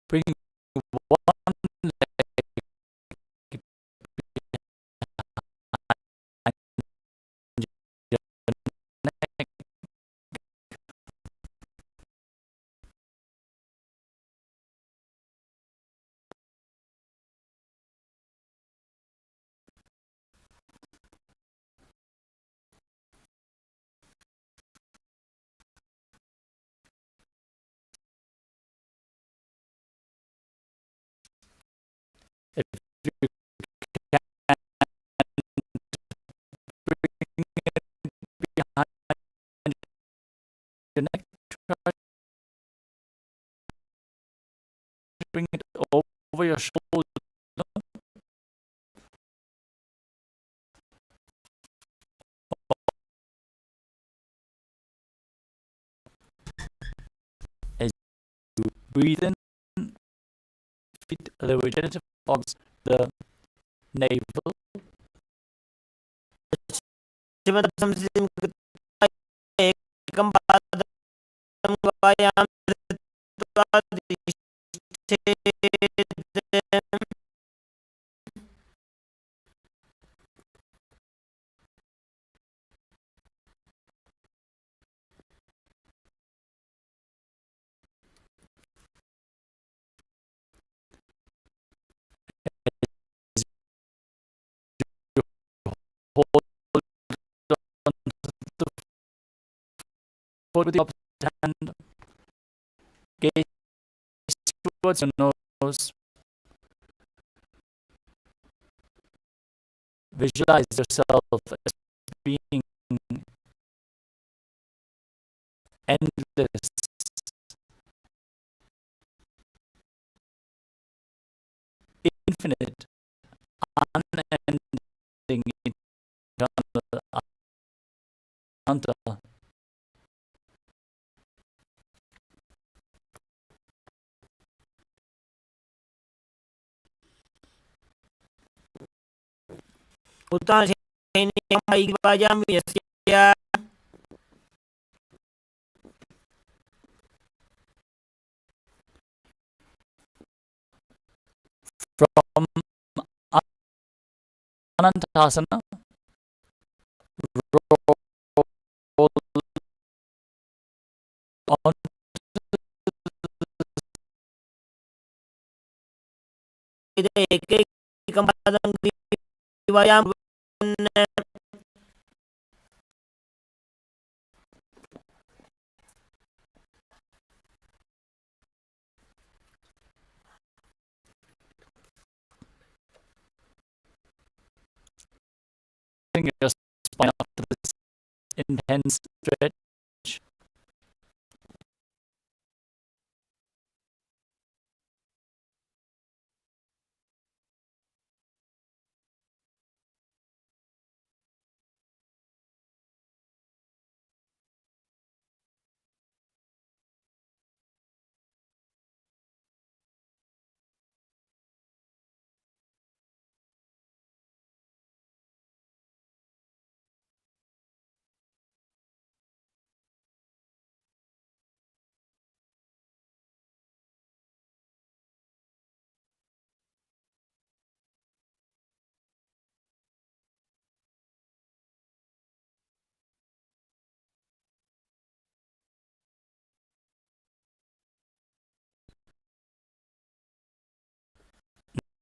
Bring one leg behind your neck. If you can bring it behind your neck, try to bring it over your shoulder. As you breathe in, feed the regenerative organs, the navel. Hold on to the foot with the opposite hand. Gaze towards your nose. Visualize yourself as being endless, infinite, unending, eternal, Tantra. From Anantasana, roll on your spine after this intense stretch.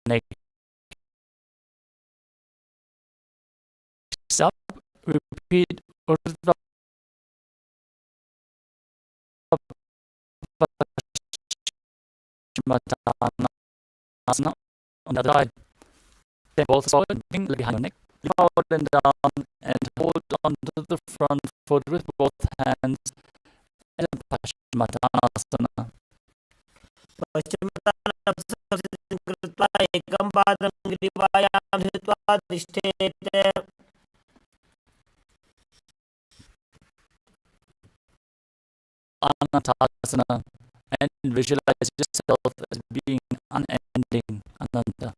Next up, repeat Urdhva Paschimottanasana on the other side. Then both solid, bring the leg behind your neck, lift forward and down, and hold onto the front foot with both hands. And Paschimottanasana. Anatasana, and visualize yourself as being unending, Ananta.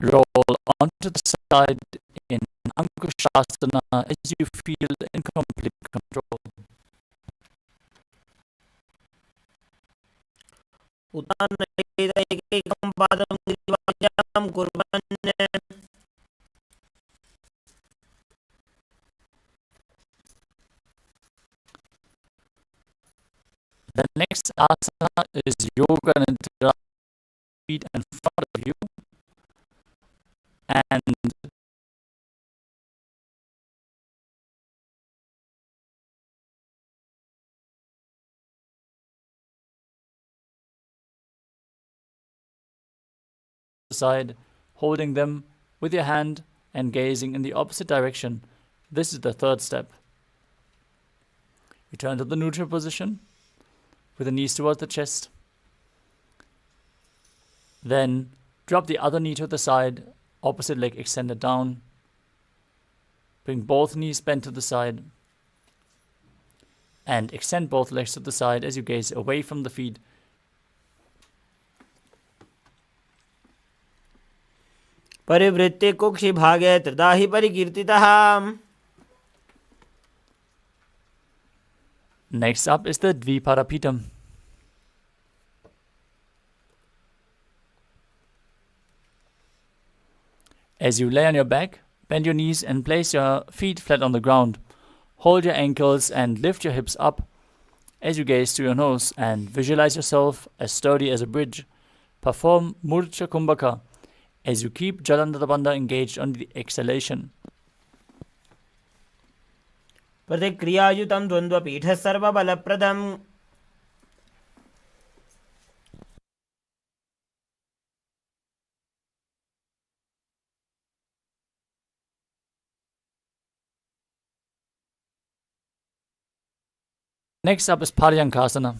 Roll onto the side in Ankushasana as you feel in complete control. The next asana is Yoga Nidra, feet in front of you, and side, holding them with your hand and gazing in the opposite direction. This is the third step. Return to the neutral position with the knees towards the chest. Then drop the other knee to the side, opposite leg extended down. Bring both knees bent to the side and extend both legs to the side as you gaze away from the feet. परिवृत्ति कुक्षि भागे त्रिदाहि परिकीर्तितः. Next up is the Dviparapitam. As you lay on your back, bend your knees and place your feet flat on the ground. Hold your ankles and lift your hips up as you gaze through your nose and visualize yourself as sturdy as a bridge. Perform Murcha Kumbhaka as you keep Jalandhara Bandha engaged on the exhalation. प्रतिक्रियायुतं द्वन्द्वपीठः सर्वबलप्रदम्. Next up is Paryankasana.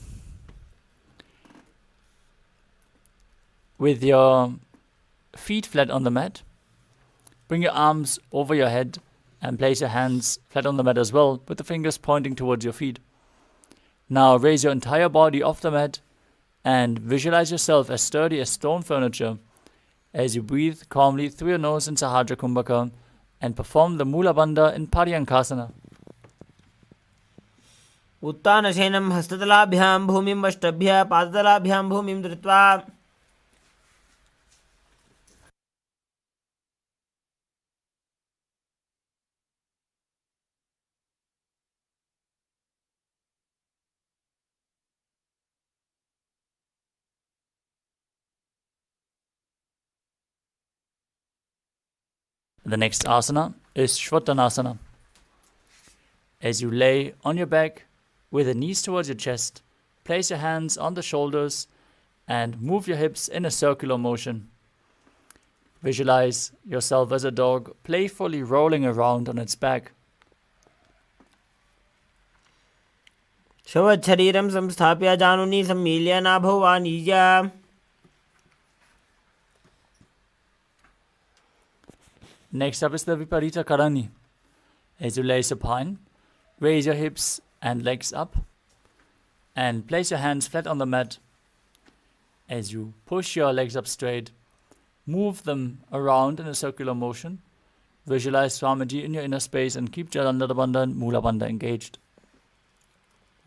With your feet flat on the mat, bring your arms over your head and place your hands flat on the mat as well, with the fingers pointing towards your feet. Now raise your entire body off the mat and visualize yourself as sturdy as stone furniture as you breathe calmly through your nose in Sahajra Kumbhaka and perform the Mula Bandha in Paryankasana. उत्तानशयनं हस्ततलाभ्यां भूमिं वष्टभ्यः पादतलाभ्यां भूमिं धृत्वा. The next asana is Shvatanasana. As you lay on your back with the knees towards your chest, place your hands on the shoulders and move your hips in a circular motion. Visualize yourself as a dog playfully rolling around on its back. शवच्छरीरं संस्थाप्य जानुनी सम्मील्य नाभौ वाणीय. Next up is the Viparita Karani. As you lay supine, raise your hips and legs up and place your hands flat on the mat. As you push your legs up straight, move them around in a circular motion. Visualize Swamiji in your inner space and keep Jalandhara Bandha and Mula Bandha engaged.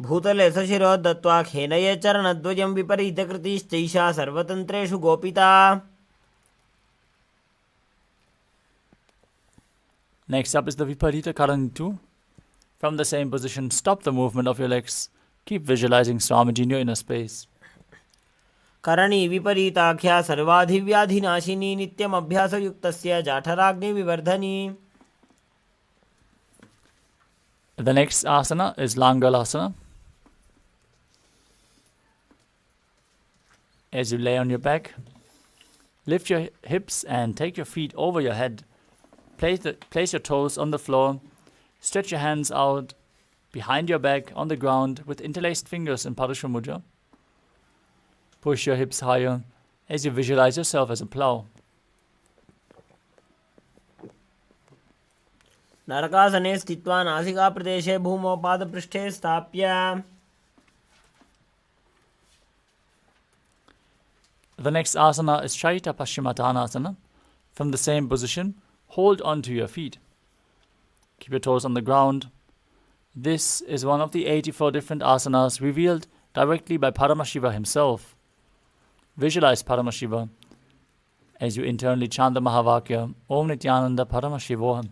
भूतले सशिरो दत्त्वा खेनये चरणद्वयं विपरीतकृतिश्चैषा सर्वतन्त्रेषु गोपिता. Next up is the Viparita Karani 2. From the same position, stop the movement of your legs. Keep visualizing Swamiji in your inner space. करणी विपरीताख्या सर्वाधिव्याधिनाशिनी नित्यम अभ्यासयुक्तस्य जाठराग्नि विवर्धनी. The next asana is Langalasana. As you lay on your back, lift your hips and take your feet over your head. Place your toes on the floor. Stretch your hands out behind your back on the ground with interlaced fingers in Padusha Mudra. Push your hips higher as you visualize yourself as a plow. नरकासने स्थित्वा नासिकाप्रदेशे भूमौ पादपृष्ठे स्थाप्य. The next asana is Shaita Paschimottanasana. From the same position, hold onto your feet. Keep your toes on the ground. This is one of the 84 different asanas revealed directly by Paramashiva himself. Visualize Paramashiva as you internally chant the Mahavakya, Om Nithyananda Paramashivoham.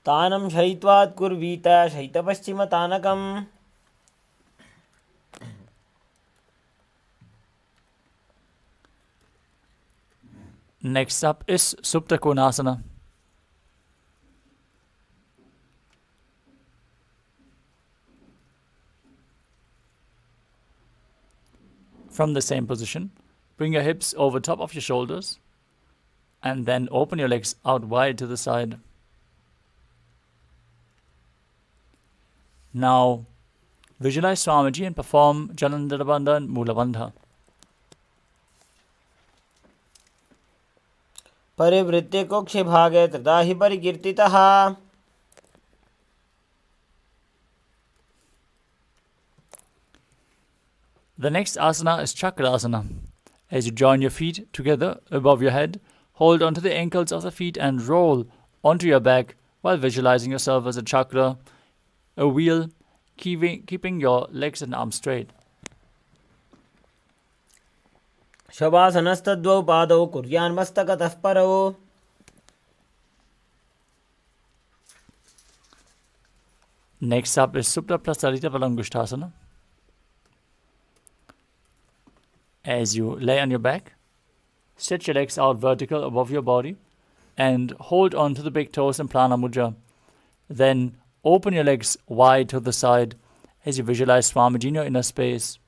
Tanam shaitvat kurvita shaitapaschima tanakam. Next up is Supta Konasana. From the same position, bring your hips over top of your shoulders and then open your legs out wide to the side. Now, visualize Swamiji and perform Jalandharabandha and Mulabandha. परिवृत्ते कोक्षे भागे तदा हि परिकीर्तितः. The next asana is Chakrasana. As you join your feet together above your head, hold onto the ankles of the feet and roll onto your back while visualizing yourself as a chakra, a wheel, keeping your legs and arms straight. शवासनस्तद्वौ पादौ कुर्यान् मस्तकतः परौ. Next up is Supta Prasarita Palangushtasana. As you lay on your back, stretch your legs out vertical above your body and hold on to the big toes in Prana Mudra. Then open your legs wide to the side as you visualize Swamiji in your inner space.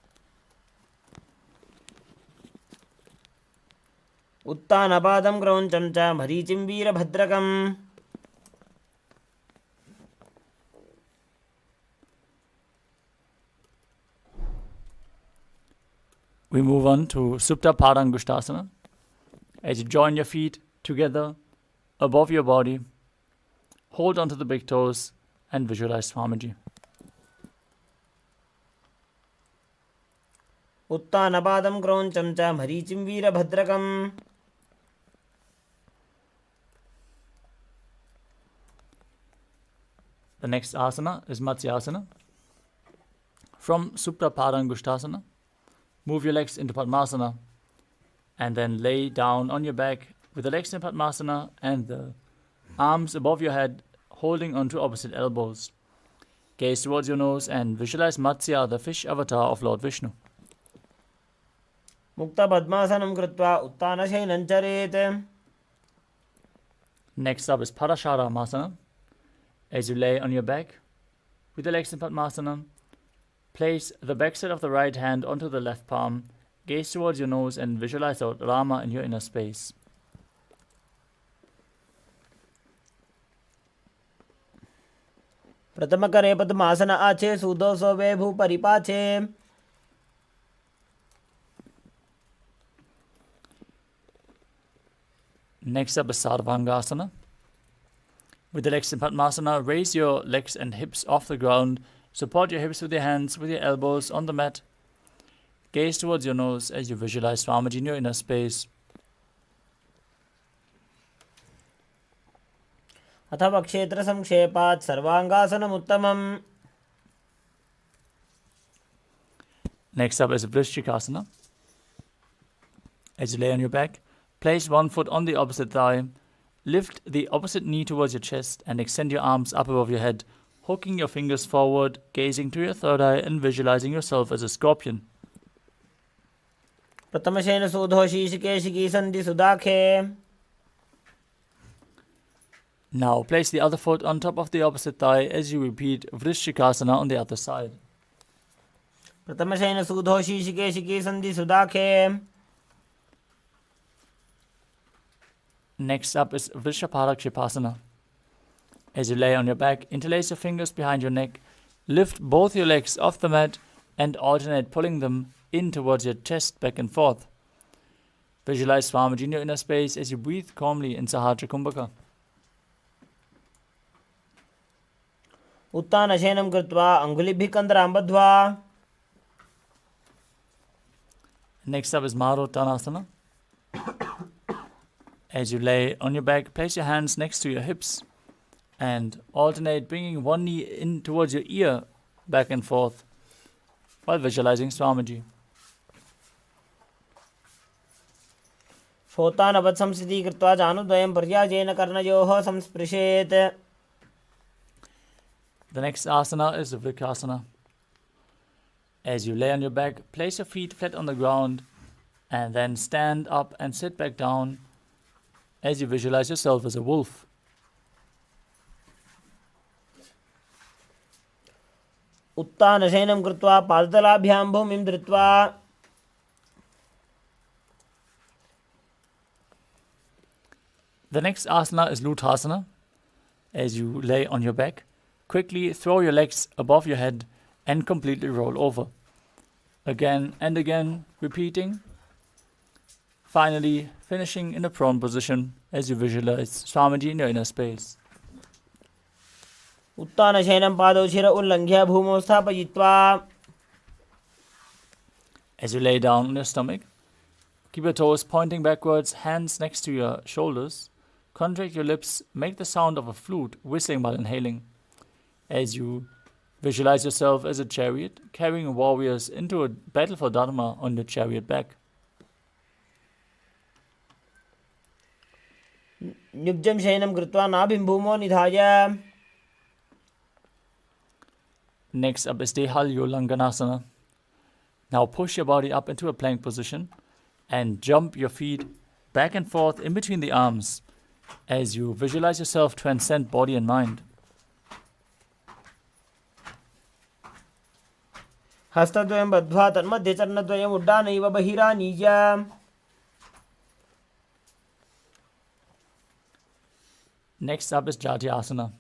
उत्तानपादं क्रौञ्चं च मरीचिं वीरभद्रकम्. We move on to Supta Padangushtasana. As you join your feet together above your body, hold onto the big toes and visualize Swamiji. उत्तानपादं क्रौञ्चं च मरीचिं वीरभद्रकम्. The next asana is Matsyasana. From Supta Padangushtasana, move your legs into Padmasana and then lay down on your back with the legs in Padmasana and the arms above your head holding onto opposite elbows. Gaze towards your nose and visualize Matsya, the fish avatar of Lord Vishnu. मुक्तपद्मासनं कृत्वा उत्तानशयनं चरेत्. Next up is Parasharamasana. As you lay on your back with the legs in Padmasana, place the backside of the right hand onto the left palm, gaze towards your nose and visualize out Rama in your inner space. प्रथमकरे पद्मासन आचे सुदोषो वे भूपरिपाचे. Next up is Sarvangasana. With the legs in Padmasana, raise your legs and hips off the ground. Support your hips with your hands, with your elbows on the mat. Gaze towards your nose as you visualize Swamiji in your inner space. अथवा क्षेत्र संक्षेपात् सर्वांगासनमुत्तमम्. Next up is Vrishchikasana. As you lay on your back, place one foot on the opposite thigh. Lift the opposite knee towards your chest and extend your arms up above your head, hooking your fingers forward, gazing to your third eye and visualizing yourself as a scorpion. प्रथमशयन सूधो शीशिकेशिकी सन्धि सुदाखे. Now place the other foot on top of the opposite thigh as you repeat Vrishchikasana on the other side. प्रथमशयन सूधो शीशिकेशिकी सन्धि सुदाखे. Next up is Vrishaparakshipasana. As you lay on your back, interlace your fingers behind your neck, lift both your legs off the mat and alternate pulling them in towards your chest back and forth. Visualize Swamiji in your inner space as you breathe calmly in Sahasra Kumbhaka. उत्तानशयनं कृत्वा अङ्गुलिभिः कन्दरां बद्ध्वा. Next up is Marottanasana. As you lay on your back, place your hands next to your hips and alternate bringing one knee in towards your ear, back and forth, while visualizing Swamiji. श्रोतानवत् संस्थिति कृत्वा जानुद्वयं पर्यायेन कर्णयोः संस्पृशेत्. The next asana is the Vrikasana. As you lay on your back, place your feet flat on the ground and then stand up and sit back down as you visualize yourself as a wolf. उत्तानशयनं कृत्वा पादतलाभ्यां भूमिं धृत्वा. The next asana is Luthasana. As you lay on your back, quickly throw your legs above your head and completely roll over. Again and again, repeating. Finally, finishing in a prone position as you visualize Swamiji in your inner space. उत्तानशयनं पादौ शिर उल्लङ्घ्य भूमौ स्थापयित्वा. As you lay down on your stomach, keep your toes pointing backwards, hands next to your shoulders. Contract your lips, make the sound of a flute, whistling while inhaling. As you visualize yourself as a chariot, carrying warriors into a battle for Dharma on your chariot back. युग्जं शयनं कृत्वा नाभिं भूमौ निधाय. Next up is Dehalyo Langanasana. Now push your body up into a plank position and jump your feet back and forth in between the arms as you visualize yourself transcend body and mind. हस्तद्वयं बद्ध्वा तन्मध्ये चरणद्वयम् उड्डानैव बहिरानीय. Next up is Jatyasana.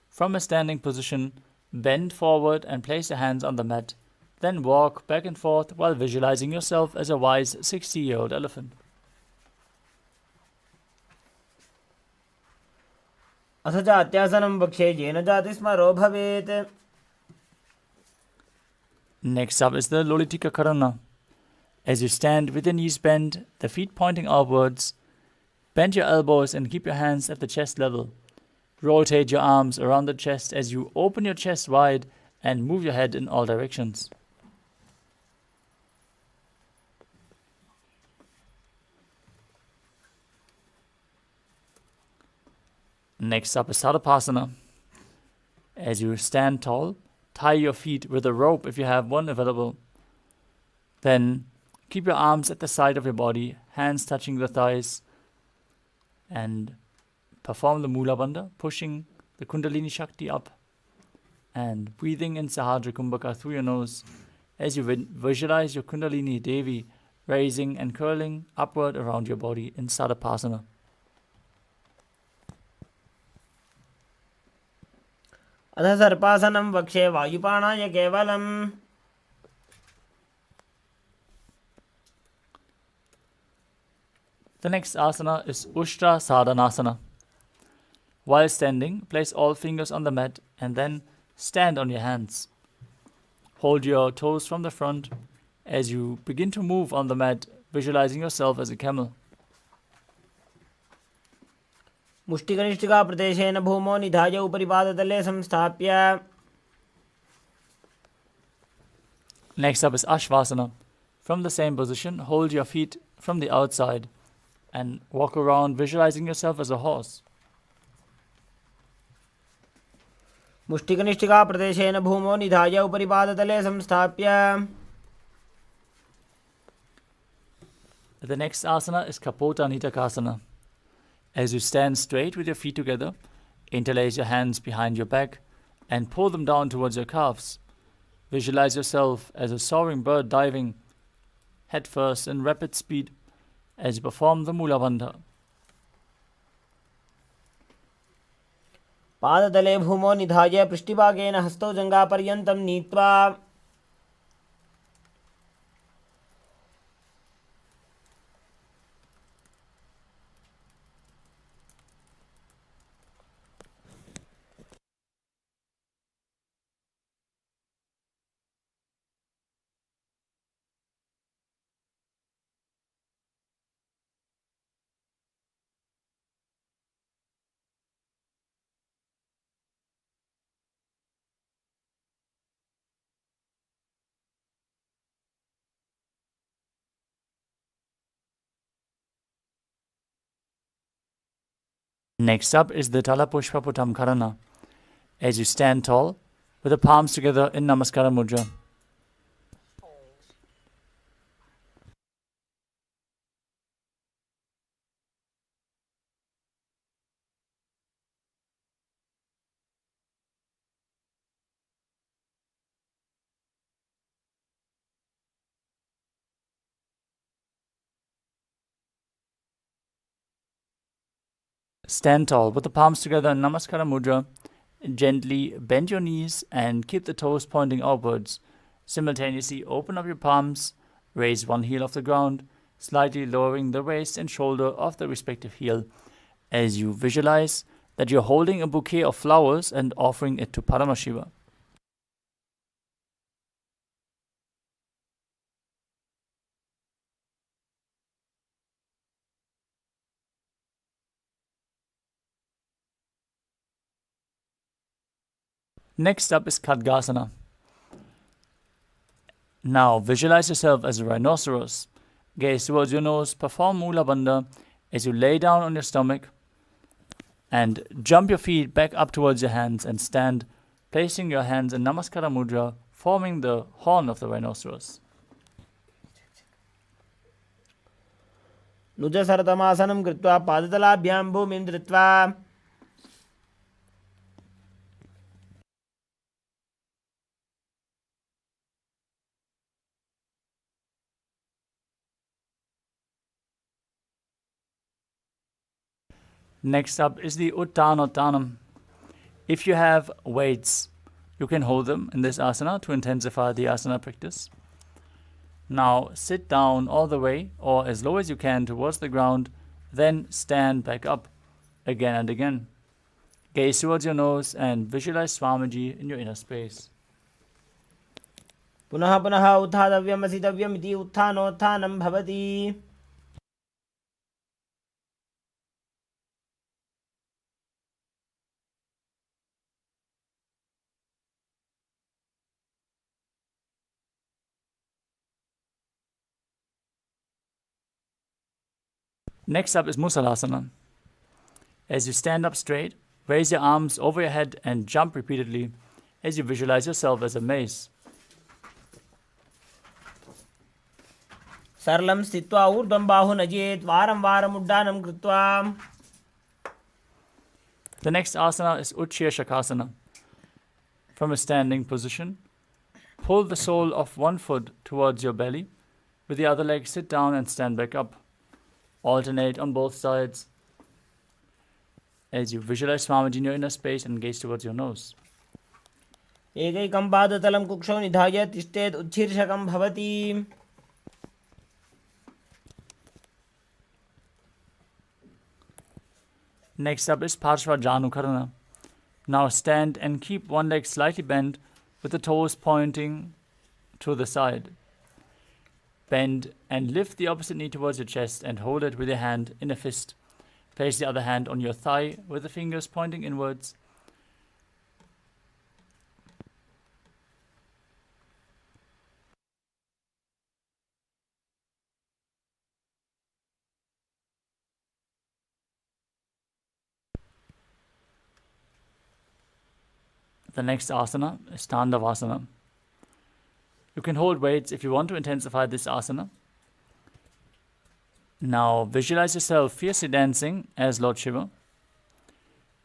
From a standing position, bend forward and place your hands on the mat. Then walk back and forth while visualizing yourself as a wise 60-year-old elephant. अथ जात्यासनं वक्षे येन जातिस्मरो भवेत्. Next up is the Lolitika Karana. As you stand with your knees bent, the feet pointing outwards, bend your elbows and keep your hands at the chest level. Rotate your arms around the chest as you open your chest wide and move your head in all directions. Next up is Sadapasana. As you stand tall, tie your feet with a rope if you have one available. Then keep your arms at the side of your body, hands touching the thighs, and perform the Mula Bandha, pushing the Kundalini Shakti up and breathing in Sahadra Kumbhaka through your nose as you visualize your Kundalini Devi raising and curling upward around your body in Sadapasana. अथ सर्पासनं वक्षे वायुपाणाय केवलम्. The next asana is Ushtra Sadhanasana. While standing, place all fingers on the mat and then stand on your hands. Hold your toes from the front as you begin to move on the mat, visualizing yourself as a camel. मुष्टिकनिष्ठिका प्रदेशेन भूमौ निधाय उपरि पादतले संस्थाप्य. Next up is Ashvasana. From the same position, hold your feet from the outside and walk around, visualizing yourself as a horse. मुष्टिकनिष्ठिका प्रदेशेन भूमौ निधाय उपरि पादतले संस्थाप्य. The next asana is Kapota Nitakasana. As you stand straight with your feet together, interlace your hands behind your back and pull them down towards your calves. Visualize yourself as a soaring bird diving headfirst in rapid speed as you perform the Mula Bandha. पादतले भूमौ निधाय पृष्ठभागेन हस्तौ जङ्घापर्यन्तं नीत्वा. Next up is the Talapushpaputam Karana. As you stand tall, with the palms together in Namaskara Mudra. Stand tall with the palms together in Namaskara Mudra. Gently bend your knees and keep the toes pointing upwards. Simultaneously open up your palms, raise one heel off the ground, slightly lowering the waist and shoulder of the respective heel as you visualize that you're holding a bouquet of flowers and offering it to Paramashiva. Next up is Khadgasana. Now visualize yourself as a rhinoceros. Gaze towards your nose, perform Mula Bandha as you lay down on your stomach and jump your feet back up towards your hands and stand, placing your hands in Namaskara Mudra, forming the horn of the rhinoceros. नुजसरतमासनं कृत्वा पादतलाभ्यां भूमिं धृत्वा Next up is the Uttanottanam. If you have weights, you can hold them in this asana to intensify the asana practice. Now sit down all the way or as low as you can towards the ground, then stand back up again and again. Gaze towards your nose and visualize Swamiji in your inner space. पुनः पुनः उत्थातव्यम् असितव्यम् इति उत्थानोत्थानं भवति. Next up is Musalasana. As you stand up straight, raise your arms over your head and jump repeatedly as you visualize yourself as a mace. सरलं स्थित्वा ऊर्ध्वं बाहुं नजेत् वारं वारम् उड्डानं कृत्वा. The next asana is Utshirshakasana. From a standing position, pull the sole of one foot towards your belly. With the other leg, sit down and stand back up. Alternate on both sides as you visualize Swamiji in your inner space and gaze towards your nose. एकैकं पादतलं कुक्षौ निधाय तिष्ठेत् उच्छीर्षकं भवति. Next up is Parshva Janukarana. Now stand and keep one leg slightly bent with the toes pointing to the side. Bend and lift the opposite knee towards your chest and hold it with your hand in a fist. Place the other hand on your thigh with the fingers pointing inwards. The next asana is Tandavasana. You can hold weights if you want to intensify this asana. Now visualize yourself fiercely dancing as Lord Shiva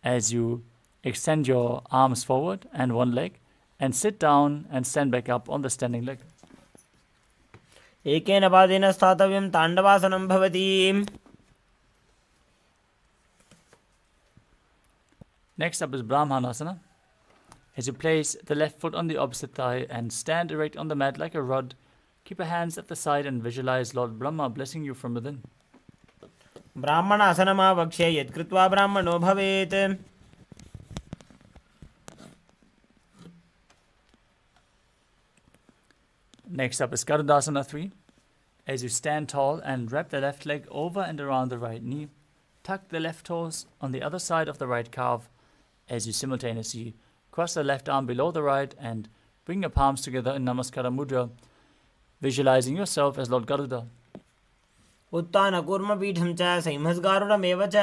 as you extend your arms forward and one leg and sit down and stand back up on the standing leg. एकेन पादेन स्थातव्यं ताण्डवासनं भवति. Next up is Brahmanasana. As you place the left foot on the opposite thigh and stand erect on the mat like a rod, keep your hands at the side and visualize Lord Brahma blessing you from within. ब्राह्मणासनमावक्ष्य यत्कृत्वा ब्राह्मणो भवेत्. Next up is Garudasana 3. As you stand tall and wrap the left leg over and around the right knee, tuck the left toes on the other side of the right calf as you simultaneously cross the left arm below the right and bring your palms together in Namaskara Mudra, visualizing yourself as Lord Garuda. उत्थानकूर्मपीठं च संहस्गारुडमेव च.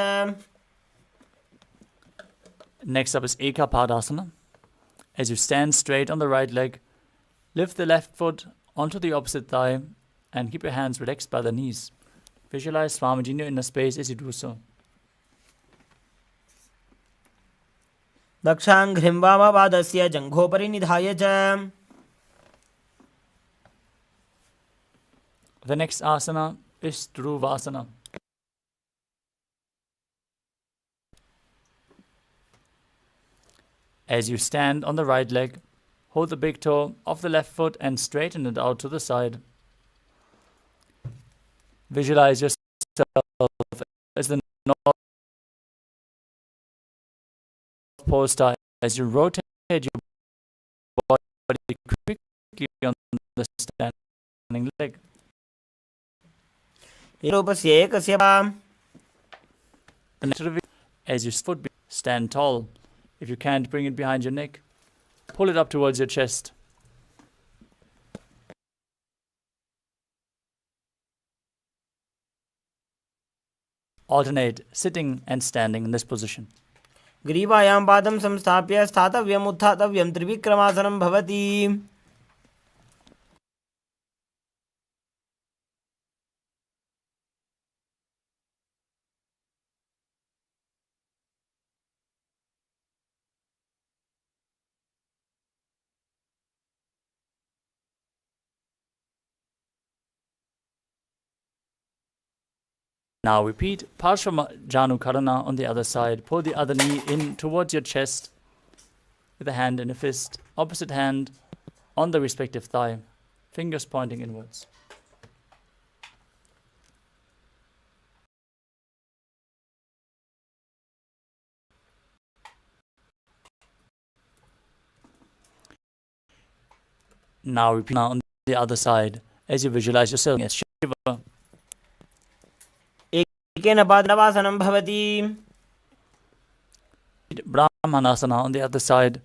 Next up is Eka Padasana. As you stand straight on the right leg, lift the left foot onto the opposite thigh and keep your hands relaxed by the knees. Visualize Swamiji in your inner space as you do so. दक्षाङ्घ्रिं वामपादस्य जङ्घोपरि निधाय च The next asana is Dhruvasana. As you stand on the right leg, hold the big toe of the left foot and straighten it out to the side. Visualize yourself as the North Pole star as you rotate your body quickly on the standing leg. रूपस्य एकस्य As your foot stand tall. If you can't bring it behind your neck, pull it up towards your chest. Alternate sitting and standing in this position. ग्रीवायां पादं संस्थाप्य स्थातव्यम् उत्थातव्यं त्रिविक्रमासनं भवति Now repeat Parshva Karana on the other side. Pull the other knee in towards your chest with a hand in a fist. Opposite hand on the respective thigh. Fingers pointing inwards. Now repeat on the other side as you visualize yourself as Shiva. एकेन पादनवासनं भवति Brahmanasana on the other side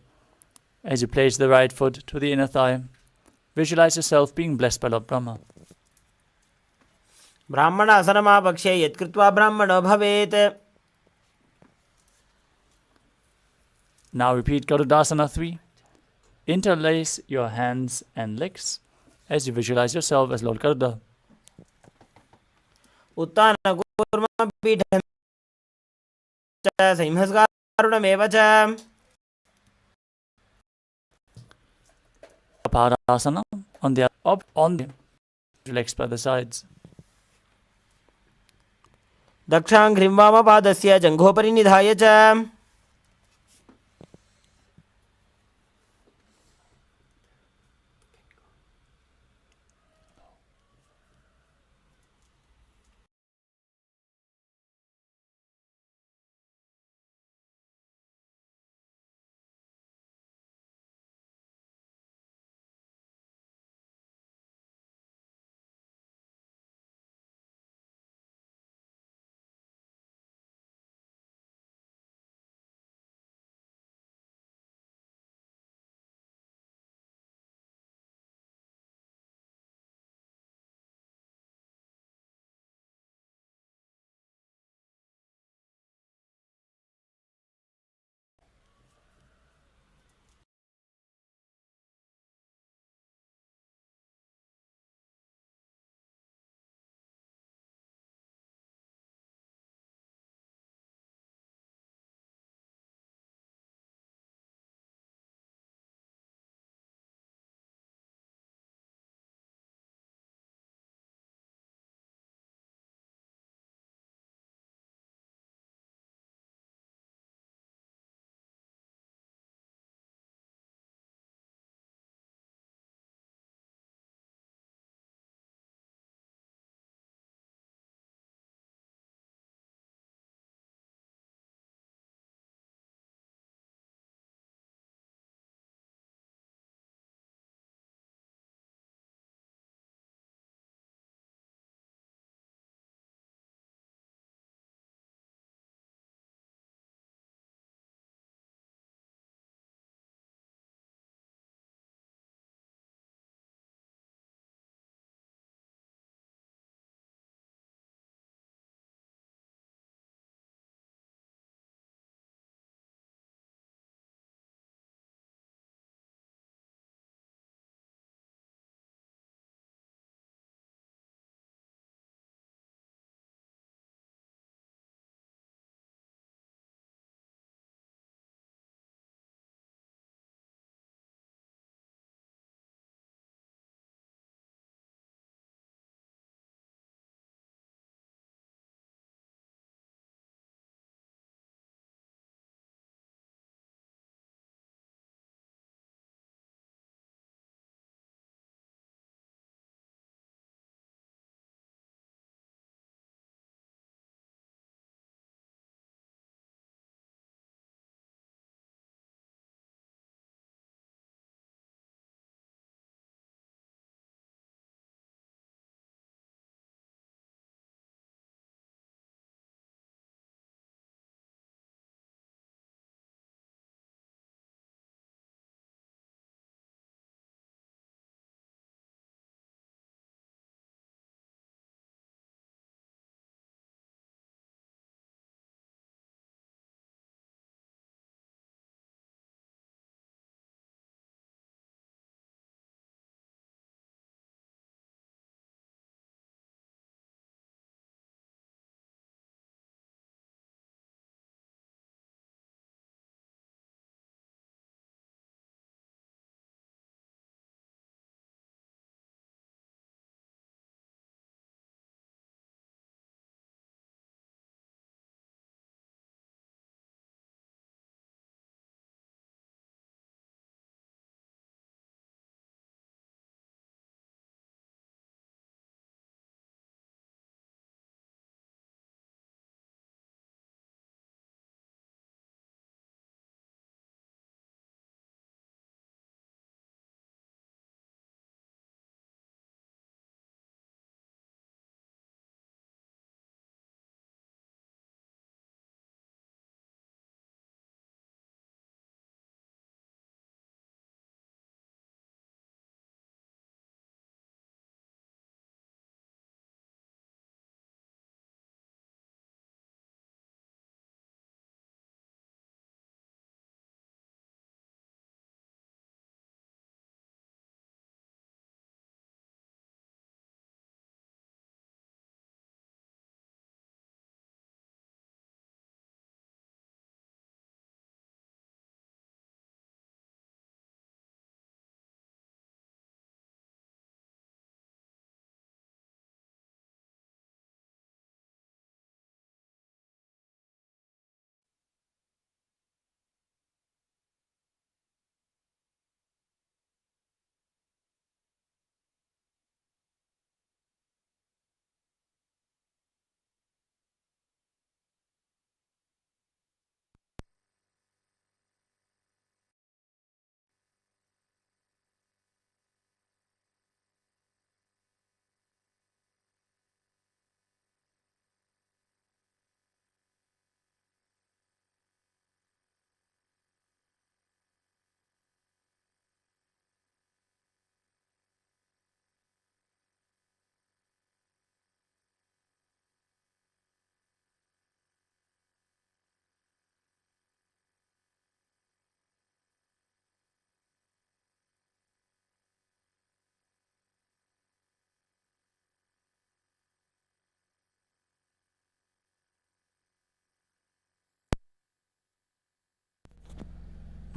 as you place the right foot to the inner thigh. Visualize yourself being blessed by Lord Brahma. ब्राह्मणासनमापक्षे यत्कृत्वा ब्राह्मणो भवेत् Now repeat Garudasana 3. Interlace your hands and legs as you visualize yourself as Lord Garuda. उत्तानकूर्मपीठं च सिंहस्कारुणमेव च Parasana on the relaxed by the sides. दक्षाङ्घ्रिं वामपादस्य जङ्घोपरि निधाय च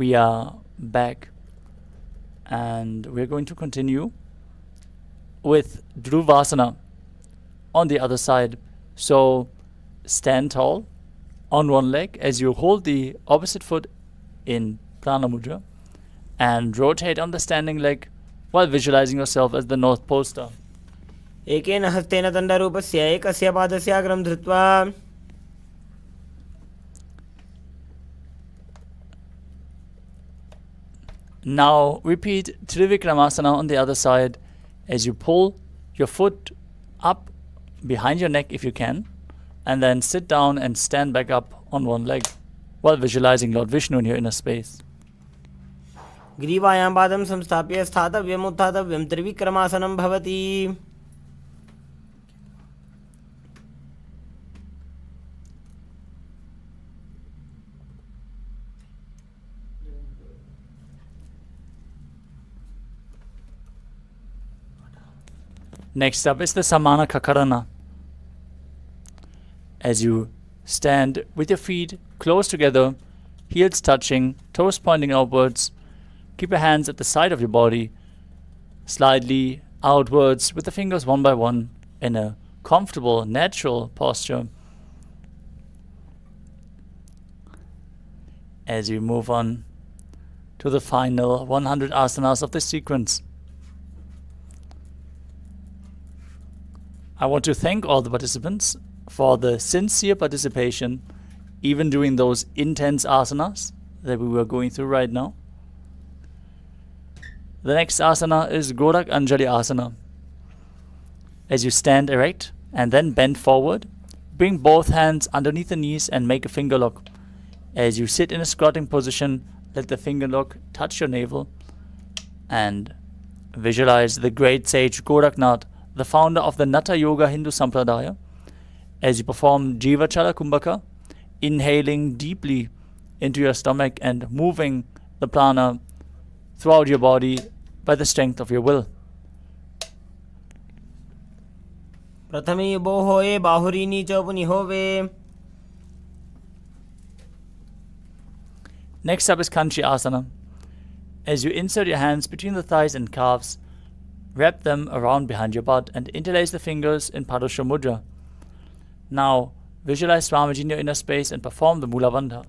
We are back, and we're going to continue with Dhruvasana on the other side. So stand tall on one leg as you hold the opposite foot in Prana Mudra and rotate on the standing leg while visualizing yourself as the North Pole Star. एकेन हस्तेन दण्डरूपस्य एकस्य पादस्य अग्रं धृत्वा Now repeat Trivikramasana on the other side as you pull your foot up behind your neck if you can, and then sit down and stand back up on one leg while visualizing Lord Vishnu in your inner space. ग्रीवायां पादं संस्थाप्य स्थातव्यम् उत्थातव्यं त्रिविक्रमासनं भवति. Next up is the Samana Kakarana. As you stand with your feet close together, heels touching, toes pointing outwards, keep your hands at the side of your body, slightly outwards with the fingers one by one in a comfortable, natural posture. As you move on to the final 100 asanas of this sequence. I want to thank all the participants for the sincere participation, even during those intense asanas that we were going through right now. The next asana is Gorak Anjali Asana. As you stand erect and then bend forward, bring both hands underneath the knees and make a finger lock. As you sit in a squatting position, let the finger lock touch your navel and visualize the great sage Goraknath, the founder of the Natha Yoga Hindu Sampradaya, as you perform Jivachala Kumbhaka, inhaling deeply into your stomach and moving the prana throughout your body by the strength of your will. प्रथमे बो होए बाहुरीनी चौपुनी होवे. Next up is Kanchi Asana. As you insert your hands between the thighs and calves, wrap them around behind your butt and interlace the fingers in Padusha Mudra. Now, visualize Swamiji in your inner space and perform the Mula Bandha.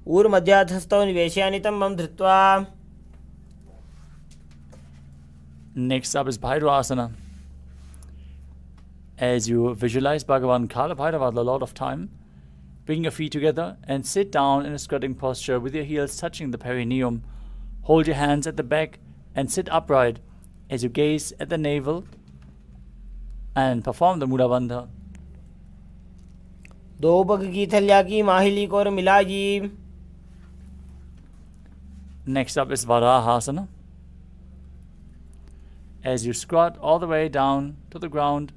ऊर्मध्याधस्थौ निवेशयानितं मम धृत्वा. Next up is Bhairava Asana. As you visualize Bhagavan Kala Bhairava, the Lord of Time, bring your feet together and sit down in a squatting posture with your heels touching the perineum. Hold your hands at the back and sit upright as you gaze at the navel and perform the Mula Bandha. दो पग की थल्या की माहिली को मिलाजी. Next up is Varahasana. As you squat all the way down to the ground,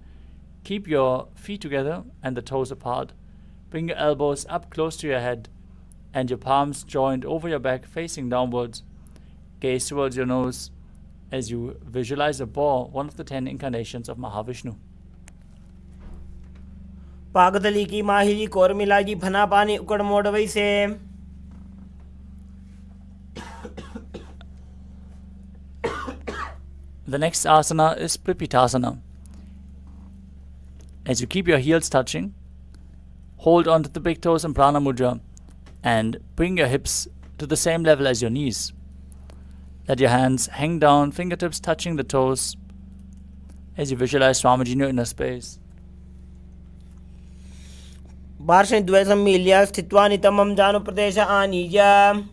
keep your feet together and the toes apart. Bring your elbows up close to your head and your palms joined over your back facing downwards. Gaze towards your nose as you visualize a boar, one of the 10 incarnations of Mahavishnu. पागदली की माहिली core मिलाजी फना पानी उकड़ मोड़ वैसे. The next asana is Pripitasana. As you keep your heels touching, hold on to the big toes in Prana Mudra and bring your hips to the same level as your knees. Let your hands hang down, fingertips touching the toes as you visualize Swamiji in your inner space. बार्षद्वयसं मील्या स्थित्वा नितमं जानुप्रदेश आनीय.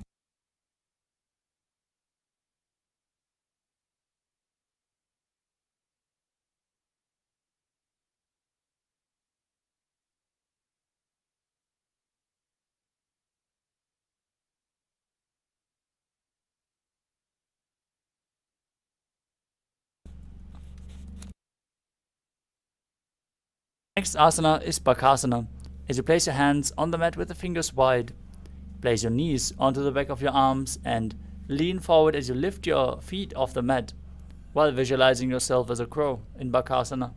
Next asana is Bakasana. As you place your hands on the mat with the fingers wide, place your knees onto the back of your arms and lean forward as you lift your feet off the mat while visualizing yourself as a crow in Bakasana.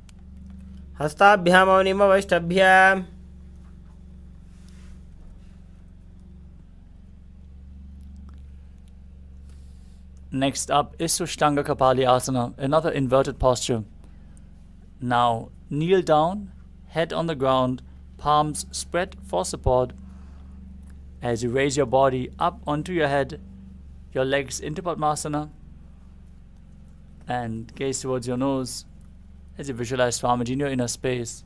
हस्ताभ्यामौनिमवष्टभ्य Next up is Sushtanga Kapali Asana, another inverted posture. Now kneel down, head on the ground, palms spread for support. As you raise your body up onto your head, your legs into Padmasana, and gaze towards your nose as you visualize Swamiji in your inner space.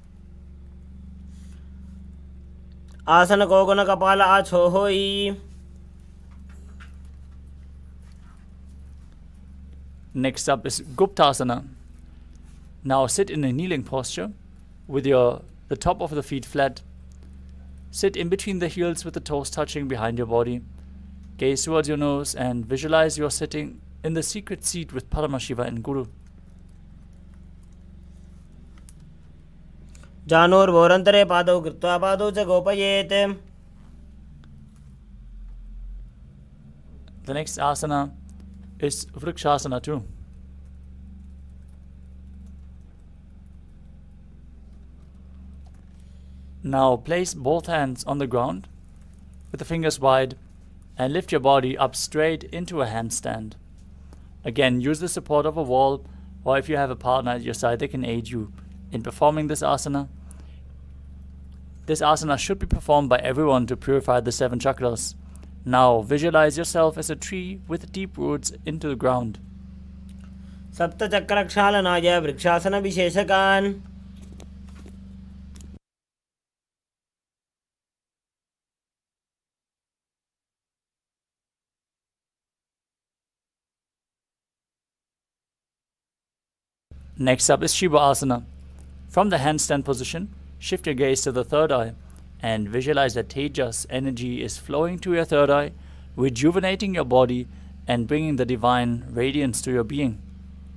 आसन Kogan कपाल आछो होई. Next up is Guptasana. Now sit in a kneeling posture with the top of the feet flat. Sit in between the heels with the toes touching behind your body. Gaze towards your nose and visualize you're sitting in the secret seat with Paramashiva and Guru. जानोर्भोरन्तरे पादौ कृत्वा पादौ च गोपयेत्. The next asana is Vrikshasana too. Now place both hands on the ground with the fingers wide and lift your body up straight into a handstand. Again, use the support of a wall, or if you have a partner at your side, they can aid you in performing this asana. This asana should be performed by everyone to purify the 7 chakras. Now visualize yourself as a tree with deep roots into the ground. सप्तचक्रक्षालनाय vrikshasana विशेषकान्. Next up is Shiva Asana. From the handstand position, shift your gaze to the third eye and visualize that Tejas energy is flowing to your third eye, rejuvenating your body and bringing the divine radiance to your being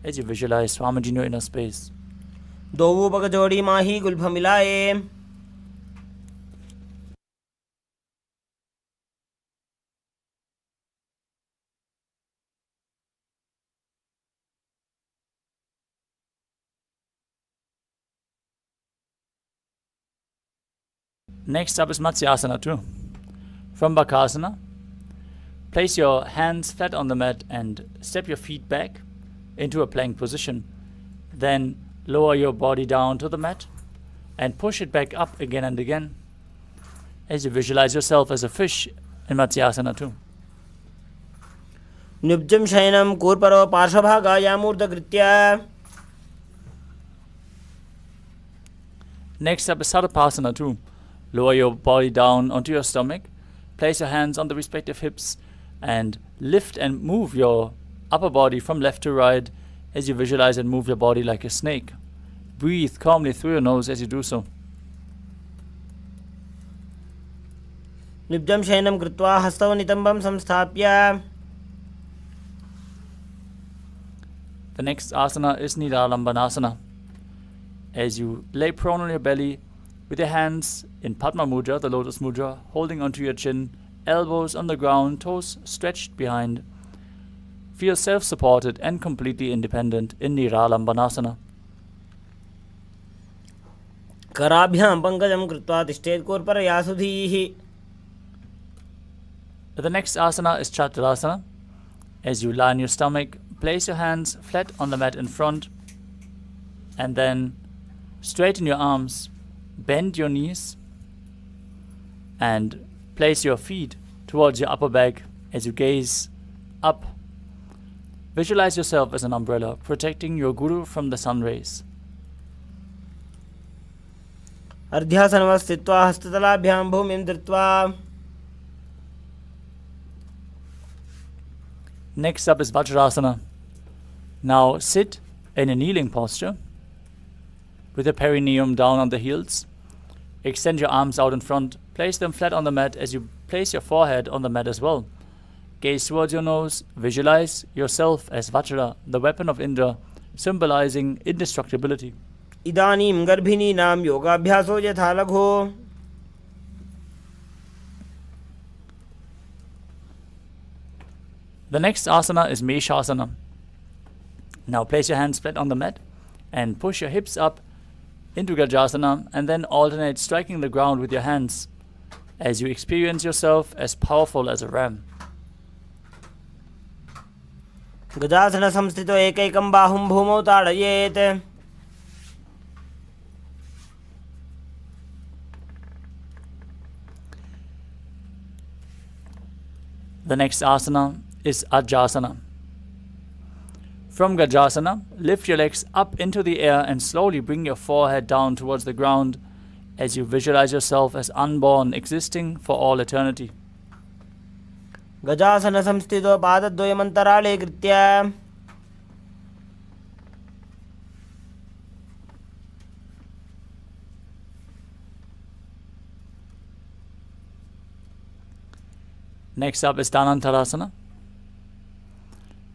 as you visualize Swamiji in your inner space. दोवू जोड़ी माही Gulf मिलाए. Next up is Matsyasana too. From Bakasana, place your hands flat on the mat and step your feet back into a plank position. Then lower your body down to the mat and push it back up again and again as you visualize yourself as a fish in Matsyasana too. निब्जं शयनं कूर्परो पार्श्वभागायामूर्धकृत्य. Next up is Sarapasana too. Lower your body down onto your stomach, place your hands on the respective hips and lift and move your upper body from left to right as you visualize and move your body like a snake. Breathe calmly through your nose as you do so. निब्जं शयनं कृत्वा हस्तौ नितम्बं संस्थाप्य. The next asana is Nidalambanasana. As you lay prone on your belly with your hands in Padma Mudra, the lotus mudra, holding onto your chin, elbows on the ground, toes stretched behind. Feel self-supported and completely independent in Nidalambanasana. कराभ्यां पङ्कजं कृत्वा तिष्ठेत् कूर्परयासुधीः. The next asana is Chaturasana. As you lie on your stomach, place your hands flat on the mat in front and then straighten your arms, bend your knees and place your feet towards your upper back as you gaze up. Visualize yourself as an umbrella protecting your guru from the sun rays. अर्ध्यासनवस्थित्वा हस्ततलाभ्यां भूमिं धृत्वा. Next up is Vajrasana. Now sit in a kneeling posture with your perineum down on the heels. Extend your arms out in front. Place them flat on the mat as you place your forehead on the mat as well. Gaze towards your nose. Visualize yourself as Vajra, the weapon of Indra, symbolizing indestructibility. इदानीं गर्भिणीनां योगाभ्यासो यथा लघो. The next asana is Meshasana. Now place your hands flat on the mat and push your hips up into Gajasana, and then alternate striking the ground with your hands as you experience yourself as powerful as a ram. गजासन संस्थितो एकैकं बाहुं भूमौ ताडयेत्. The next asana is Ajasana. From Gajasana, lift your legs up into the air and slowly bring your forehead down towards the ground as you visualize yourself as unborn, existing for all eternity. गजासन संस्थितो पादद्वयमन्तराळे कृत्य. Next up is Dhanantarasana.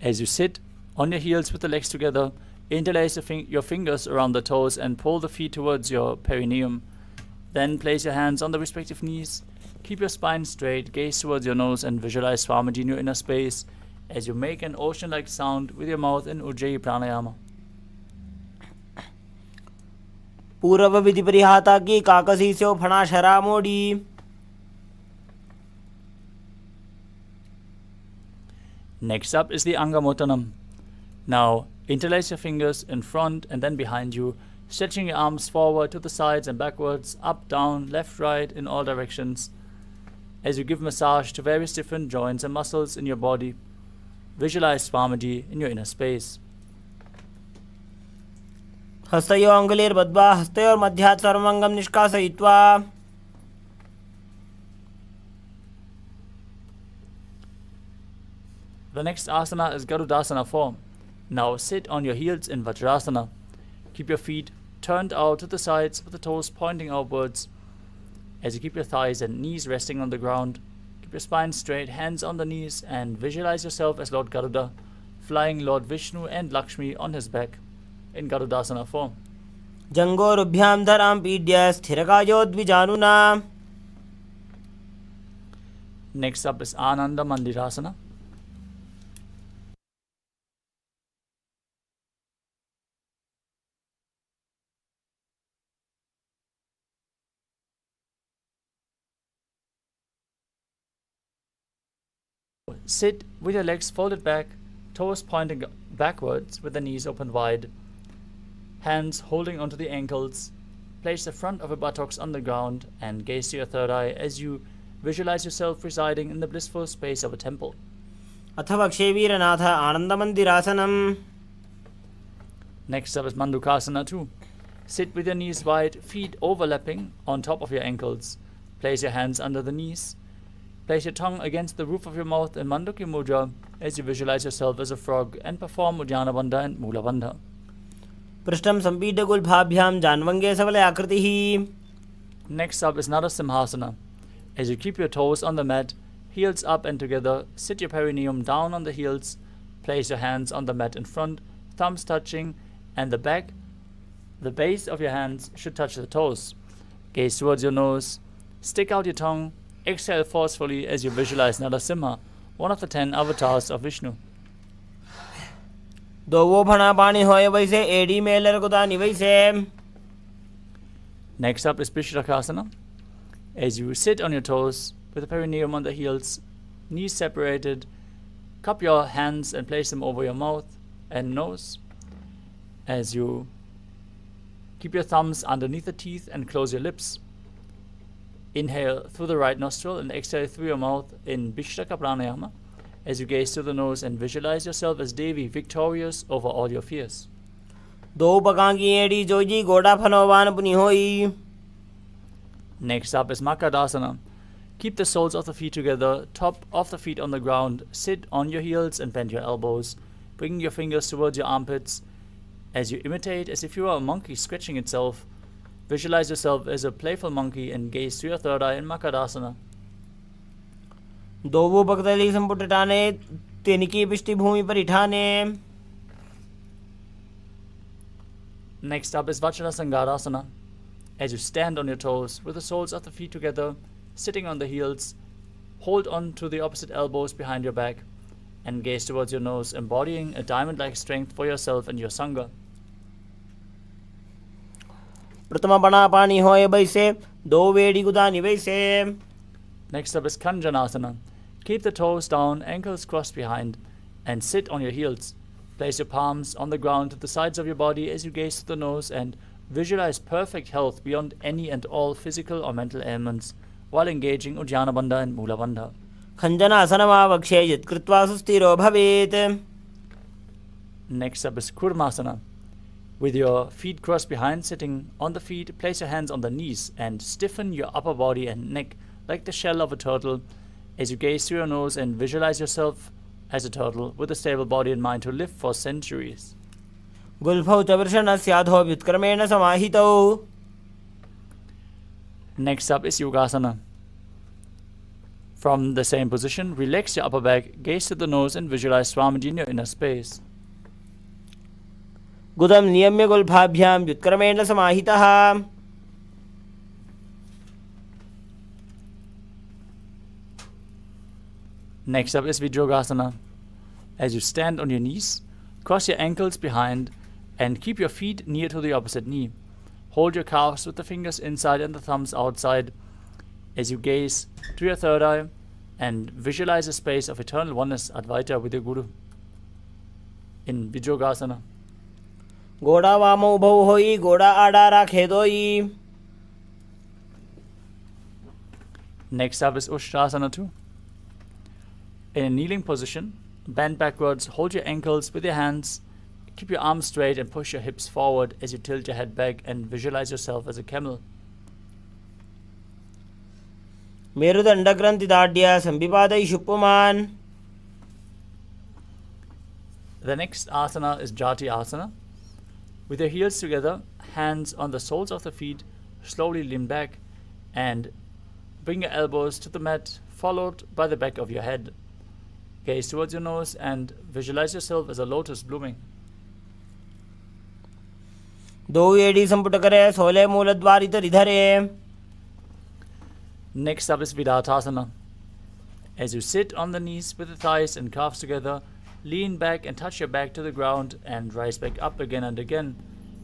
As you sit on your heels with the legs together, interlace your fingers around the toes and pull the feet towards your perineum. Then place your hands on the respective knees. Keep your spine straight, gaze towards your nose, and visualize Swamiji in your inner space as you make an ocean-like sound with your mouth in Ujjayi Pranayama. पूर्व विधि परिहाता की काकसी से फणा शरा मोड़ी. Next up is the Angamotanam. Now, interlace your fingers in front and then behind you, stretching your arms forward to the sides and backwards, up, down, left, right, in all directions. As you give massage to various different joints and muscles in your body, visualize Swamiji in your inner space. हस्तयोः अङ्गुलीर्बद्ध्वा हस्तयोर्मध्यात् सर्वमङ्गं निष्कासयित्वा. The next asana is Garudasana form. Now sit on your heels in Vajrasana. Keep your feet turned out to the sides with the toes pointing outwards. As you keep your thighs and knees resting on the ground, keep your spine straight, hands on the knees, and visualize yourself as Lord Garuda, flying Lord Vishnu and Lakshmi on his back in Garudasana form. जङ्घोरुभ्यां धरां पीड्य स्थिरकायोद्विजानुना. Next up is Ananda Mandirasana. Sit with your legs folded back, toes pointing backwards with the knees open wide. Hands holding onto the ankles. Place the front of your buttocks on the ground and gaze to your third eye as you visualize yourself residing in the blissful space of a temple. अथ वक्षे वीरनाथ आनन्दमन्दिरासनम्. Next up is Mandukasana 2. Sit with your knees wide, feet overlapping on top of your ankles. Place your hands under the knees. Place your tongue against the roof of your mouth in Manduki Mudra as you visualize yourself as a frog and perform Uddiyana Bandha and Mula Bandha. पृष्ठं सम्पीड्यगुल्फाभ्यां जान्वङ्गे सबले आकृतिः. Next up is Narasimhasana. As you keep your toes on the mat, heels up and together, sit your perineum down on the heels, place your hands on the mat in front, thumbs touching, and the base of your hands should touch the toes. Gaze towards your nose, stick out your tongue, exhale forcefully as you visualize Narasimha, one of the 10 avatars of Vishnu. दोवो फणा पानी होय वैसे AD Mailer गुदानी वैसे. Next up is Bishrakasana. As you sit on your toes with the perineum on the heels, knees separated, cup your hands and place them over your mouth and nose. As you keep your thumbs underneath the teeth and close your lips. Inhale through the right nostril and exhale through your mouth in Bishraka Pranayama as you gaze to the nose and visualize yourself as Devi, victorious over all your fears. दो पकां की AD Joji गोड़ा फनोवान पुनि होई. Next up is Makadasana. Keep the soles of the feet together, top of the feet on the ground, sit on your heels and bend your elbows, bringing your fingers towards your armpits as you imitate as if you were a monkey scratching itself. Visualize yourself as a playful monkey and gaze to your third eye in Makadasana. दोवो पकतली संपुटटाने तिनकी पिष्टि भूमि पर इठाने. Next up is Vajrasangarasana. As you stand on your toes with the soles of the feet together, sitting on the heels, hold on to the opposite elbows behind your back and gaze towards your nose, embodying a diamond-like strength for yourself and your Sangha. प्रथम बना पानी होए बैसे दो वेड़ी गुदानी वैसे. Next up is Kanjanasana. Keep the toes down, ankles crossed behind, and sit on your heels. Place your palms on the ground to the sides of your body as you gaze through the nose and visualize perfect health beyond any and all physical or mental ailments while engaging Uddiyana Bandha and Mula Bandha. खञ्जनासनमावक्षे यत्कृत्वा सुस्थिरो भवेत्. Next up is Kurmasana. With your feet crossed behind, sitting on the feet, place your hands on the knees and stiffen your upper body and neck like the shell of a turtle as you gaze through your nose and visualize yourself as a turtle with a stable body and mind to live for centuries. गुल्फौ च वृषणस्याधो व्युत्क्रमेण समाहितौ. Next up is Yogasana. From the same position, relax your upper back, gaze to the nose and visualize Swamiji in your inner space. गुदं नियम्य गुल्फाभ्यां व्युत्क्रमेण समाहितः. Next up is Vijyogasana. As you stand on your knees, cross your ankles behind and keep your feet near to the opposite knee. Hold your calves with the fingers inside and the thumbs outside as you gaze to your third eye and visualize a space of eternal oneness, Advaita, with your Guru. In Vijyogasana. गोड़ा वामो उभौ होई गोड़ा आड़ा राखे दोई. Next up is Ushtrasana 2. In a kneeling position, bend backwards, hold your ankles with your hands, keep your arms straight and push your hips forward as you tilt your head back and visualize yourself as a camel. मेरुदण्डग्रन्थिदाढ्य संविपादैषु पुमान्. The next asana is Jati Asana. With your heels together, hands on the soles of the feet, slowly lean back and bring your elbows to the mat, followed by the back of your head. Gaze towards your nose and visualize yourself as a lotus blooming. दो एड़ी संपुट करे सोले मूलद्वारित रिधरे. Next up is Vidatasana. As you sit on the knees with the thighs and calves together, lean back and touch your back to the ground and rise back up again and again.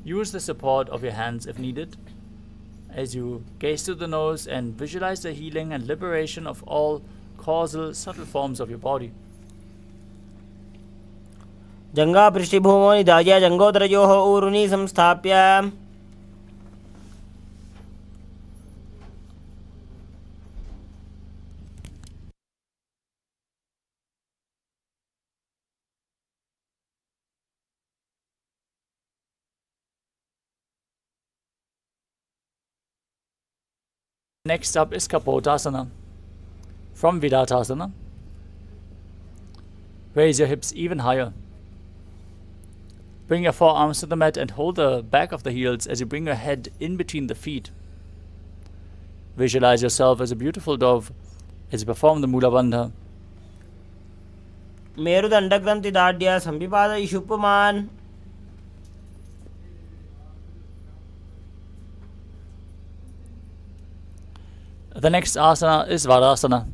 Use the support of your hands if needed. As you gaze through the nose and visualize the healing and liberation of all causal, subtle forms of your body. जंगा पृष्ठभूमो निधाय जंगोदरयोः ऊरुनि संस्थाप्य. Next up is Kapotasana. From Vidatasana, raise your hips even higher. Bring your forearms to the mat and hold the back of the heels as you bring your head in between the feet. Visualize yourself as a beautiful dove as you perform the Mula Bandha. मेरुदण्डग्रन्थिदाढ्य संविपादैषु पुमान्. The next asana is Varasana.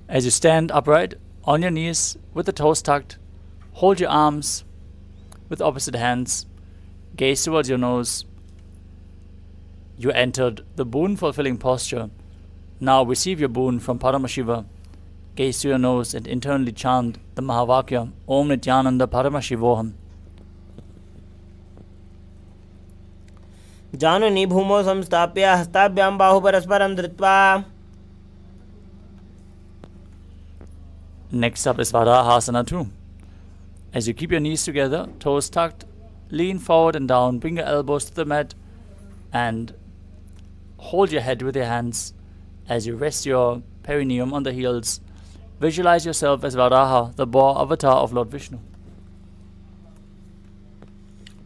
As you stand upright on your knees with the toes tucked, hold your arms with opposite hands, gaze towards your nose. You entered the boon-fulfilling posture. Now receive your boon from Paramashiva. Gaze to your nose and internally chant the Mahavakya, Om Nithyananda Paramashivoham. जानुनि भूमौ संस्थाप्य हस्ताभ्यां बाहु परस्परं धृत्वा. Next up is Varahasana 2. As you keep your knees together, toes tucked, lean forward and down, bring your elbows to the mat and hold your head with your hands as you rest your perineum on the heels. Visualize yourself as Varaha, the boar avatar of Lord Vishnu.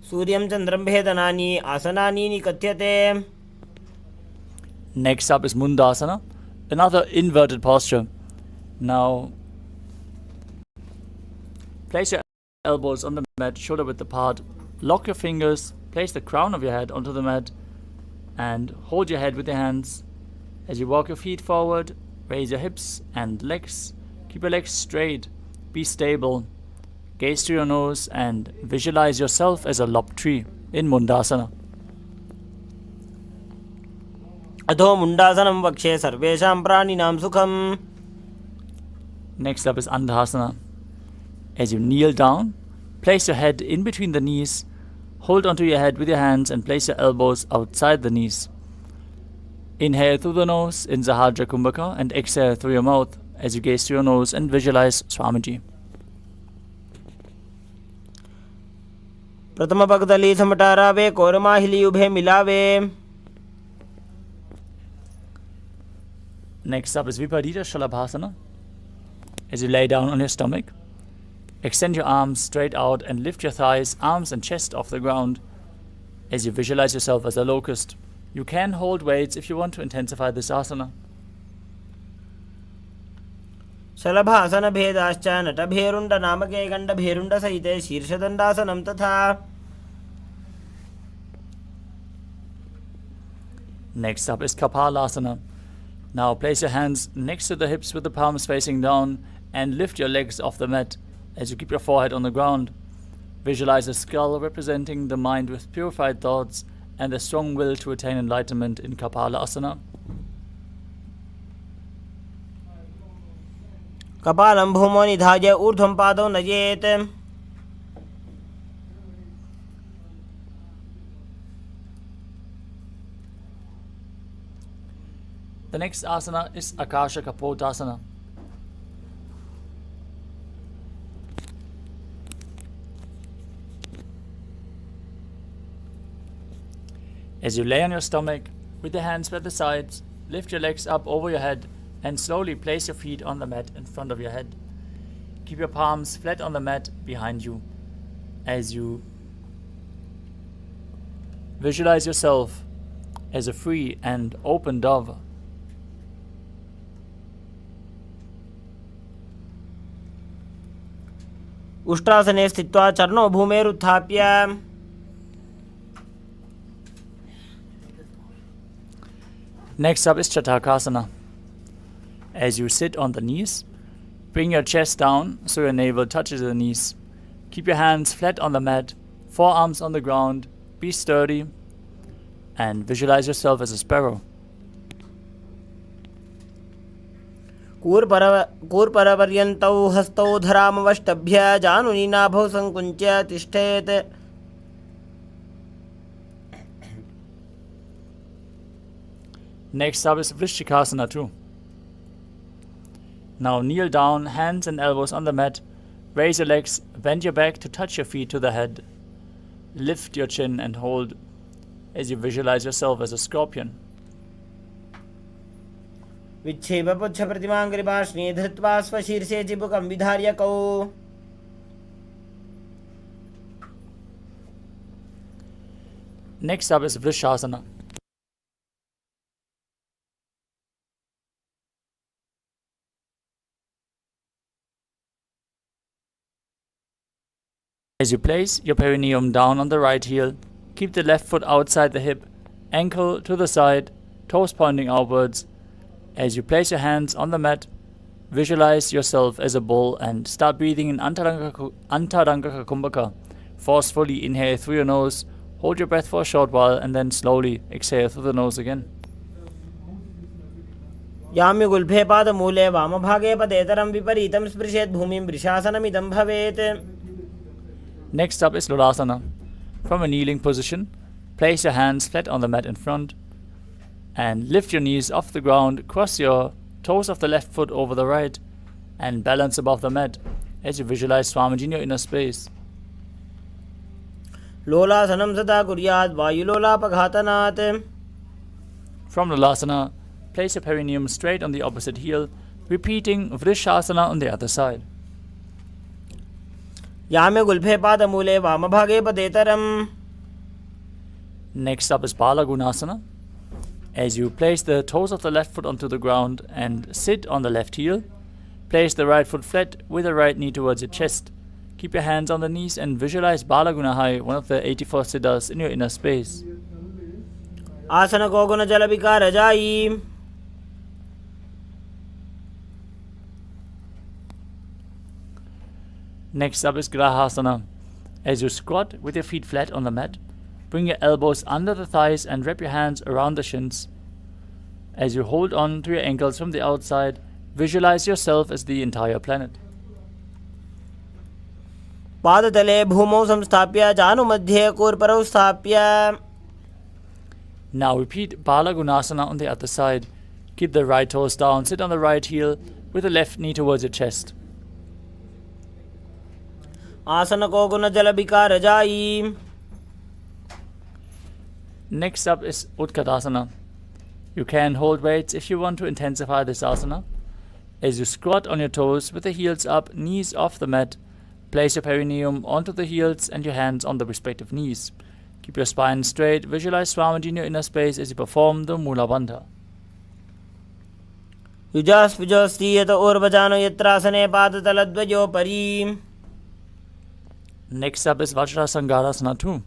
सूर्यं चन्द्रं भेदनानि आसनानि निकथ्यते. Next up is Mundasana, another inverted posture. Now, place your elbows on the mat, shoulder width apart. Lock your fingers, place the crown of your head onto the mat, and hold your head with your hands. As you walk your feet forward, raise your hips and legs. Keep your legs straight. Be stable. Gaze to your nose and visualize yourself as a lopped tree in Mundasana. अधो मुंडासनं वक्षे सर्वेषां प्राणिनां सुखम्. Next up is Ardhasana. As you kneel down, place your head in between the knees, hold onto your head with your hands and place your elbows outside the knees. Inhale through the nose in Sahajra Kumbhaka and exhale through your mouth as you gaze to your nose and visualize Swamiji. प्रथम पगदली समटारावे कोरमाहिली उभे मिलावे. Next up is Viparita Shalabhasana. As you lay down on your stomach, extend your arms straight out and lift your thighs, arms and chest off the ground as you visualize yourself as a locust. You can hold weights if you want to intensify this asana. शलभासन भेदाश्च नटभेरुण्ड नामके गण्डभेरुण्ड सहिते शीर्षदण्डासनं तथा. Next up is Kapalasana. Now place your hands next to the hips with the palms facing down and lift your legs off the mat as you keep your forehead on the ground. Visualize a skull representing the mind with purified thoughts and the strong will to attain enlightenment in Kapalasana. कपालं भूमौ निधाय ऊर्ध्वं पादौ नयेत्. The next asana is Akasha Kapotasana. As you lay on your stomach, with your hands at the sides, lift your legs up over your head and slowly place your feet on the mat in front of your head. Keep your palms flat on the mat behind you as you visualize yourself as a free and open dove. उष्ट्रासने स्थित्वा चरणौ भूमेरुत्थाप्य. Next up is Chatakasana. As you sit on the knees, bring your chest down so your navel touches the knees. Keep your hands flat on the mat, forearms on the ground, be sturdy, and visualize yourself as a sparrow. कूर्परपर्यन्तौ हस्तौ धरामवष्टभ्य जानुनी नाभौ संकुञ्च्य तिष्ठेत्. Next up is Vrishchikasana too. Now kneel down, hands and elbows on the mat. Raise your legs, bend your back to touch your feet to the head. Lift your chin and hold as you visualize yourself as a scorpion. विच्छेप पुच्छ प्रतिमाङ्घ्रिपार्ष्णे धृत्वा स्वशीर्षे चिबुकं विधार्य कौ. Next up is Vrishasana. As you place your perineum down on the right heel, keep the left foot outside the hip, ankle to the side, toes pointing outwards. As you place your hands on the mat, visualize yourself as a bull and start breathing in Ardhanarishwara Kumbhaka. Forcefully inhale through your nose, hold your breath for a short while and then slowly exhale through the nose again. याम्युगुल्फे पादमूले वामभागे पदेतरं विपरीतं स्पृशेत् भूमिं वृषासनमिदं भवेत्. Next up is Lolasana. From a kneeling position, place your hands flat on the mat in front and lift your knees off the ground, cross your toes of the left foot over the right and balance above the mat as you visualize Swamiji in your inner space. लोलासनं सदा कुर्यात् वायुलोलापघातनात्. From Lolasana, place your perineum straight on the opposite heel, repeating Vrishasana on the other side. याम्युगुल्फे पादमूले वामभागे पदेतरम्. Next up is Balagunasana. As you place the toes of the left foot onto the ground and sit on the left heel, place the right foot flat with the right knee towards your chest. Keep your hands on the knees and visualize Balagunahai, one of the 84 siddhas, in your inner space. आसन को गुण जल विकार जाई. Next up is Grahasana. As you squat with your feet flat on the mat, bring your elbows under the thighs and wrap your hands around the shins. As you hold on to your ankles from the outside, visualize yourself as the entire planet. पादतले भूमौ संस्थाप्य जानुमध्ये कूर्परौ स्थाप्य. Now repeat Bala Gunasana on the other side. Keep the right toes down, sit on the right heel with the left knee towards your chest. आसन को गुण जल विकार जाई. Next up is Utkatasana. You can hold weights if you want to intensify this asana. As you squat on your toes with the heels up, knees off the mat, place your perineum onto the heels and your hands on the respective knees. Keep your spine straight, visualize Swamiji in your inner space as you perform the Mula Bandha. युजास्पुजोस्तीयत ऊर्वजानो यत्रासने पादतलद्वयो परी. Next up is Vajrasangarasana 2.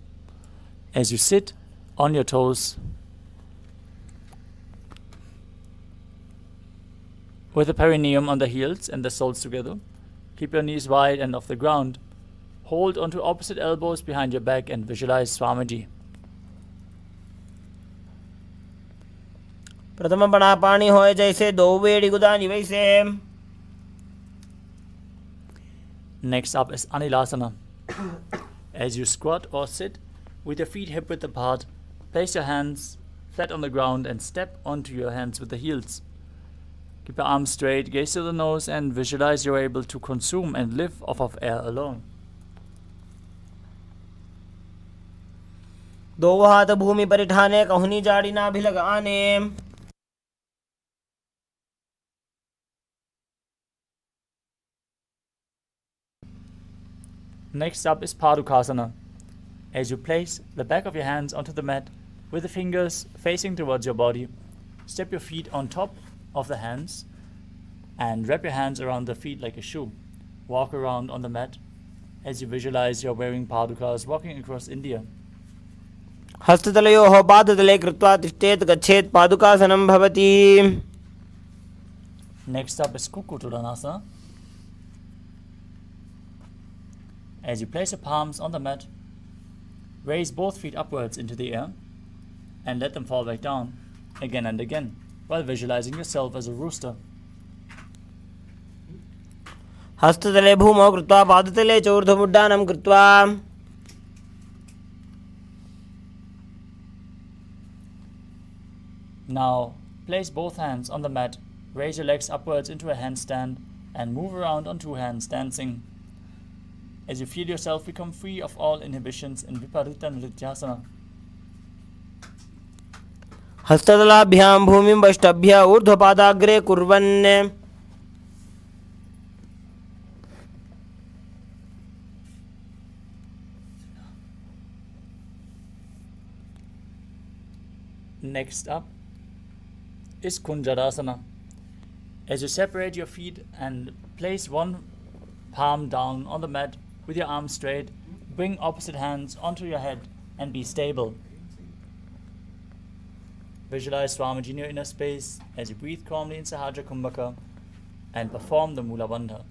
As you sit on your toes, with the perineum on the heels and the soles together, keep your knees wide and off the ground. Hold onto opposite elbows behind your back and visualize Swamiji. प्रथम बड़ा पानी होए जैसे दो वेड़ी गुदानी वैसे. Next up is Anilasana. As you squat or sit with your feet hip width apart, place your hands flat on the ground and step onto your hands with the heels. Keep your arms straight, gaze to the nose and visualize you're able to consume and live off of air alone. दो हाथ भूमि पर ठाने कहूनी जाड़ी ना भी लगाने. Next up is Padukasana. As you place the back of your hands onto the mat with the fingers facing towards your body, step your feet on top of the hands and wrap your hands around the feet like a shoe. Walk around on the mat as you visualize you're wearing padukas walking across India. हस्ततलयोः पादतले कृत्वा तिष्ठेत् गच्छेत् पादुकासनं भवति. Next up is Kukutudanasana. As you place your palms on the mat, raise both feet upwards into the air and let them fall back down again and again while visualizing yourself as a rooster. हस्ततले भूमौ कृत्वा पादतले च ऊर्ध्वमुड्डानं कृत्वा. Now place both hands on the mat, raise your legs upwards into a handstand and move around on two hands dancing. As you feel yourself become free of all inhibitions in Viparita Nrityasana. हस्ततलाभ्यां भूमिं वष्टभ्य ऊर्ध्वपादाग्रे कुर्वन्. Next up is Kunjarasana. As you separate your feet and place one palm down on the mat with your arms straight, bring opposite hands onto your head and be stable. Visualize Swamiji in your inner space as you breathe calmly in Sahaja Kumbhaka and perform the Mula Bandha.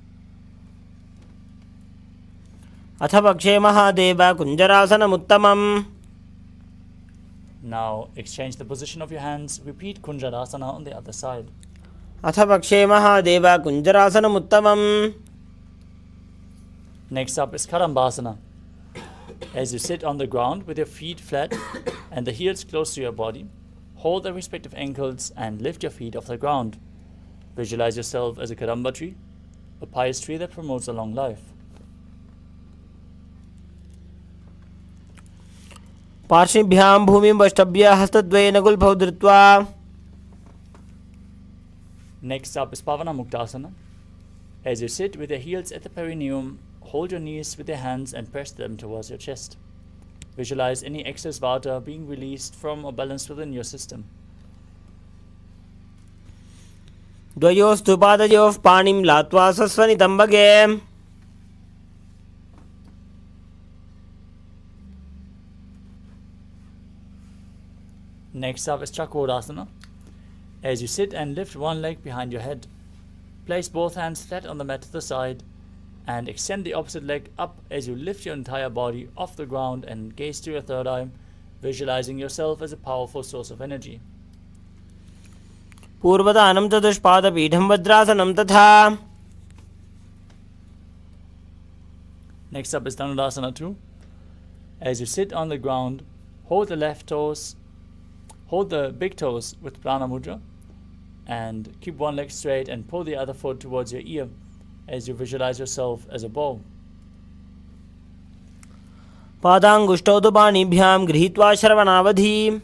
अथ पक्षे Mahadev कुञ्जरासनमुत्तमम्. Now exchange the position of your hands. Repeat Kunjarasana on the other side. अथ पक्षे Mahadev कुञ्जरासनमुत्तमम्. Next up is Karambasana. As you sit on the ground with your feet flat and the heels close to your body, hold the respective ankles and lift your feet off the ground. Visualize yourself as a Karamba tree, a pious tree that promotes a long life. पार्श्विभ्यां भूमिं वष्टभ्य हस्तद्वयेन गुल्फौ धृत्वा. Next up is Pavana Muktasana. As you sit with your heels at the perineum, hold your knees with your hands and press them towards your chest. Visualize any excess vata being released from or balanced within your system. द्वयोस्तु पादयोः पाणिं लात्वा सस्वनितम्बगे. Next up is Chakodasana. As you sit and lift one leg behind your head, place both hands flat on the mat to the side and extend the opposite leg up as you lift your entire body off the ground and gaze to your third eye, visualizing yourself as a powerful source of energy. पूर्वदानं चतुष्पादपीठं वज्रासनं तथा. Next up is Dhanurasana 2. As you sit on the ground, hold the big toes with prana mudra, and keep one leg straight and pull the other foot towards your ear as you visualize yourself as a bow. पादाङ्गुष्ठौ तु पाणिभ्यां गृहीत्वा श्रवणावधि.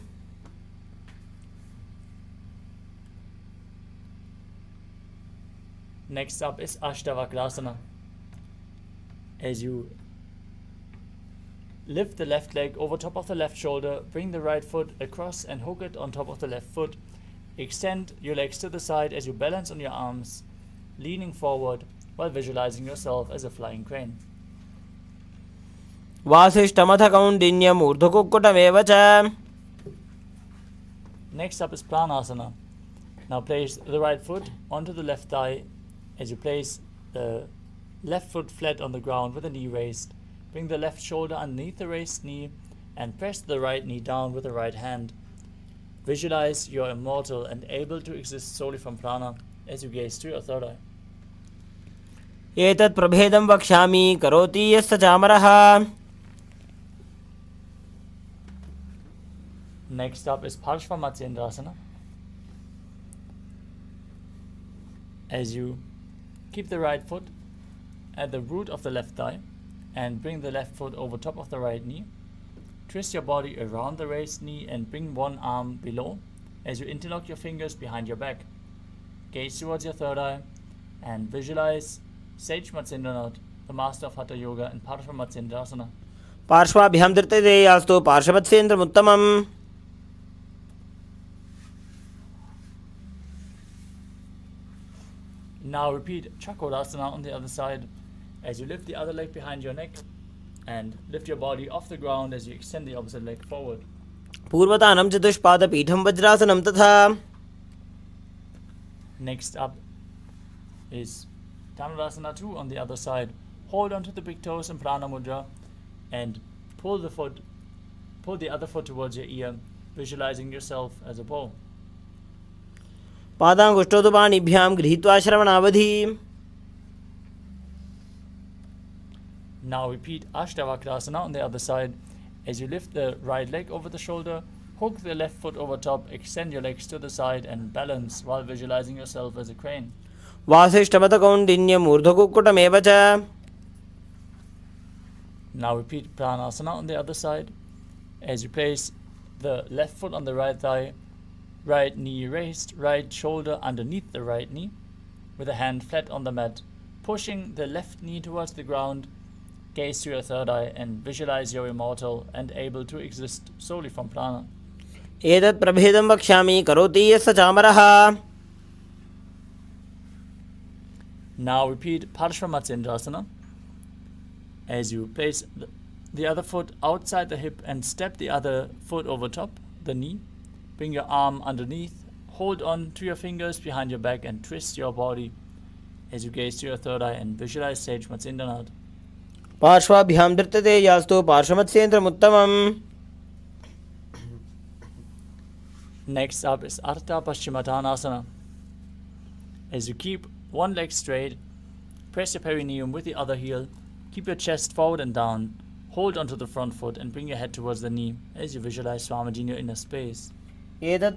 Next up is Ashtavakrasana. As you lift the left leg over top of the left shoulder, bring the right foot across and hook it on top of the left foot. Extend your legs to the side as you balance on your arms, leaning forward while visualizing yourself as a flying crane. वासिष्ठमथ कौण्डिन्यम् ऊर्ध्वकुक्कुटमेव च. Next up is Pranasana. Now place the right foot onto the left thigh as you place the left foot flat on the ground with the knee raised. Bring the left shoulder underneath the raised knee and press the right knee down with the right hand. Visualize you're immortal and able to exist solely from prana as you gaze to your third eye. एतत् प्रभेदं वक्ष्यामि करोति यस्य चामरः. Next up is Parshvamatyendrasana. As you keep the right foot at the root of the left thigh and bring the left foot over top of the right knee, twist your body around the raised knee and bring one arm below as you interlock your fingers behind your back. Gaze towards your third eye and visualize Sage Matsendranath, the master of Hatha Yoga, in Parshvamatyendrasana. पार्श्वाभ्यां धृतदेयास्तु पार्श्ववत्सेन्द्रमुत्तमम्. Now repeat Chakrasana on the other side as you lift the other leg behind your neck and lift your body off the ground as you extend the opposite leg forward. पूर्वतानं चतुष्पादपीठं वज्रासनं तथा. Next up is Dhanurasana 2 on the other side. Hold onto the big toes in Prana Mudra and pull the other foot towards your ear, visualizing yourself as a bow. पादाङ्गुष्ठौ तु पाणिभ्यां गृहीत्वा श्रवणावधि. Now repeat Ashtavakrasana on the other side. As you lift the right leg over the shoulder, hook the left foot over top, extend your legs to the side and balance while visualizing yourself as a crane. वासिष्ठमथ कौण्डिन्यम् ऊर्ध्वकुक्कुटमेव च. Now repeat Pranasana on the other side. As you place the left foot on the right thigh, right knee raised, right shoulder underneath the right knee, with a hand flat on the mat, pushing the left knee towards the ground, gaze to your third eye and visualize you're immortal and able to exist solely from prana. एतत् प्रभेदं वक्ष्यामि करोति यस्य चामरः. Now repeat Parshvamatyendrasana. As you place the other foot outside the hip and step the other foot over top the knee, bring your arm underneath, hold on to your fingers behind your back and twist your body as you gaze to your third eye and visualize Sage Matsendranath. पार्श्वाभ्यां धृतदेयास्तु पार्श्ववत्सेन्द्रमुत्तमम्. Next up is Ardha Paschimottanasana. As you keep one leg straight, press your perineum with the other heel, keep your chest forward and down, hold onto the front foot and bring your head towards the knee as you visualize Swamiji in your inner space. एतत्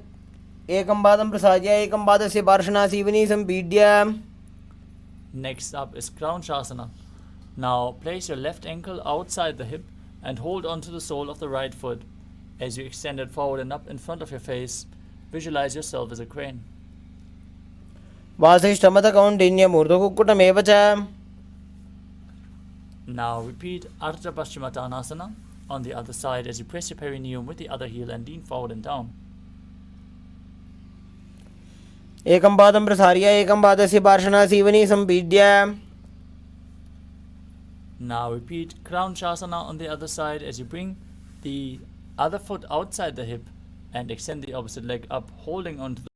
एकं पादं प्रसार्य एकं पादस्य पार्श्वनासीवनी सम्पीड्य. Next up is Kraunchasana. Now place your left ankle outside the hip and hold onto the sole of the right foot. As you extend it forward and up in front of your face, visualize yourself as a crane. वासिष्ठमथ कौण्डिन्यम् ऊर्ध्वकुक्कुटमेव च. Now repeat Ardha Paschimottanasana on the other side as you press your perineum with the other heel and lean forward and down. एकं पादं प्रसार्य एकं पादस्य पार्श्वनासीवनी सम्पीड्य. Now repeat Kraunchasana on the other side as you bring the other foot outside the hip and extend the opposite leg up, holding onto the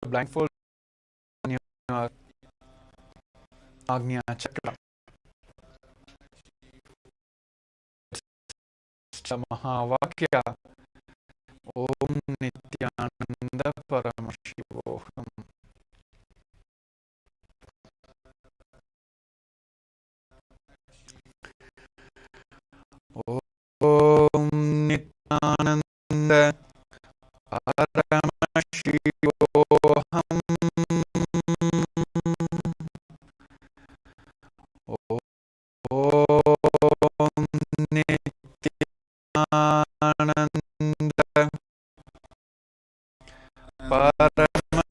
blindfold on your Agnya Chakra. Mahavakya Om Nithyananda Paramashivoham. Om Nithyananda Paramashivoham. Om Nithyananda Paramashivoham.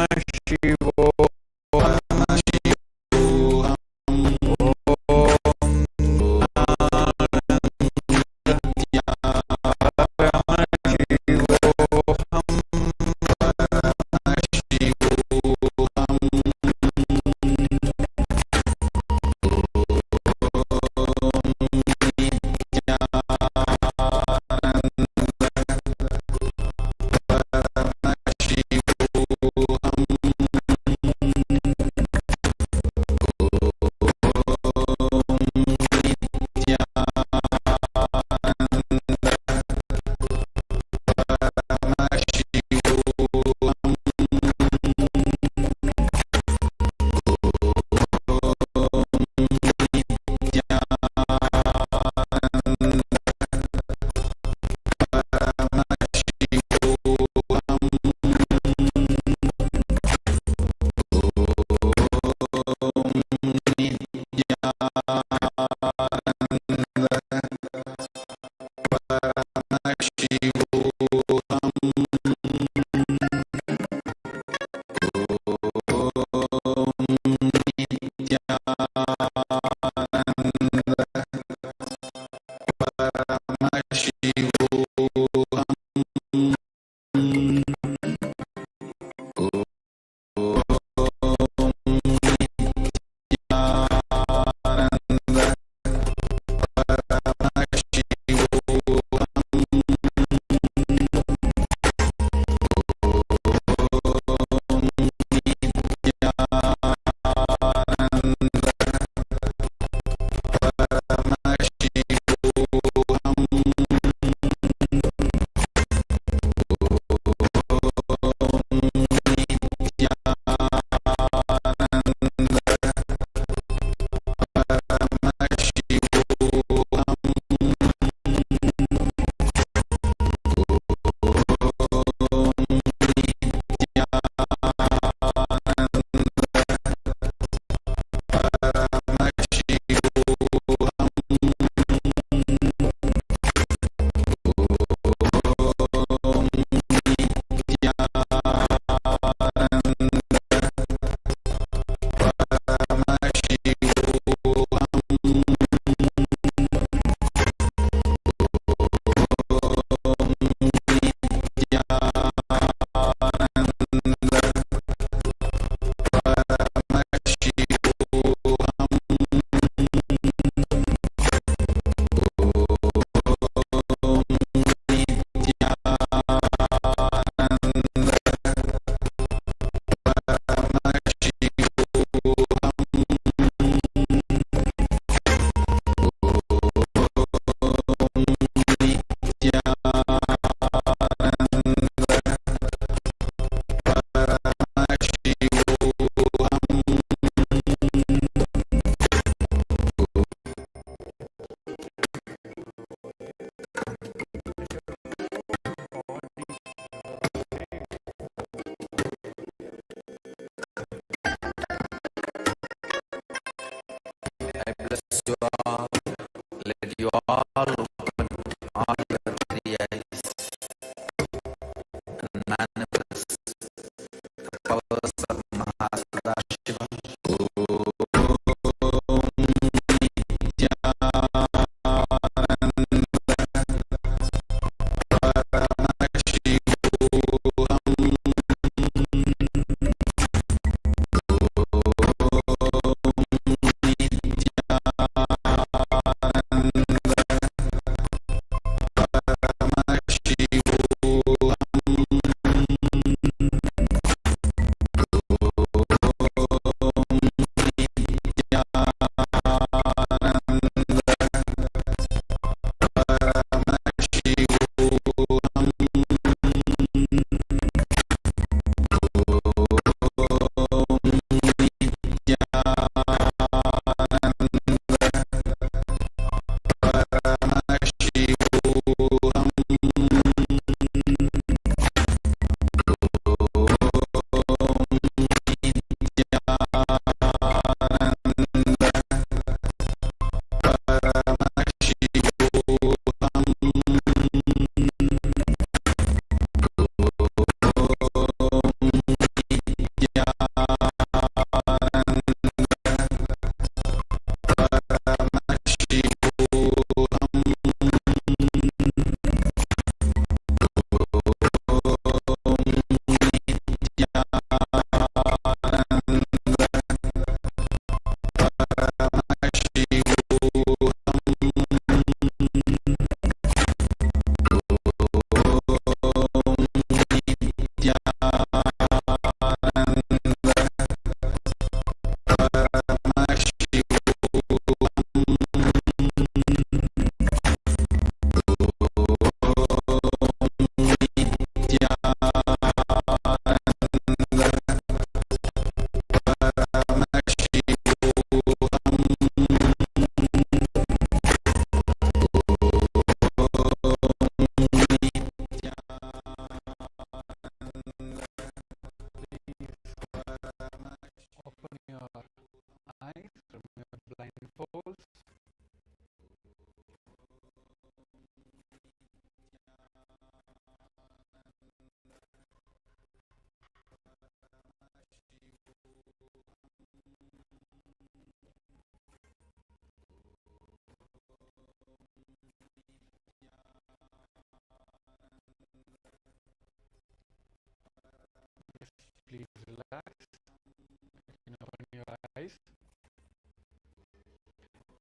eyes.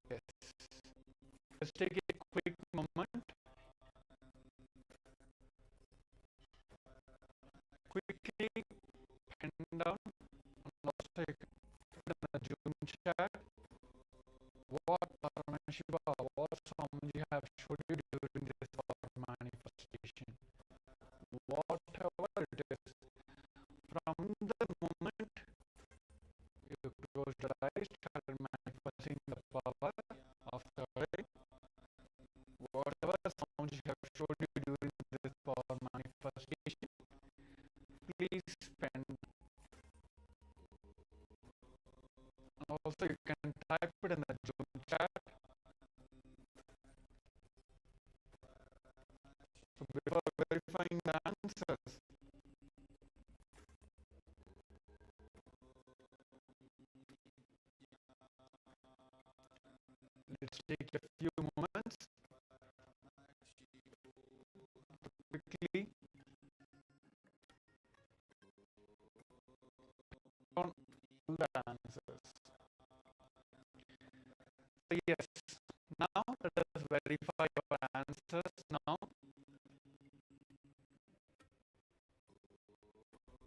Yes. Let's take a quick moment. Quickly pen down and also you can put in the Zoom chat what Paramashiva, what Swamiji have showed you during this manifestation. Whatever it is, from the moment you close your eyes, started manifesting the power of the day. Whatever sounds you have showed you during this power manifestation, please spend. And also you can type it in the Zoom chat. So before verifying the answers, let's take a few moments to quickly on all the answers. So yes, now let us verify our answers now.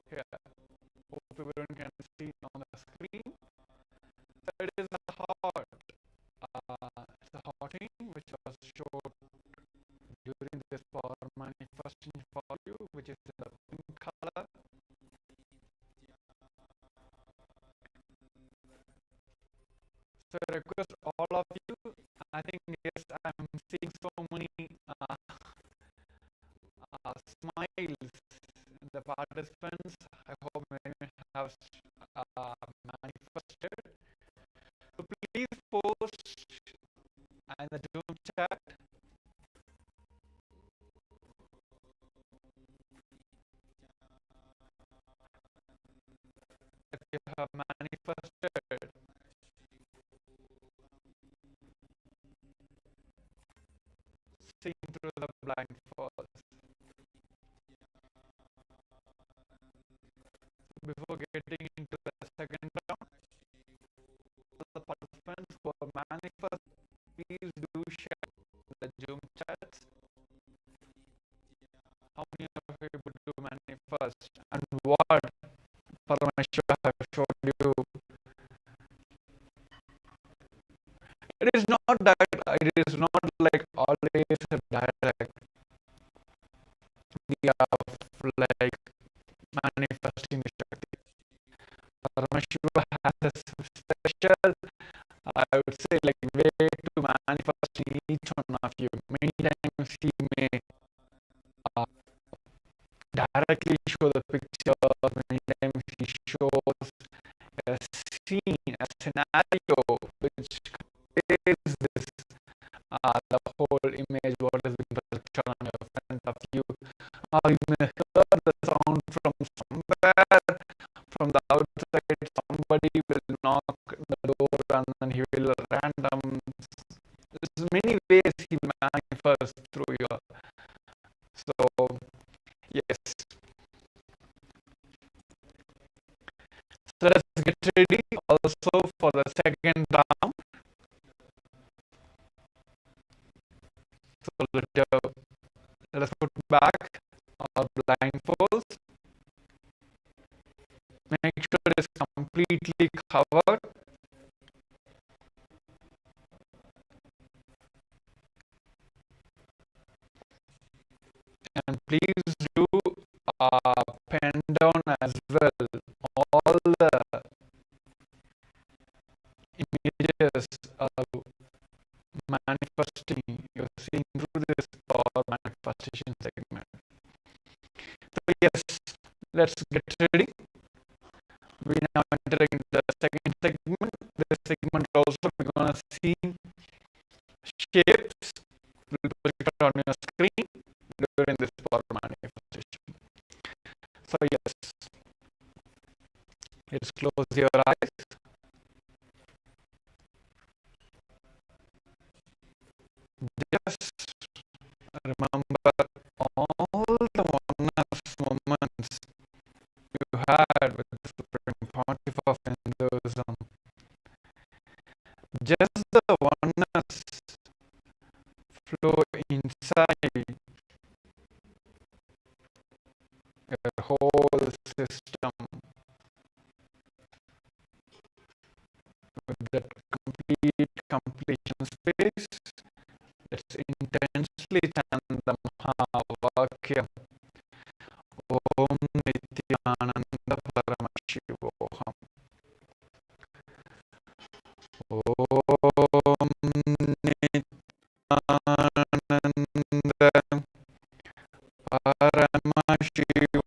Here, hope everyone can see on the screen. That is the heart. It's a hearting which was showed during this power manifestation for you, which is in the pink color. So I request all of you, I think yes, I'm seeing so many smiles in the participants. I hope many have manifested. So please post in the Zoom chat if you have manifested. Seeing through the blindfolds. Before getting into the second round, the participants who are manifest, please do share the Zoom chats. How many of you able to manifest and what Paramashiva have showed you? It is not direct, it is not like always direct. We are like manifesting the Shakti. Paramashiva has a special, I would say, like way to manifest each one of you. Many times he may directly show the picture, many times he shows a scene, a scenario which is this the whole image what is being projected on your front of you. Or you may hear the sound from somewhere from the outside. Somebody will knock the door and then he will random. There's many ways he manifests through you. So yes. So let's get ready also for the second round. So let us put back our blindfolds. Make sure it is completely covered. And please do pen down as well all the images of manifesting you're seeing through this power manifestation segment. So yes, let's get ready. We now entering into the second segment. This segment also we're gonna see shapes will be projected on your screen during this power manifestation. So yes, let's close your eyes. Just remember all the oneness moments you had with the Supreme Pontiff of Hinduism just the oneness flow inside your whole system with that complete completion space. Let's intensely chant the Mahavakya Om Nithyananda Paramashivoham. Om Nithyananda Paramashivoham.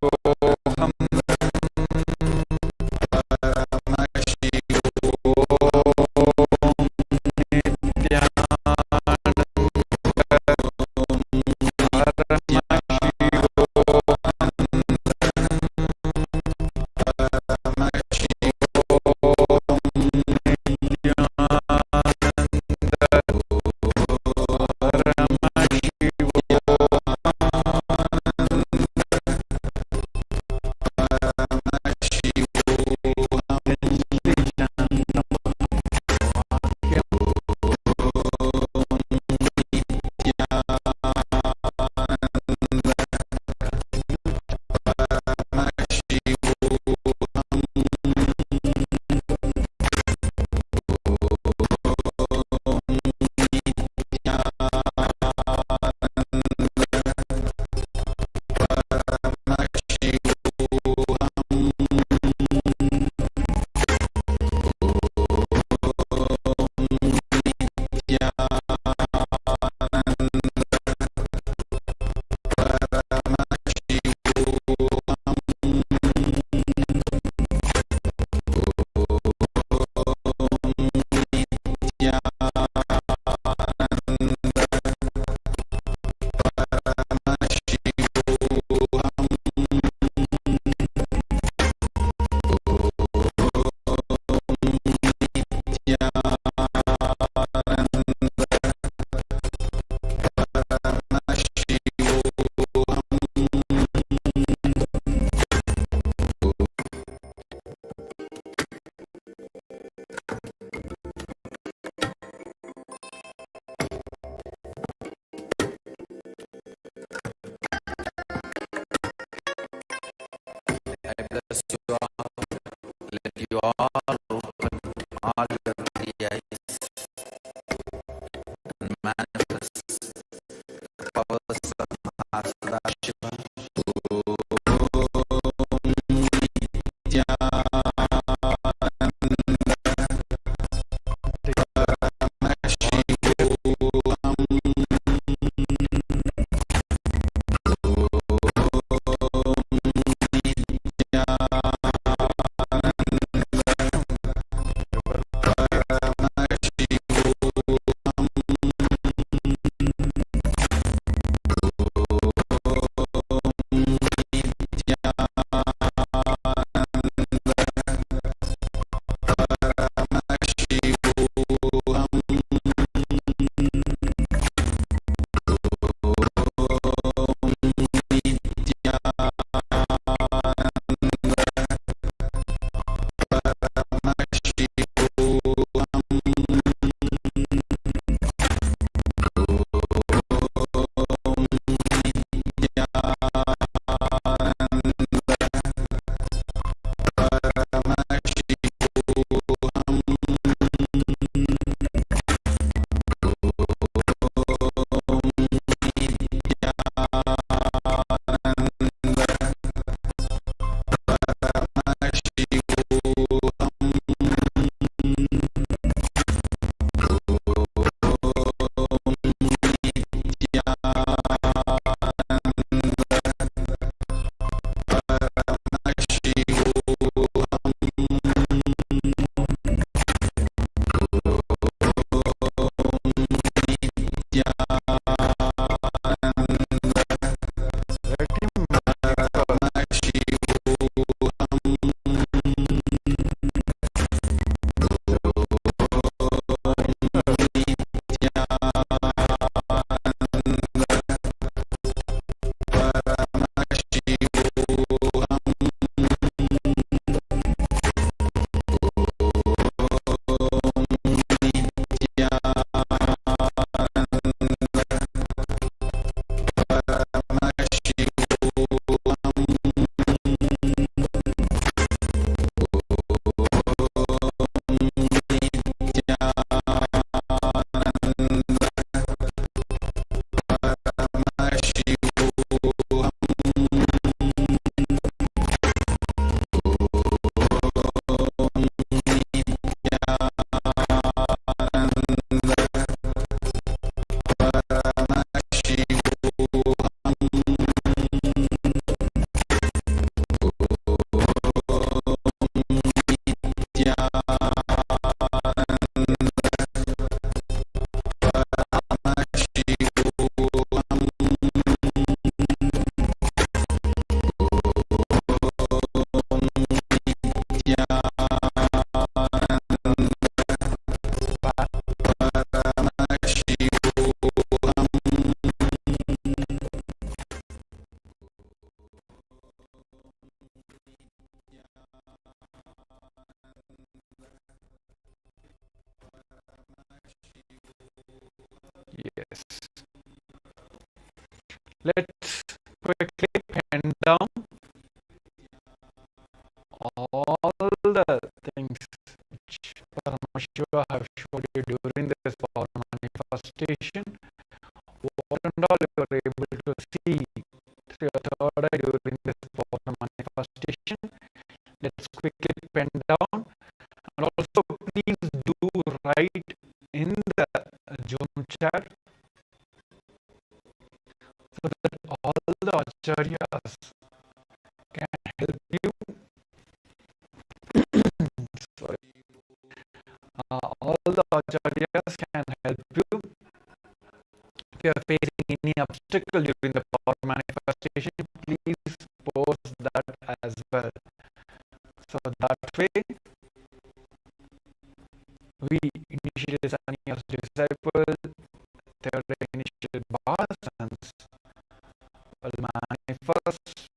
showed you during this power manifestation, what and all you are able to see through your third eye during this power manifestation. Let's quickly pen down, and also please do write in the Zoom chat so that all the acharyas can help you. Sorry. All the acharyas can help you. If you are facing any obstacle during the power manifestation, please post that as well. So that way, we initiate Sannyas disciple, third initiate Bhasans, will manifest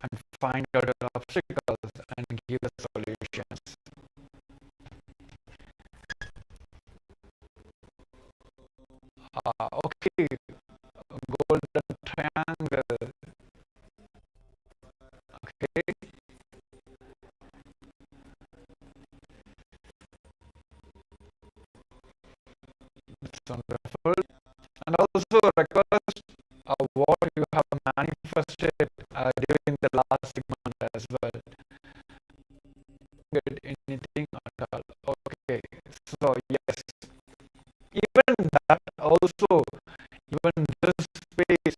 and find out the obstacles and give the solutions. Okay, golden triangle. Okay. It's wonderful. And also request what you have manifested during the last segment as well. Get anything at all. Okay. So yes. Even that also, even this space,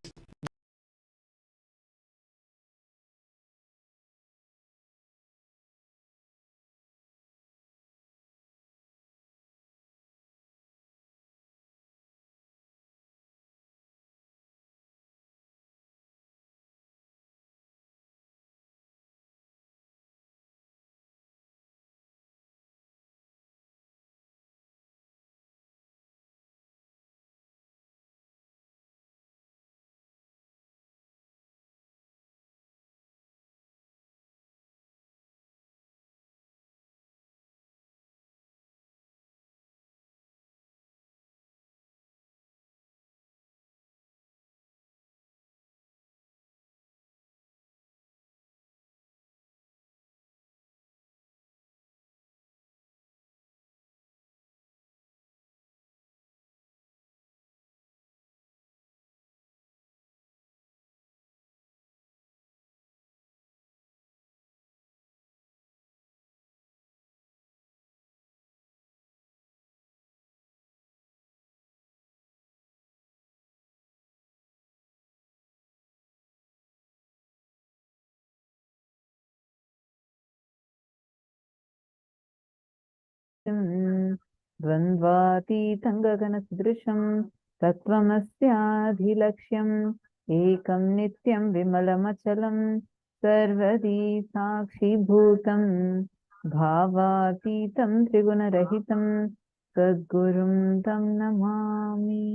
द्वन्द्वातीतं गगनसदृशं तत्त्वमस्याधिलक्ष्यम् एकं नित्यं विमलमचलं सर्वदी साक्षीभूतं भावातीतं त्रिगुणरहितं सद्गुरुं तं Namami.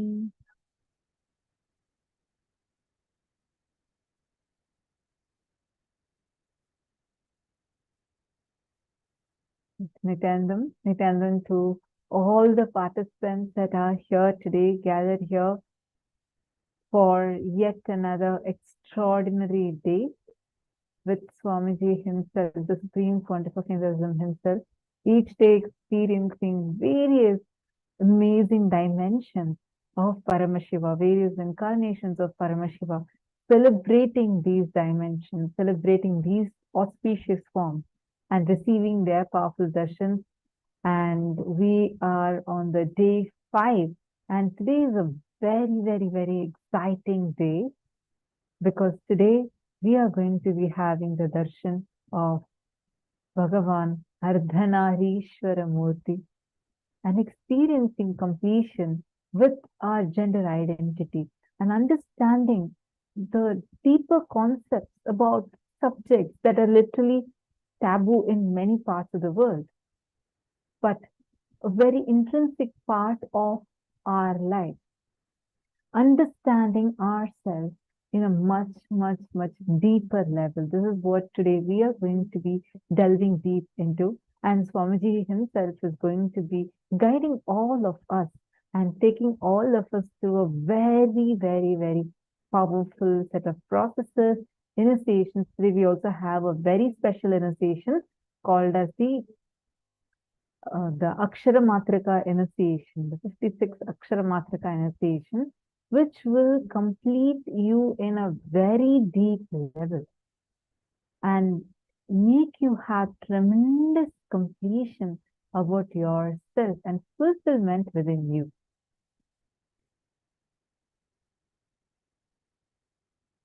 Nityanandam to all the participants that are here today, gathered here for yet another extraordinary day with Swamiji himself, the Supreme Pontiff himself, each day experiencing various amazing dimensions of Paramashiva, various incarnations of Paramashiva, celebrating these dimensions, celebrating these auspicious forms and receiving their powerful darshans. And we are on the day 5, and today is a very exciting day, because today we are going to be having the darshan of Bhagavan Ardhanareeshwara Murti and experiencing completion with our gender identity and understanding the deeper concepts about subjects that are literally taboo in many parts of the world, but a very intrinsic part of our life. Understanding ourselves in a much deeper level. This is what today we are going to be delving deep into. And Swamiji himself is going to be guiding all of us and taking all of us through a very powerful set of processes, initiations. Today we also have a very special initiation called as the the Akshara Matrika initiation, the 56 Akshara Matrika initiation, which will complete you in a very deep level and make you have tremendous completion about yourself and fulfillment within you.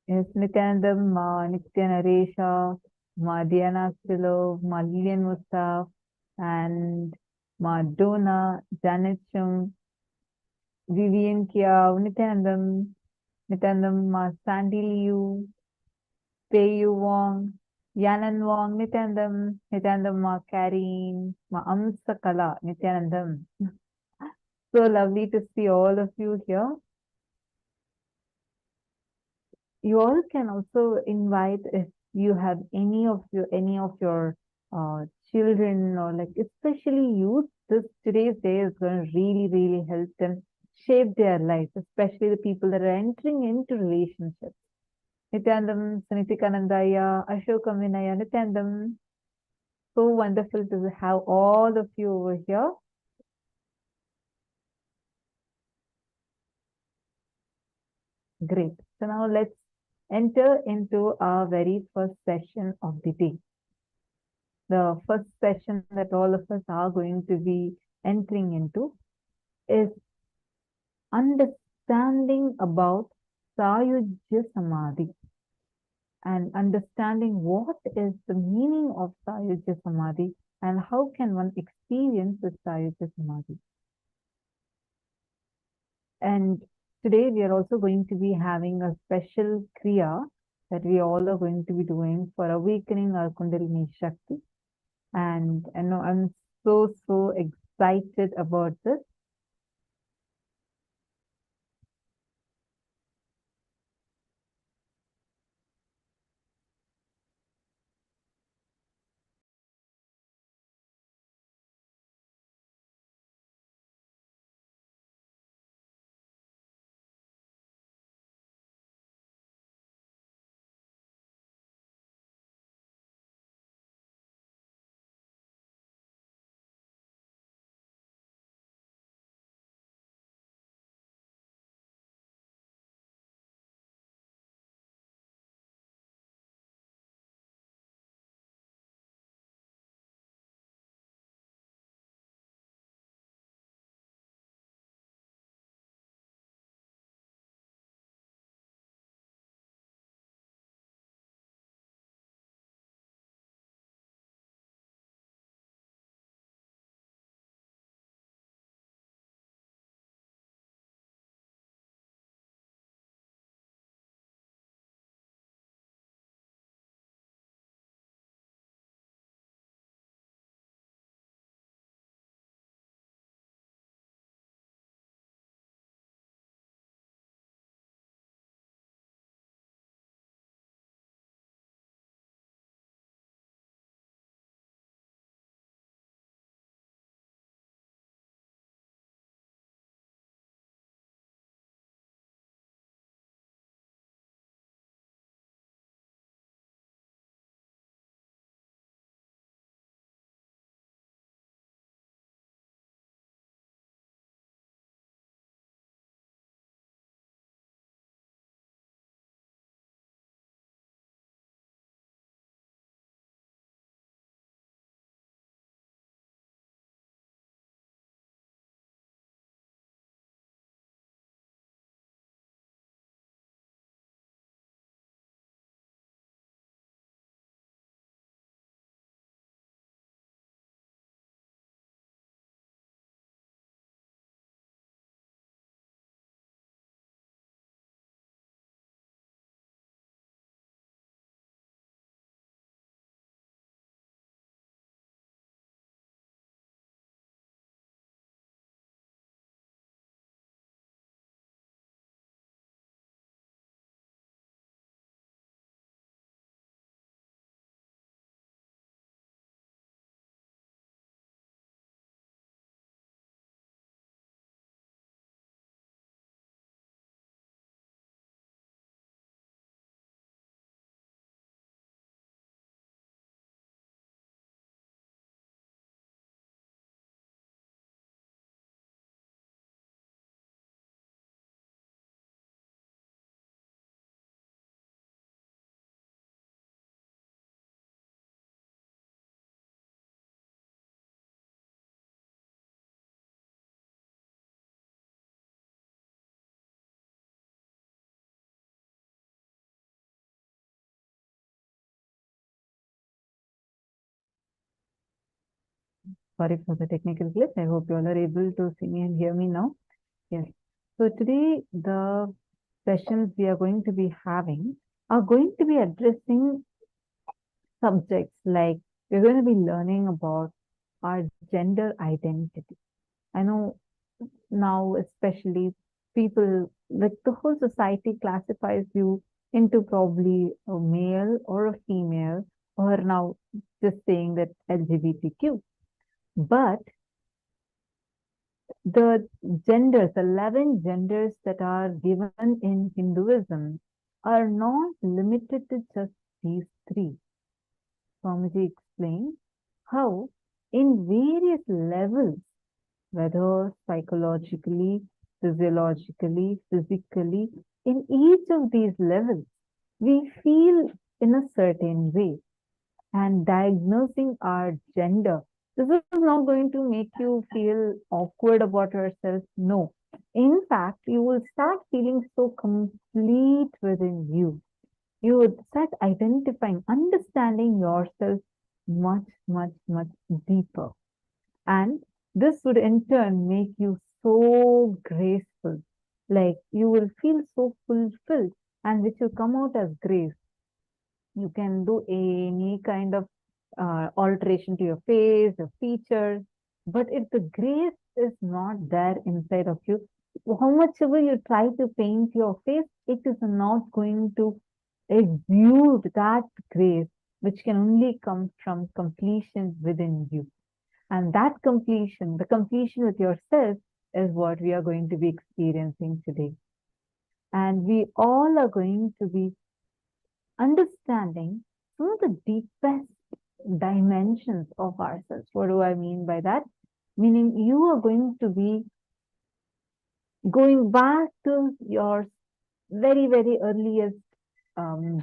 Yes, Nityanandam, Nithyananda, Diana Stilo, Lilian Mustaf, and Donna, Janet Chung, Vivian Kia, Nityanandam, Sandy Liu, Pei Wong, Yanan Wong, Nityanandam, Karine, Amsa Kala, Nityanandam. So lovely to see all of you here. You all can also invite if you have any of your children, or like especially youth. Today's day is going to really help them shape their life, especially the people that are entering into relationships. Nityanandam, Sanitikanandaya, Ashokam Vinaya, Nityanandam. So wonderful to have all of you over here. Great. So now let's enter into our very first session of the day. The first session that all of us are going to be entering into is understanding about Sayujya Samadhi and understanding what is the meaning of Sayujya Samadhi and how can one experience the Sayujya Samadhi. And today we are also going to be having a special Kriya that we all are going to be doing for awakening our Kundalini Shakti. And I know I'm so excited about this. Sorry for the technical glitch. I hope you all are able to see me and hear me now. Yes. So today the sessions we are going to be having are going to be addressing subjects like we're going to be learning about our gender identity. I know now, especially people, like the whole society classifies you into probably a male or a female, or now just saying that LGBTQ. But the genders, 11 genders that are given in Hinduism are not limited to just these three. Swamiji explained how in various levels, whether psychologically, physiologically, physically, in each of these levels, we feel in a certain way. And diagnosing our gender, this is not going to make you feel awkward about yourself. No. In fact, you will start feeling so complete within you. You would start identifying, understanding yourself much, much, much deeper. And this would in turn make you so graceful. Like you will feel so fulfilled, and which will come out as grace. You can do any kind of alteration to your face, your features, but if the grace is not there inside of you, how much ever you try to paint your face, it is not going to exude that grace, which can only come from completion within you. And that completion, the completion with yourself, is what we are going to be experiencing today. And we all are going to be understanding some of the deepest dimensions of ourselves. What do I mean by that? Meaning you are going to be going back to your very, very earliest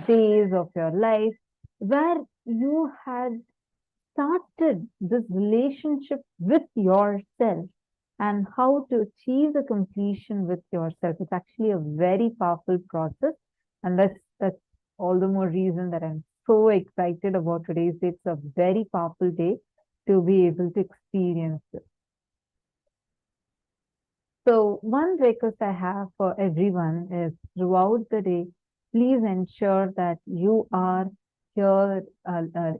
days of your life, where you had started this relationship with yourself and how to achieve the completion with yourself. It's actually a very powerful process, and that's all the more reason that I'm so excited about today's day. It's a very powerful day to be able to experience this. So one request I have for everyone is throughout the day, please ensure that you are here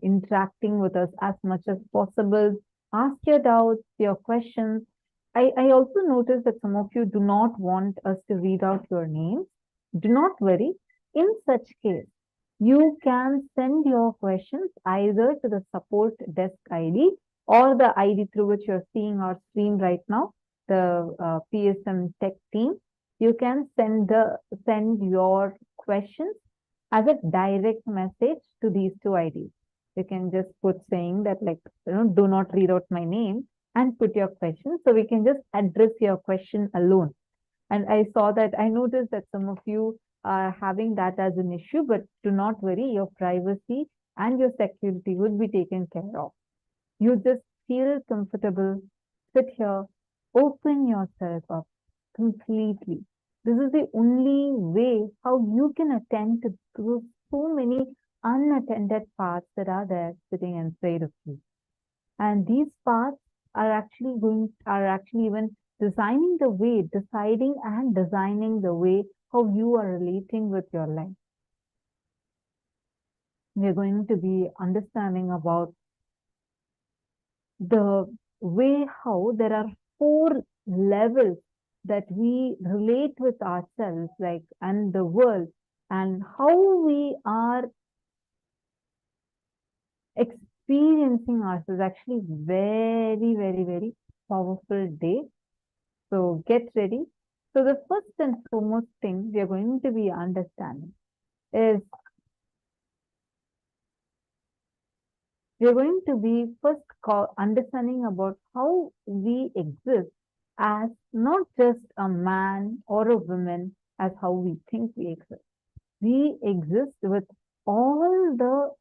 interacting with us as much as possible. Ask your doubts, your questions. I also noticed that some of you do not want us to read out your names. Do not worry. In such case, you can send your questions either to the support desk ID or the ID through which you're seeing our stream right now, the PSM tech team. You can send your questions as a direct message to these two IDs. You can just put saying that, like, do not read out my name and put your question. So we can just address your question alone. And I noticed that some of you are having that as an issue, but do not worry, your privacy and your security would be taken care of. You just feel comfortable, sit here, open yourself up completely. This is the only way how you can attend to those so many unattended paths that are there sitting inside of you. And these paths are actually even deciding and designing the way how you are relating with your life. We're going to be understanding about the way how there are 4 levels that we relate with ourselves, like, and the world, and how we are experiencing ourselves. Actually, very, very, very powerful day. So get ready. So the first and foremost thing we are going to be understanding is we are going to be first understanding about how we exist as not just a man or a woman as how we think we exist. We exist with all the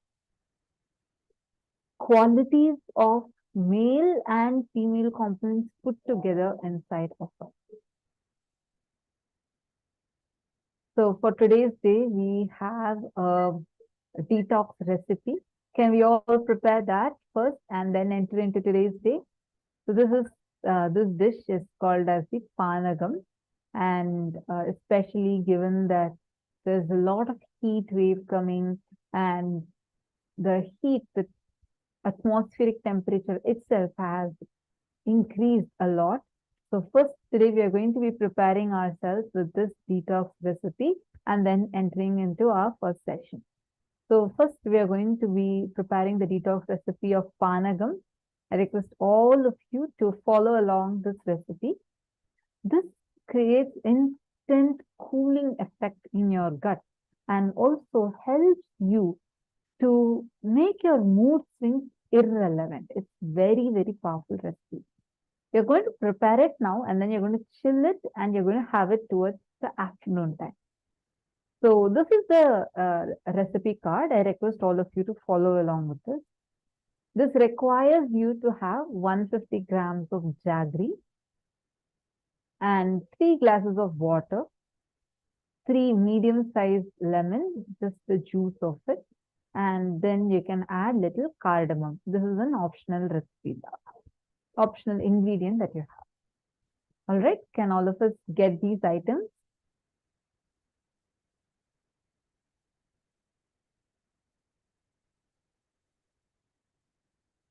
qualities of male and female components put together inside of us. So for today's day, we have a detox recipe. Can we all prepare that first and then enter into today's day? So this dish is called as the panagam, and especially given that there's a lot of heat wave coming, and the heat, the atmospheric temperature itself has increased a lot. So first, today we are going to be preparing ourselves with this detox recipe and then entering into our first session. So first, we are going to be preparing the detox recipe of panagam. I request all of you to follow along this recipe. This creates instant cooling effect in your gut and also helps you to make your mood swings irrelevant. It's very, very powerful recipe. You're going to prepare it now and then you're going to chill it and you're going to have it towards the afternoon time. So this is the recipe card. I request all of you to follow along with this. This requires you to have 150 grams of jaggery and 3 glasses of water, 3 medium-sized lemons, just the juice of it, and then you can add little cardamom. This is an optional recipe, optional ingredient that you have. All right, can all of us get these items?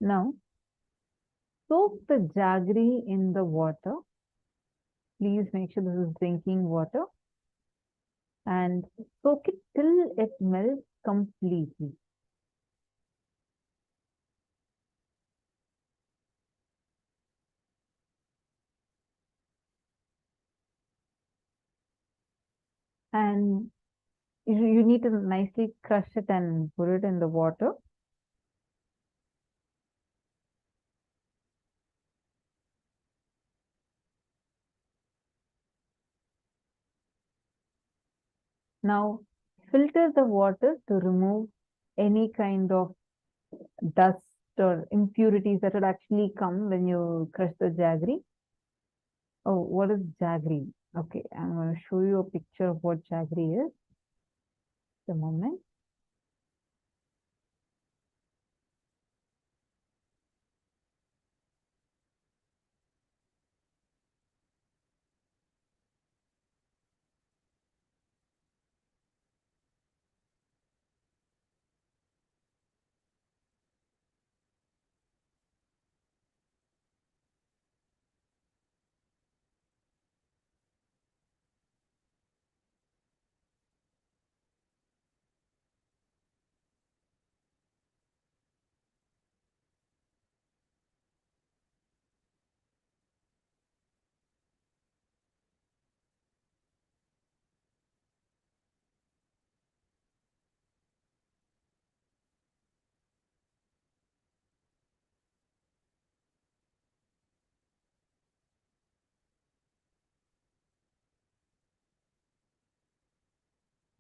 Now, soak the jaggery in the water. Please make sure this is drinking water. And soak it till it melts completely. And you need to nicely crush it and put it in the water. Now, filter the water to remove any kind of dust or impurities that would actually come when you crush the jaggery. Oh, what is jaggery? Okay, I'm going to show you a picture of what jaggery is. Just a moment.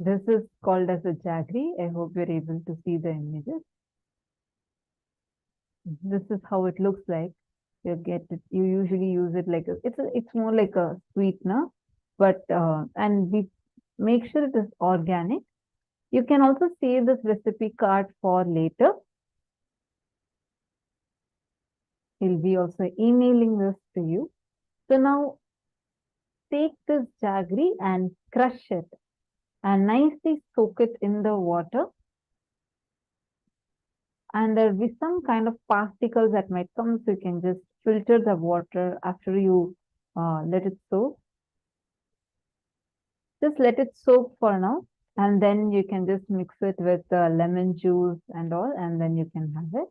This is called as a jaggery. I hope you're able to see the images. This is how it looks like. You get it. You usually use it like it's more like a sweetener, but and we make sure it is organic. You can also save this recipe card for later. We'll be also emailing this to you. So now take this jaggery and crush it and nicely soak it in the water. And there'll be some kind of particles that might come, so you can just filter the water after you let it soak. Just let it soak for now, and then you can just mix it with lemon juice and all, and then you can have it.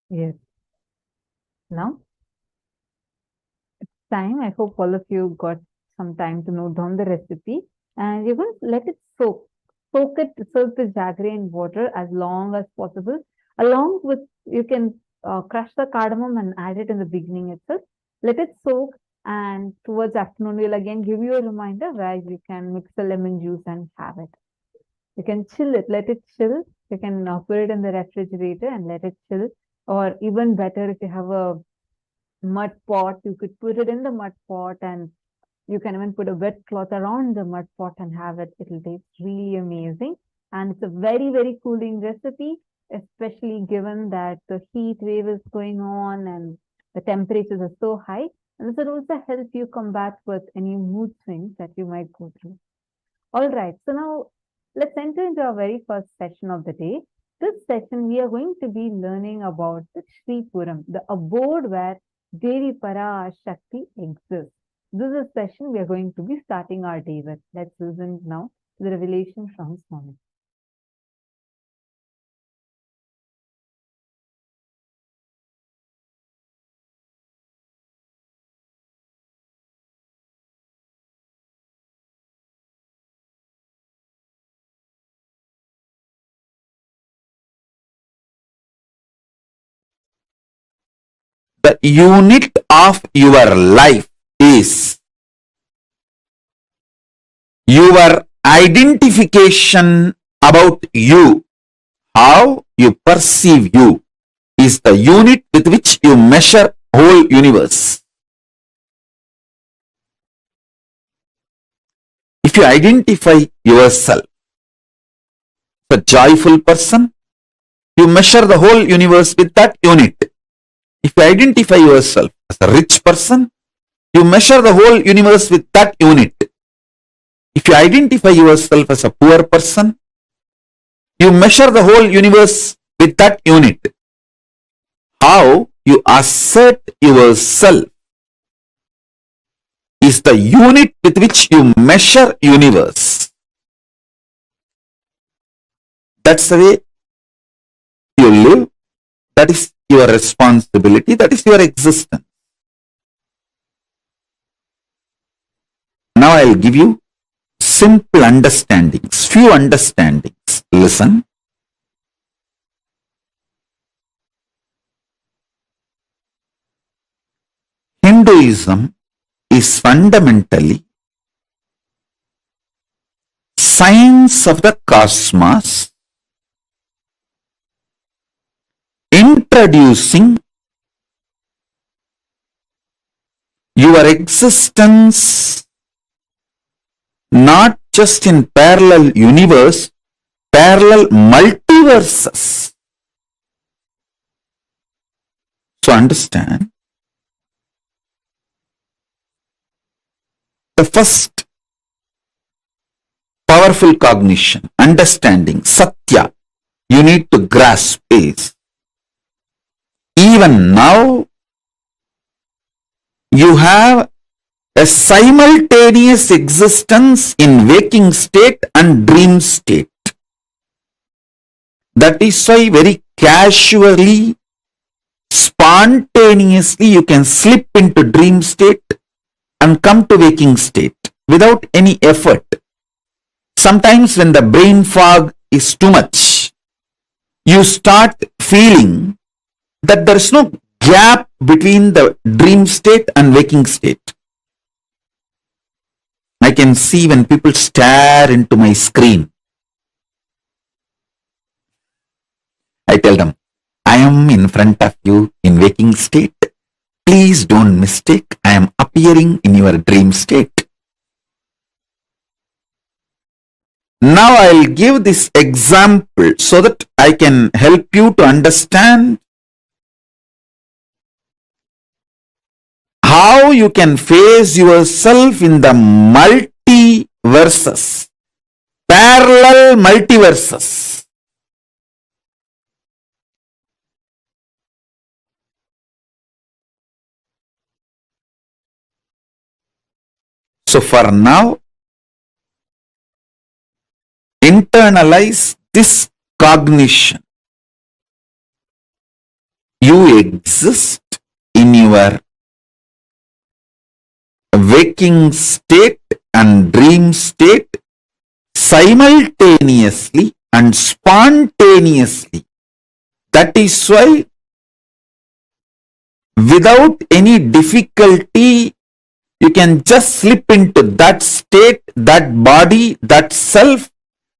Yes. Now it's time. I hope all of you got some time to note down the recipe, and you're going to let it soak. Soak the jaggery in water as long as possible. Along with, you can crush the cardamom and add it in the beginning itself. Let it soak, and towards afternoon, we'll again give you a reminder where you can mix the lemon juice and have it. You can chill it, let it chill. You can put it in the refrigerator and let it chill. Or even better, if you have a mud pot, you could put it in the mud pot, and you can even put a wet cloth around the mud pot and have it. It'll taste really amazing. And it's a very, very cooling recipe, especially given that the heat wave is going on and the temperatures are so high. And this will also help you combat with any mood swings that you might go through. All right, so now let's enter into our very first session of the day. This session, we are going to be learning about the Shri Puram, the abode where Devi Parashakti exists. This is a session we are going to be starting our day with. Let's listen now to the revelation from Swami. The unit of your life is your identification about you. How you perceive you is the unit with which you measure whole universe. If you identify yourself as a joyful person, you measure the whole universe with that unit. If you identify yourself as a rich person, you measure the whole universe with that unit. If you identify yourself as a poor person, you measure the whole universe with that unit. How you assert yourself is the unit with which you measure universe. That's the way you live. That is your responsibility. That is your existence. Now I'll give you simple understandings, few understandings. Listen. Hinduism is fundamentally science of the cosmos, introducing your existence not just in parallel universe, parallel multiverses. So understand, the first powerful cognition, understanding, satya, you need to grasp is, even now, you have a simultaneous existence in waking state and dream state. That is why very casually, spontaneously, you can slip into dream state and come to waking state without any effort. Sometimes when the brain fog is too much, you start feeling that there is no gap between the dream state and waking state. I can see when people stare into my screen, I tell them, I am in front of you in waking state. Please don't mistake, I am appearing in your dream state. Now I'll give this example so that I can help you to understand how you can face yourself in the multiverses, parallel multiverses. So for now, internalize this cognition. you exist in your waking state and dream state simultaneously and spontaneously. That is why without any difficulty you can just slip into that state, that body, that self,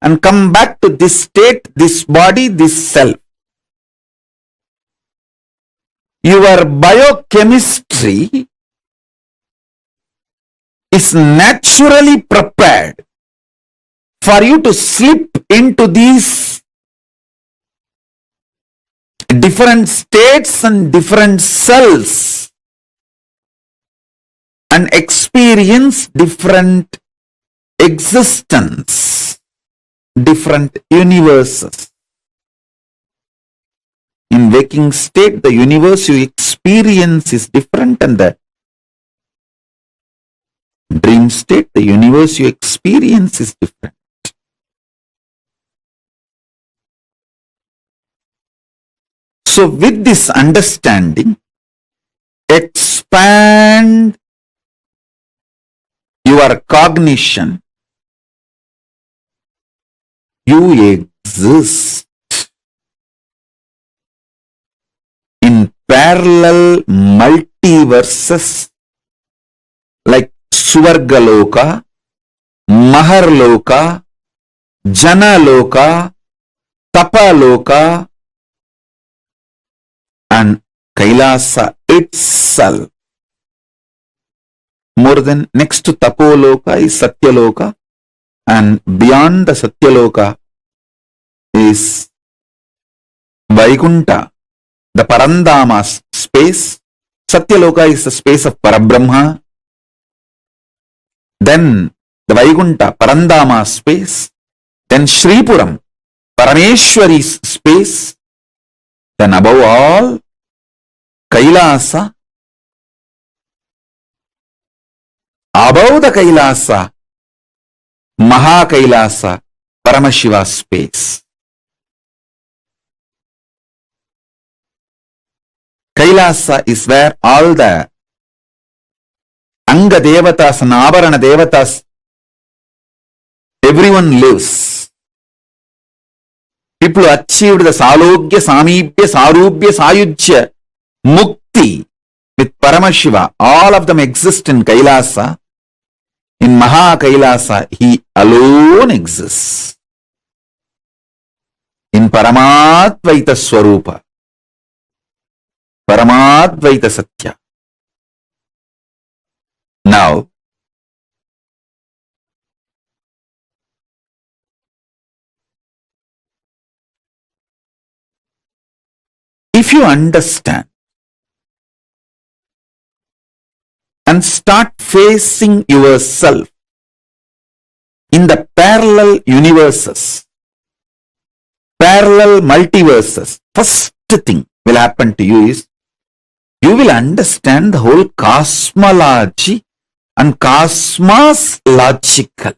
and come back to this state, this body, this self. Your biochemistry is naturally prepared for you to slip into these different states and different cells and experience different existence, different universes. In waking state, the universe you experience is different, and the dream state, the universe you experience is different. So with this understanding, expand your cognition. You exist in parallel multiverses like Suvargaloka, Maharloka, Janaloka, Tapaloka, and Kailasa itself. More than next to Tapoloka is Satyaloka, and beyond the Satyaloka is Vaikunta, the Parandama space. Satyaloka is the space of Parabrahma. Then the Vaikunta, Parandama space. Then Shripuram, Parameshwari's space. Then above all, Kailasa. Above the Kailasa, Mahakailasa, Paramashiva space. Kailasa is where all the Anga Devatas and Avarana Devatas, everyone lives. People who achieved the Salogya, Samibhya, Sarubhya, Sayujya, Mukti with Paramashiva, all of them exist in Kailasa. In Mahakailasa, he alone exists. In Paramadvaita Swarupa, Paramadvaita Satya. Now, if you understand and start facing yourself in the parallel universes, parallel multiverses, first thing will happen to you is you will understand the whole cosmology and cosmos logical.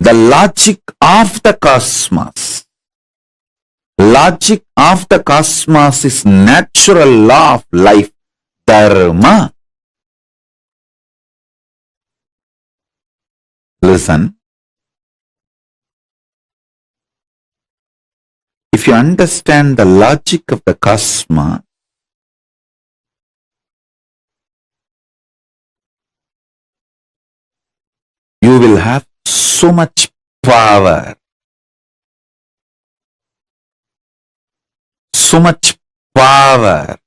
The logic of the cosmos. Logic of the cosmos is natural law of life, dharma. Listen. If you understand the logic of the cosmos, you will have so much power, so much power.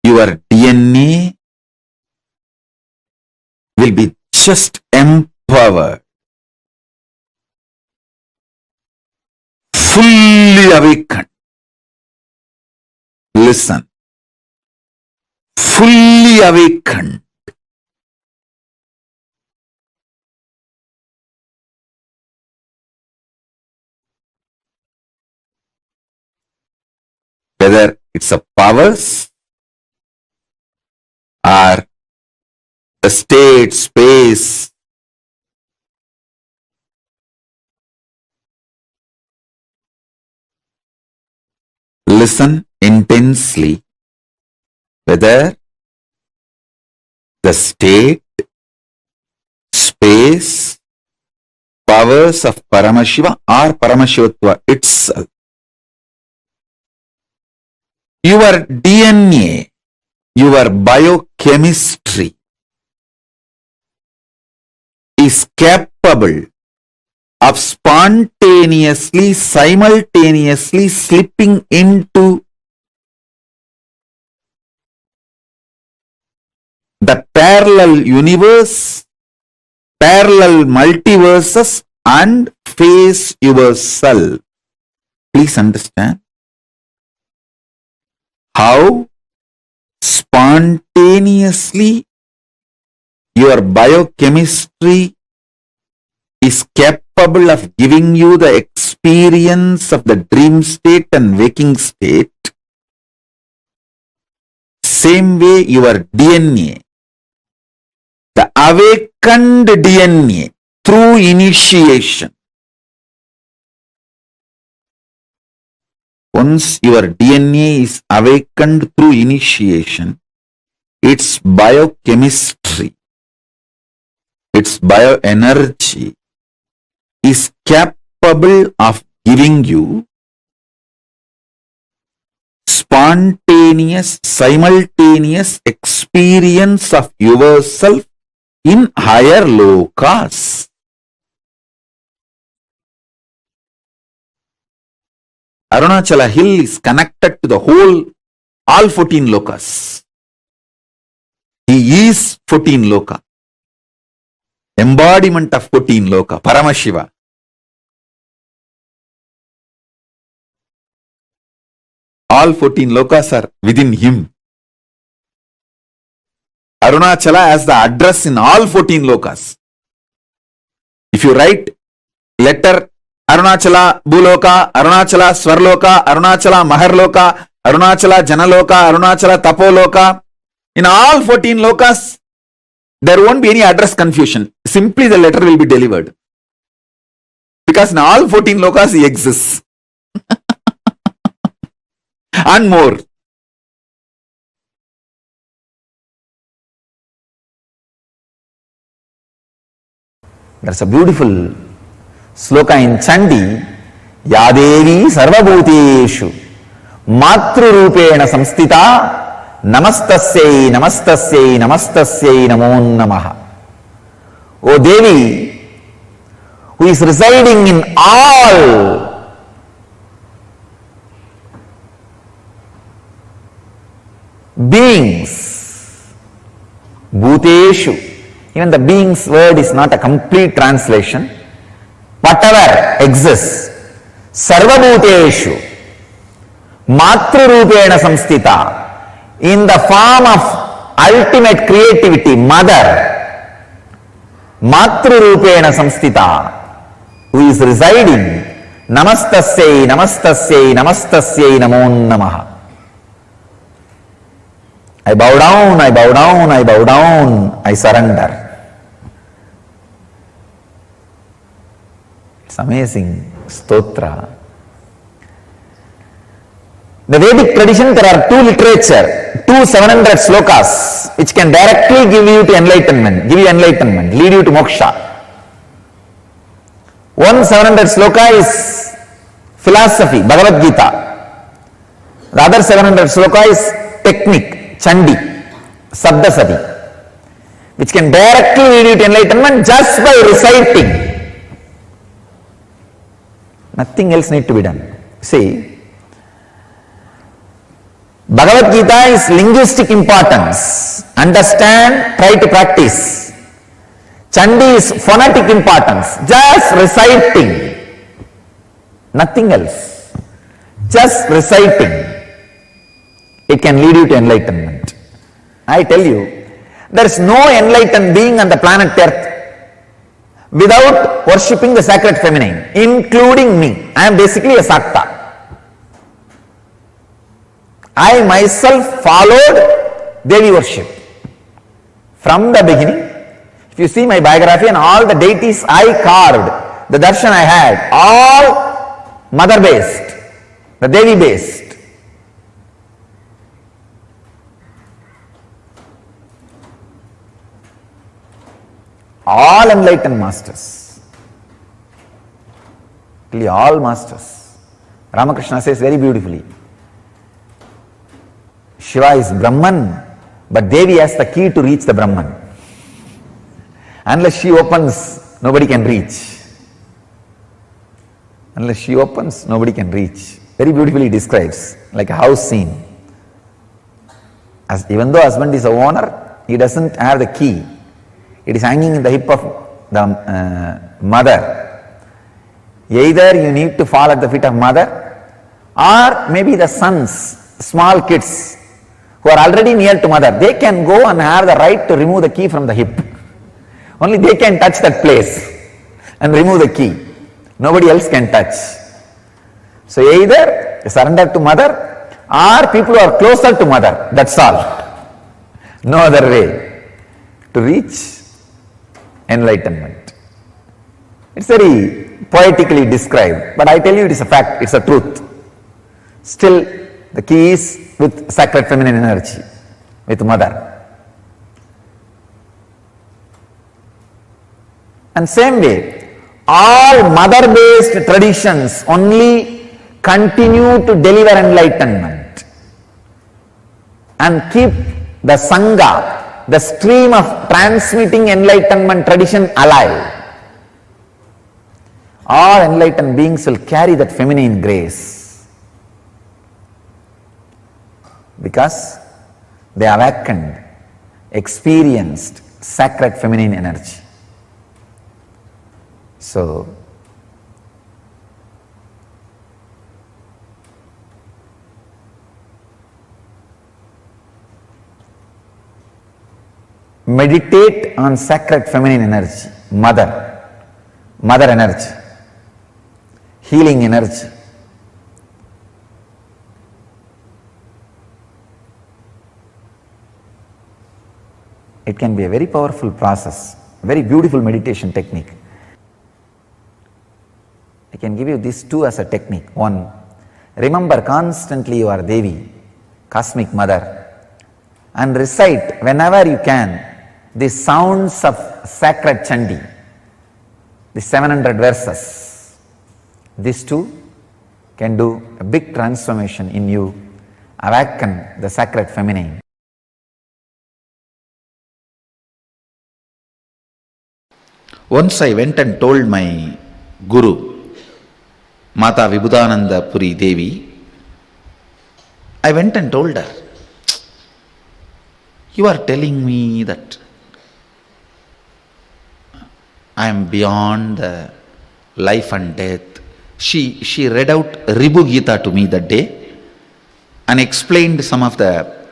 Your DNA will be just empowered, fully awakened. Listen, fully awakened. Whether it's a powers or the state, space. Listen intensely whether the state, space, powers of Paramashiva or Paramashivatva itself. Your DNA, your biochemistry is capable of spontaneously, simultaneously slipping into the parallel universe, parallel multiverses, and face yourself. Please understand how spontaneously your biochemistry is capable of giving you the experience of the dream state and waking state. Same way your DNA, the awakened DNA through initiation. Once your DNA is awakened through initiation, its biochemistry, its bioenergy is capable of giving you spontaneous, simultaneous experience of yourself in higher lokas. Arunachala hill is connected to the whole, all 14 lokas. He is 14 loka. Embodiment of 14 loka, Paramashiva. All 14 lokas are within him. Arunachala has the address in all 14 lokas. If you write letter Arunachala Bhuloka, Arunachala Swarloka, Arunachala Maharloka, Arunachala Janaloka, Arunachala Tapoloka, in all 14 lokas, there won't be any address confusion. Simply the letter will be delivered. Because in all 14 lokas he exists. And more. There's a beautiful sloka in Chandi. Yadevi sarvabhuteshu matrurupena samstita namastasyai namastasyai namastasyai namo namaha. O Devi, who is residing in all beings, bhuteshu, even the beings word is not a complete translation, whatever exists, sarvabhuteshu matrurupena samstita, in the form of ultimate creativity, mother, matrurupena samstita, who is residing, namastasyai namastasyai namastasyai namo namaha. I bow down, I bow down, I bow down, I surrender. It's amazing stotra. The Vedic tradition, there are two literature, 700 slokas, which can directly give you to enlightenment, lead you to moksha. One 700 sloka is philosophy, Bhagavad Gita. The other 700 sloka is technique, Chandi, Sabdasati, which can directly lead you to enlightenment just by reciting. Nothing else need to be done. See, Bhagavad Gita is linguistic importance. Understand, try to practice. Chandi is phonetic importance. Just reciting. Nothing else. Just reciting. It can lead you to enlightenment. I tell you, there is no enlightened being on the planet Earth without worshipping the sacred feminine, including me. I am basically a Sakta. I myself followed Devi worship. From the beginning, if you see my biography and all the deities I carved, the darshan I had, all mother based, the Devi based. All enlightened masters. All masters. Ramakrishna says very beautifully, Shiva is Brahman, but Devi has the key to reach the Brahman. Unless she opens, nobody can reach. Unless she opens, nobody can reach. Very beautifully describes, like a house scene. As even though husband is a owner, he doesn't have the key. It is hanging in the hip of the mother. Either you need to fall at the feet of mother, or maybe the sons, small kids, who are already near to mother, they can go and have the right to remove the key from the hip. Only they can touch that place and remove the key. Nobody else can touch. So either surrender to mother, or people who are closer to mother, that's all. No other way to reach enlightenment. It's very poetically described, but I tell you it is a fact, it's a truth. Still, the key is with sacred feminine energy, with mother. And same way, all mother-based traditions only continue to deliver enlightenment and keep the Sangha, the stream of transmitting enlightenment tradition alive. All enlightened beings will carry that feminine grace because they awakened, experienced sacred feminine energy. So, meditate on sacred feminine energy, mother energy, healing energy. It can be a very powerful process, a very beautiful meditation technique. I can give you these two as a technique. One, remember constantly you are Devi, cosmic mother, and recite whenever you can the sounds of sacred Chandi, the 700 verses. These two can do a big transformation in you, awaken the sacred feminine. Once I went and told my Guru, Mata Vibhudananda Puri Devi, I went and told her, you are telling me that I am beyond the life and death. She read out Ribhu Gita to me that day and explained some of the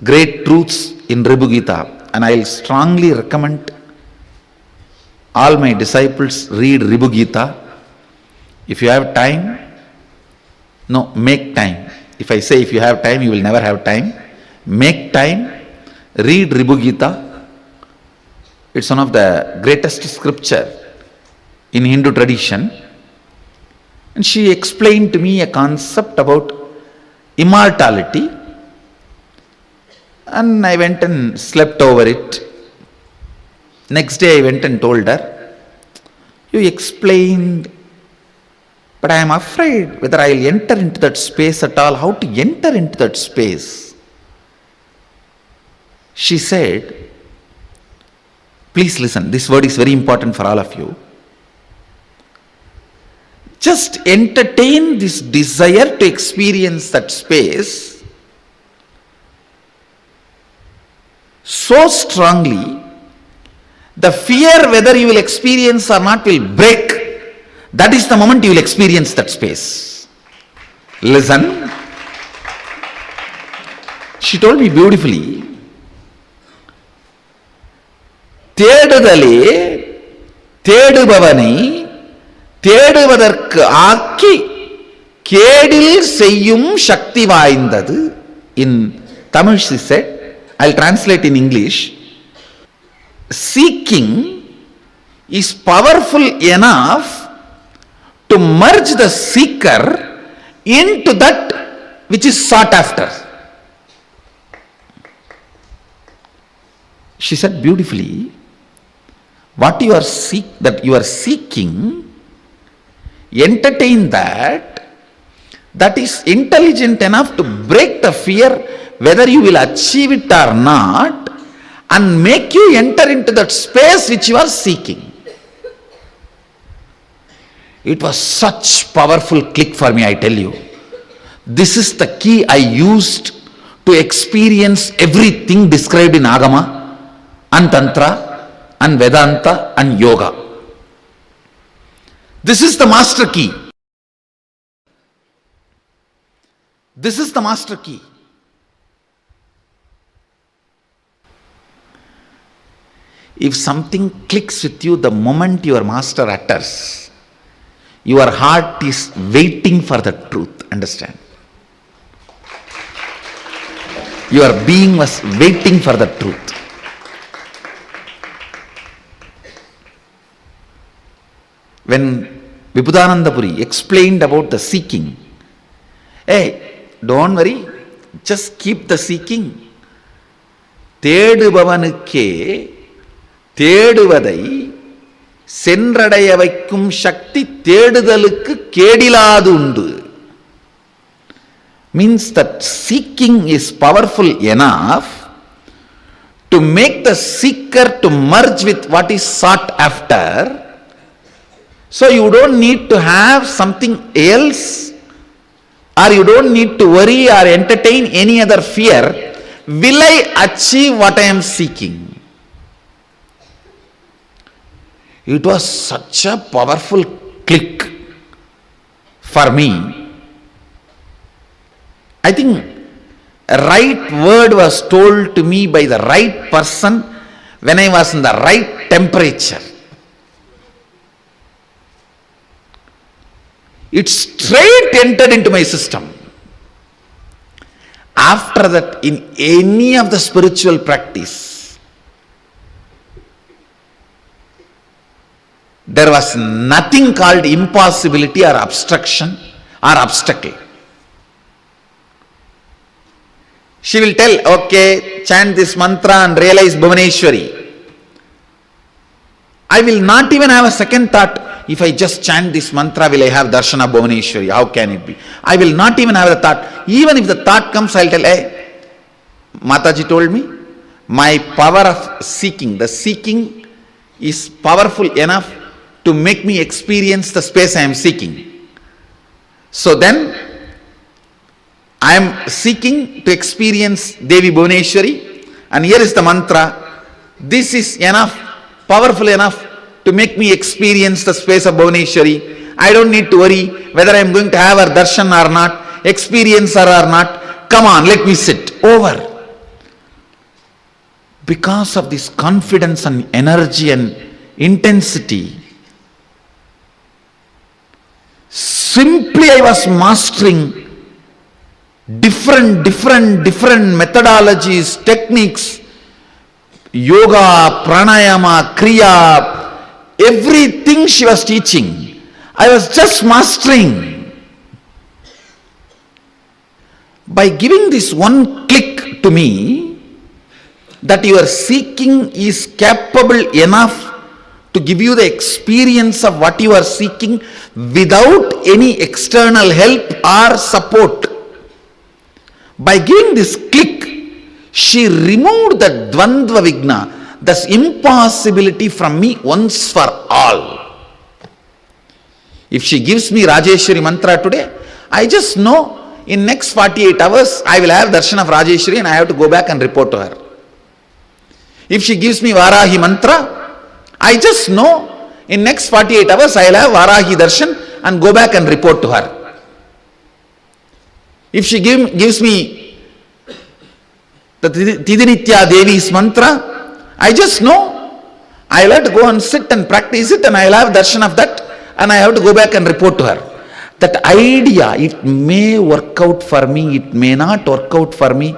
great truths in Ribhu Gita, and I will strongly recommend all my disciples read Ribhu Gita. If you have time, no, make time. If I say if you have time, you will never have time. Make time, read Ribhu Gita. It's one of the greatest scripture in Hindu tradition. And she explained to me a concept about immortality. And I went and slept over it. Next day I went and told her, you explained, but I am afraid whether I will enter into that space at all, how to enter into that space. She said, please listen, this word is very important for all of you. Just entertain this desire to experience that space so strongly, the fear whether you will experience or not will break. That is the moment you will experience that space. Listen. She told me beautifully, தேடுதலே தேடுபவனை தேடுவதற்கு ஆக்கி கேடில் செய்யும் சக்தி வாய்ந்தது. In Tamil she said, I'll translate in English. Seeking is powerful enough to merge the seeker into that which is sought after. She said beautifully, what you are seeking, entertain that is intelligent enough to break the fear whether you will achieve it or not, and make you enter into that space which you are seeking. It was such powerful click for me, I tell you. This is the key I used to experience everything described in Agama and Tantra and Vedanta and Yoga. This is the master key. This is the master key. If something clicks with you the moment your master utters, your heart is waiting for the truth. Understand? Your being was waiting for the truth. When Vibhudananda Puri explained about the seeking, hey, don't worry, just keep the seeking. தேடுபவனுக்கே தேடுவதை சென்றடைய வைக்கும் சக்தி தேடுதலுக்கு கேடிலாது உண்டு. Means that seeking is powerful enough to make the seeker to merge with what is sought after. So you don't need to have something else, or you don't need to worry or entertain any other fear. Will I achieve what I am seeking? It was such a powerful click for me. I think a right word was told to me by the right person when I was in the right temperature. It straight entered into my system. After that, in any of the spiritual practice, there was nothing called impossibility or obstruction or obstacle. She will tell, okay, chant this mantra and realize Bhuvaneshwari. I will not even have a second thought. If I just chant this mantra, will I have darshan of Bhuvaneshwari? How can it be? I will not even have the thought. Even if the thought comes, I will tell, hey, Mataji told me, my power of seeking, the seeking is powerful enough to make me experience the space I am seeking. So then, I am seeking to experience Devi Bhuvaneshwari, and here is the mantra. This is enough, powerful enough to make me experience the space of Bhuvaneshwari. I don't need to worry whether I am going to have her darshan or not, experience her or not. Come on, let me sit. Over. Because of this confidence and energy and intensity, simply I was mastering different methodologies, techniques, yoga, pranayama, kriya, everything she was teaching, I was just mastering. By giving this one click to me, that your seeking is capable enough to give you the experience of what you are seeking without any external help or support. By giving this click, she removed the dvandva vigna, this impossibility from me once for all. If she gives me Rajeshwari mantra today, I just know in next 48 hours I will have darshan of Rajeshwari and I have to go back and report to her. If she gives me Varahi mantra, I just know in next 48 hours I will have Varahi darshan and go back and report to her. If she gives me the Tidinitya Devi's mantra, I just know I will have to go and sit and practice it and I will have darshan of that and I have to go back and report to her. That idea, it may work out for me, it may not work out for me.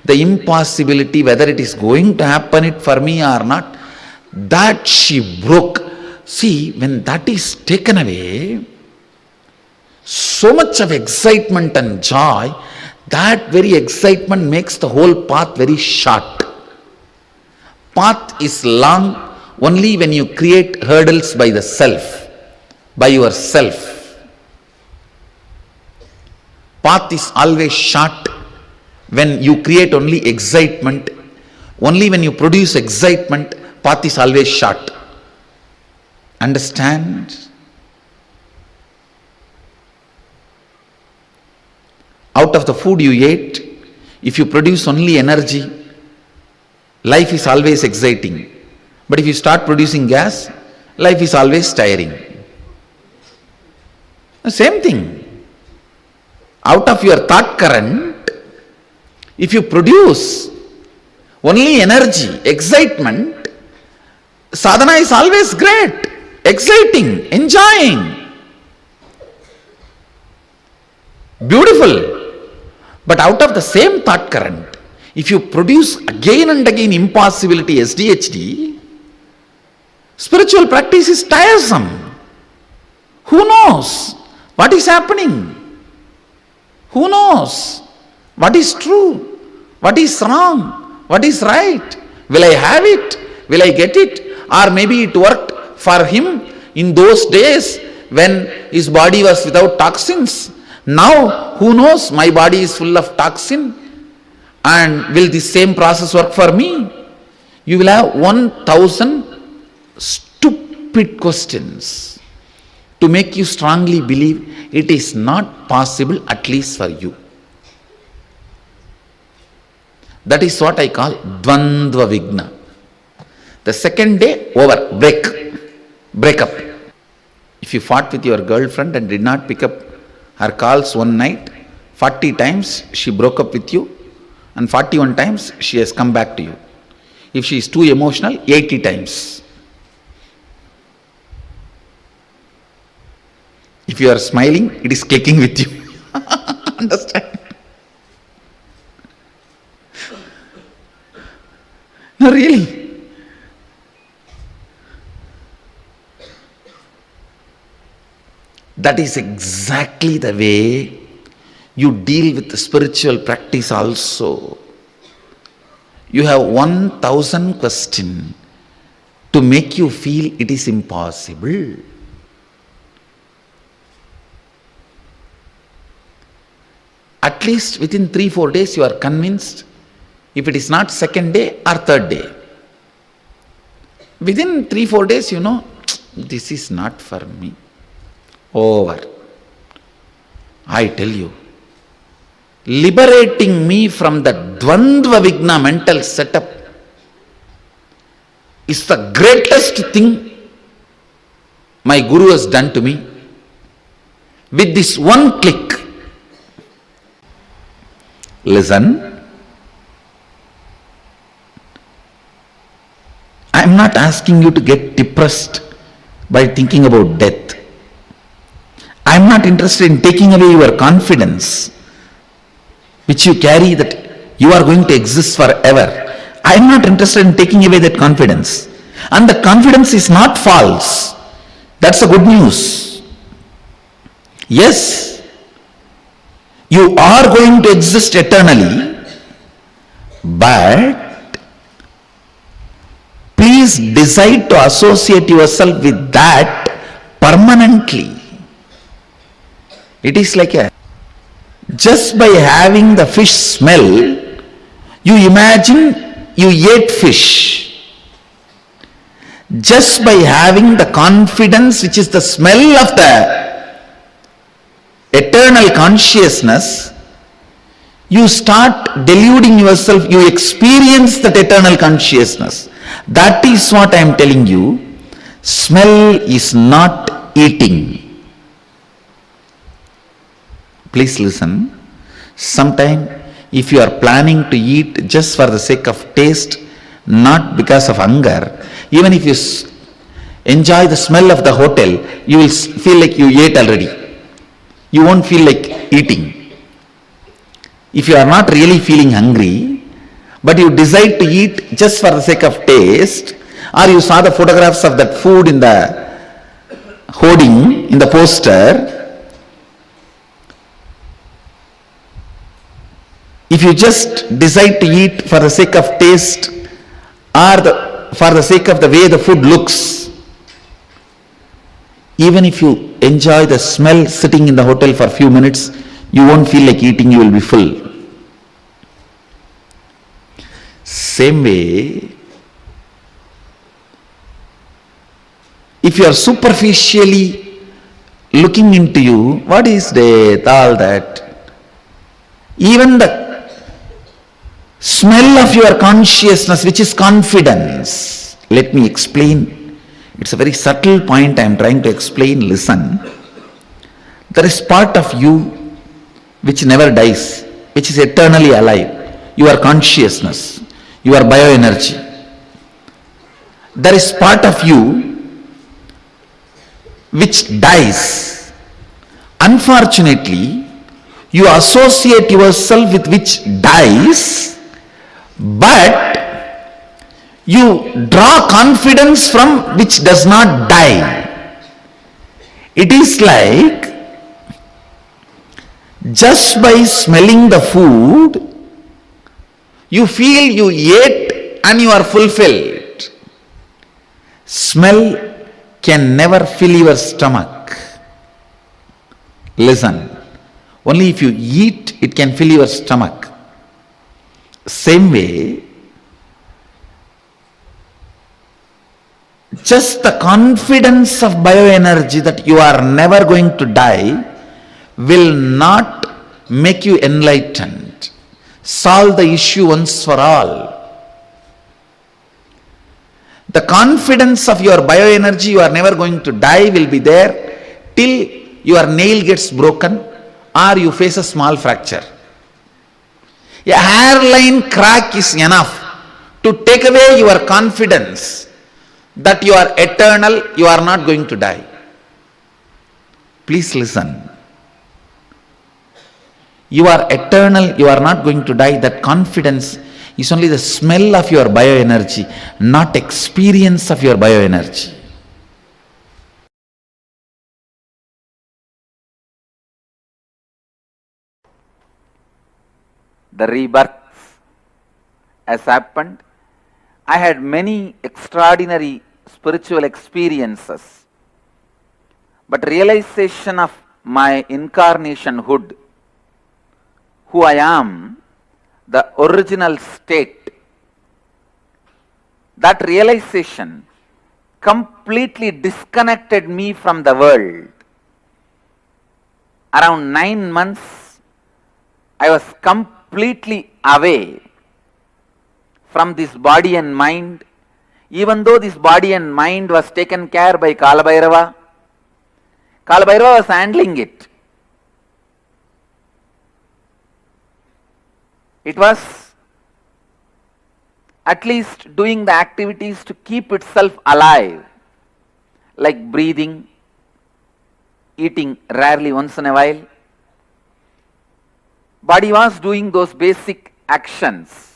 the impossibility, whether it is going to happen it for me or not, that she broke. See, when that is taken away, so much of excitement and joy, that very excitement makes the whole path very short. Path is long only when you create hurdles by the self, by yourself. Path is always short when you create only excitement. Only when you produce excitement, path is always short. Understand? Out of the food you ate, if you produce only energy, life is always exciting. But if you start producing gas, life is always tiring. The same thing. Out of your thought current, if you produce only energy, excitement, sadhana is always great, exciting, enjoying, beautiful. But out of the same thought current, if you produce again and again impossibility, SDHD, spiritual practice is tiresome. Who knows what is happening? Who knows what is true? What is wrong? What is right? Will I have it? Will I get it? Or maybe it worked for him in those days when his body was without toxins. Now, who knows, my body is full of toxin, and will the same process work for me? You will have 1,000 stupid questions to make you strongly believe it is not possible, at least for you. That is what I call Dvandva Vigna. The second day, over, break up. If you fought with your girlfriend and did not pick up her calls one night, 40 times she broke up with you, and 41 times she has come back to you. If she is too emotional, 80 times. If you are smiling, it is clicking with you. Understand? No, really. That is exactly the way you deal with the spiritual practice also. You have 1,000 questions to make you feel it is impossible. At least within 3-4 days you are convinced, if it is not second day or third day. Within 3-4 days you know, this is not for me. Over. I tell you, liberating me from the Dvandva Vigna mental setup is the greatest thing my Guru has done to me. With this one click, listen, I am not asking you to get depressed by thinking about death. I am not interested in taking away your confidence, which you carry that you are going to exist forever. I am not interested in taking away that confidence. And the confidence is not false. That's the good news. Yes, you are going to exist eternally, but please decide to associate yourself with that permanently. It is like just by having the fish smell, you imagine you ate fish. Just by having the confidence, which is the smell of the eternal consciousness, you start deluding yourself, you experience that eternal consciousness. That is what I am telling you. Smell is not eating. Please listen. Sometime if you are planning to eat just for the sake of taste, not because of hunger, even if you enjoy the smell of the hotel, you will feel like you ate already. You won't feel like eating. If you are not really feeling hungry, but you decide to eat just for the sake of taste, or you saw the photographs of that food in the hoarding, in the poster, if you just decide to eat for the sake of taste or for the sake of the way the food looks, even if you enjoy the smell sitting in the hotel for a few minutes, you won't feel like eating, you will be full. Same way, if you are superficially looking into you, what is death, all that, even the smell of your consciousness, which is confidence. Let me explain. It's a very subtle point I am trying to explain. Listen. There is part of you which never dies, which is eternally alive. Your consciousness, your bioenergy. There is part of you which dies. Unfortunately, you associate yourself with which dies, but you draw confidence from which does not die. It is like just by smelling the food, you feel you ate and you are fulfilled. Smell can never fill your stomach. Listen, only if you eat, it can fill your stomach. Same way, just the confidence of bioenergy that you are never going to die will not make you enlightened, solve the issue once for all. The confidence of your bioenergy, you are never going to die, will be there till your nail gets broken or you face a small fracture. A hairline crack is enough to take away your confidence that you are eternal, you are not going to die. Please listen. You are eternal, you are not going to die. That confidence is only the smell of your bioenergy, not experience of your bioenergy. The rebirth has happened. I had many extraordinary spiritual experiences, but realization of my incarnationhood, who I am, the original state, that realization completely disconnected me from the world. Around 9 months, I was completely away from this body and mind, even though this body and mind was taken care by Kalabhairava. Kalabhairava was handling it. It was at least doing the activities to keep itself alive, like breathing, eating rarely once in a while. Body was doing those basic actions.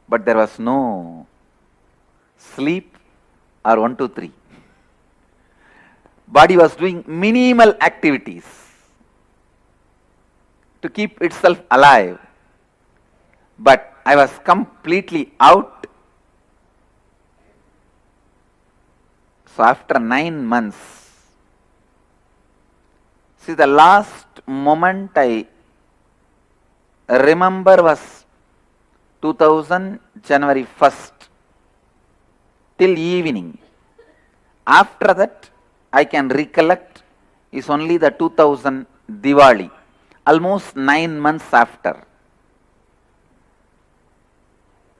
But there was no sleep or 1, 2, 3. Body was doing minimal activities to keep itself alive. But I was completely out. So after 9 months, see, the last moment I remember was 2000 January 1st till evening. After that, I can recollect is only the 2000 Diwali, almost 9 months after.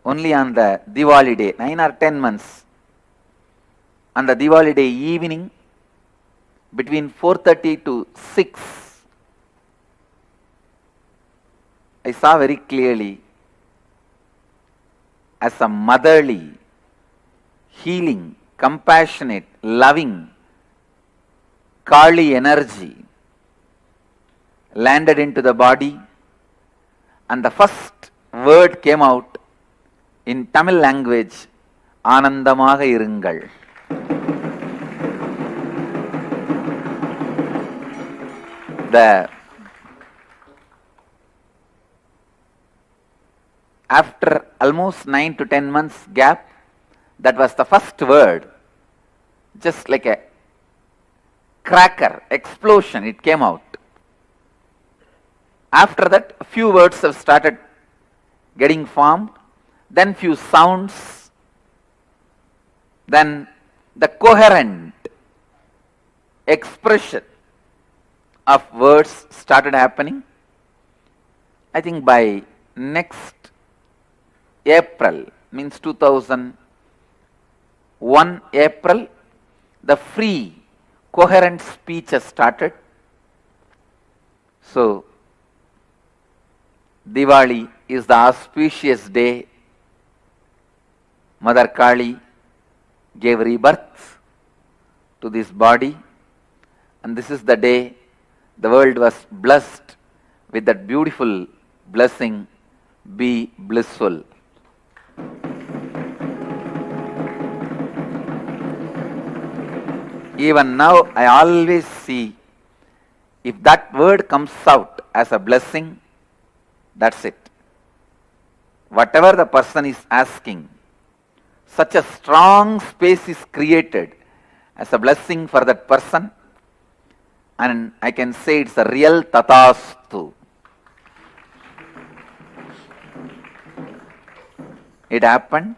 Only on the Diwali day, 9 or 10 months, on the Diwali day evening, between 4:30 to 6, I saw very clearly as a motherly, healing, compassionate, loving, Kali energy landed into the body and the first word came out in Tamil language, Anandamaga irungal. After almost 9 to 10 months gap, that was the first word, just like a cracker, explosion, it came out. After that, a few words have started getting formed, then few sounds, then the coherent expression of words started happening. I think by next April, means 2001 April, the free coherent speech has started. So, Diwali is the auspicious day Mother Kali gave rebirth to this body, and this is the day the world was blessed with that beautiful blessing, be blissful. Even now, I always see, if that word comes out as a blessing, that's it. Whatever the person is asking, such a strong space is created as a blessing for that person, and I can say it's a real tathastu. It happened.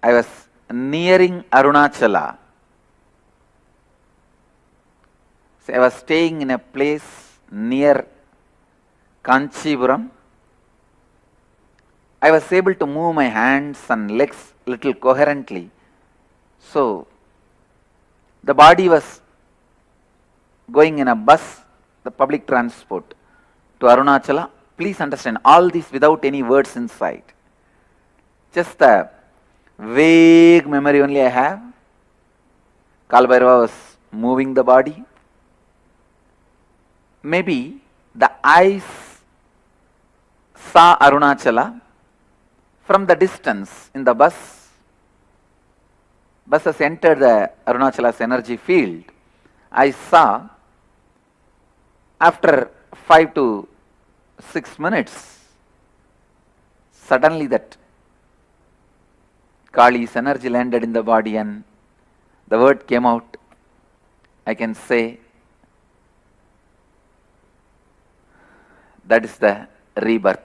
I was nearing Arunachala. So I was staying in a place near Kanchipuram. I was able to move my hands and legs little coherently. So the body was going in a bus, the public transport, to Arunachala. Please understand, all this without any words inside. Just the vague memory only I have. Kalbhairava was moving the body. Maybe the eyes saw Arunachala from the distance in the bus. Bus has entered the Arunachala's energy field. I saw after 5 to 6 minutes, suddenly that Kali's energy landed in the body and the word came out. I can say that is the rebirth.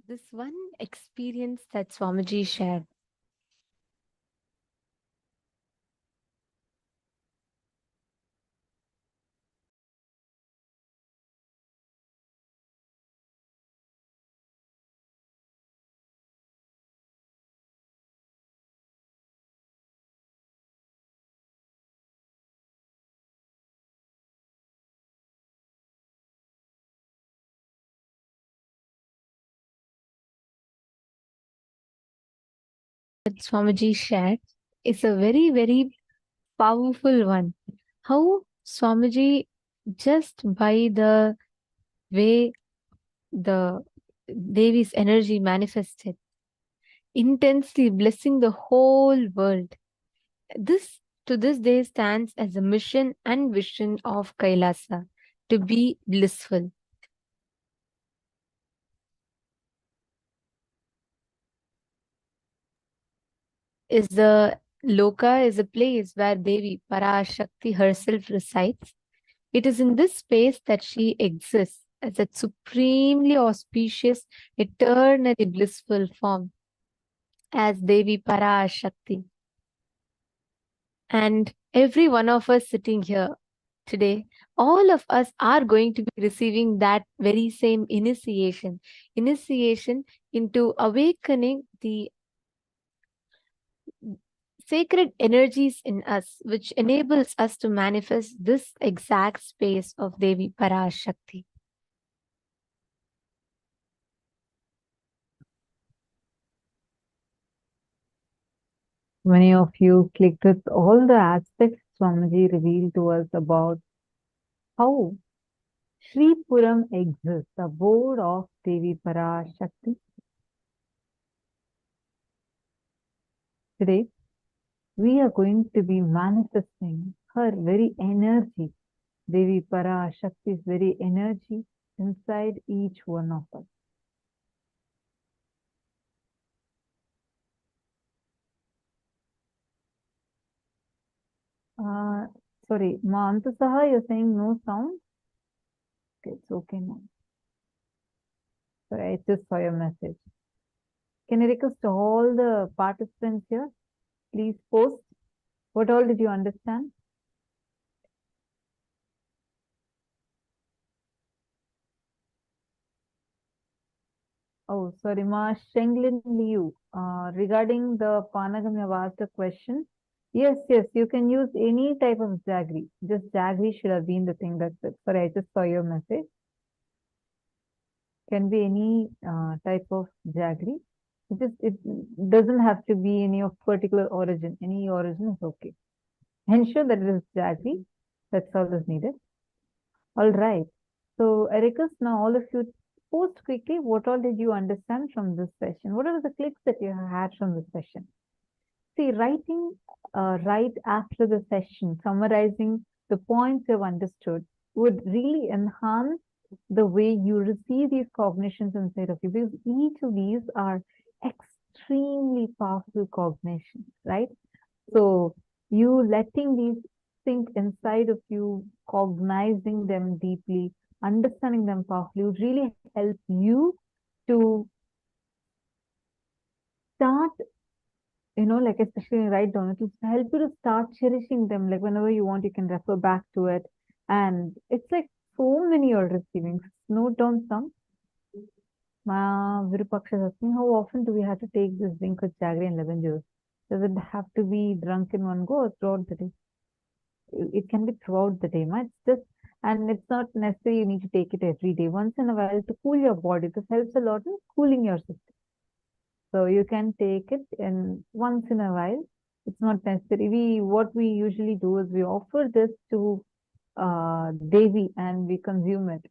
This one experience that Swamiji shared. That Swamiji shared is a very, very powerful one. How Swamiji, just by the way the Devi's energy manifested, intensely blessing the whole world. This to this day stands as a mission and vision of KAILASA, to be blissful. Loka is a place where Devi Parashakti herself resides. It is in this space that she exists as a supremely auspicious, eternally blissful form as Devi Parashakti. And every one of us sitting here today, all of us are going to be receiving that very same initiation into awakening the sacred energies in us, which enables us to manifest this exact space of Devi Parashakti. Many of you clicked with all the aspects Swamiji revealed to us about how Sripuram exists, the abode of Devi Parashakti. Today, we are going to be manifesting her very energy, Devi Parashakti's very energy inside each one of us. Sorry, Antasaha, you're saying no sound? Okay, it's okay now. Sorry, I just saw your message. Can I request all the participants here? Please post. What all did you understand? Oh, sorry, Ma Shenglin Liu. Regarding the Panagam, you have asked a question. Yes, you can use any type of jaggery. Just jaggery should have been the thing. That's it. Sorry, I just saw your message. Can be any type of jaggery. It doesn't have to be any of particular origin. Any origin is okay. Ensure that it is jaggery. That's all is needed. All right. So I request now all of you post quickly what all did you understand from this session? What are the clicks that you had from this session? See, writing right after the session, summarizing the points you've understood would really enhance the way you receive these cognitions inside of you, because each of these are extremely powerful cognitions, right? So you letting these sink inside of you, cognizing them deeply, understanding them powerfully would really help you to start, like especially write down, it will help you to start cherishing them. Like whenever you want, you can refer back to it. And it's like so many you're receiving. Note down some. Virupaksha is asking, how often do we have to take this drink with jaggery and lemon juice? Does it have to be drunk in one go or throughout the day? It can be throughout the day, it's just, and it's not necessary you need to take it every day. Once in a while to cool your body. This helps a lot in cooling your system. So you can take it in once in a while. It's not necessary. What we usually do is we offer this to Devi and we consume it.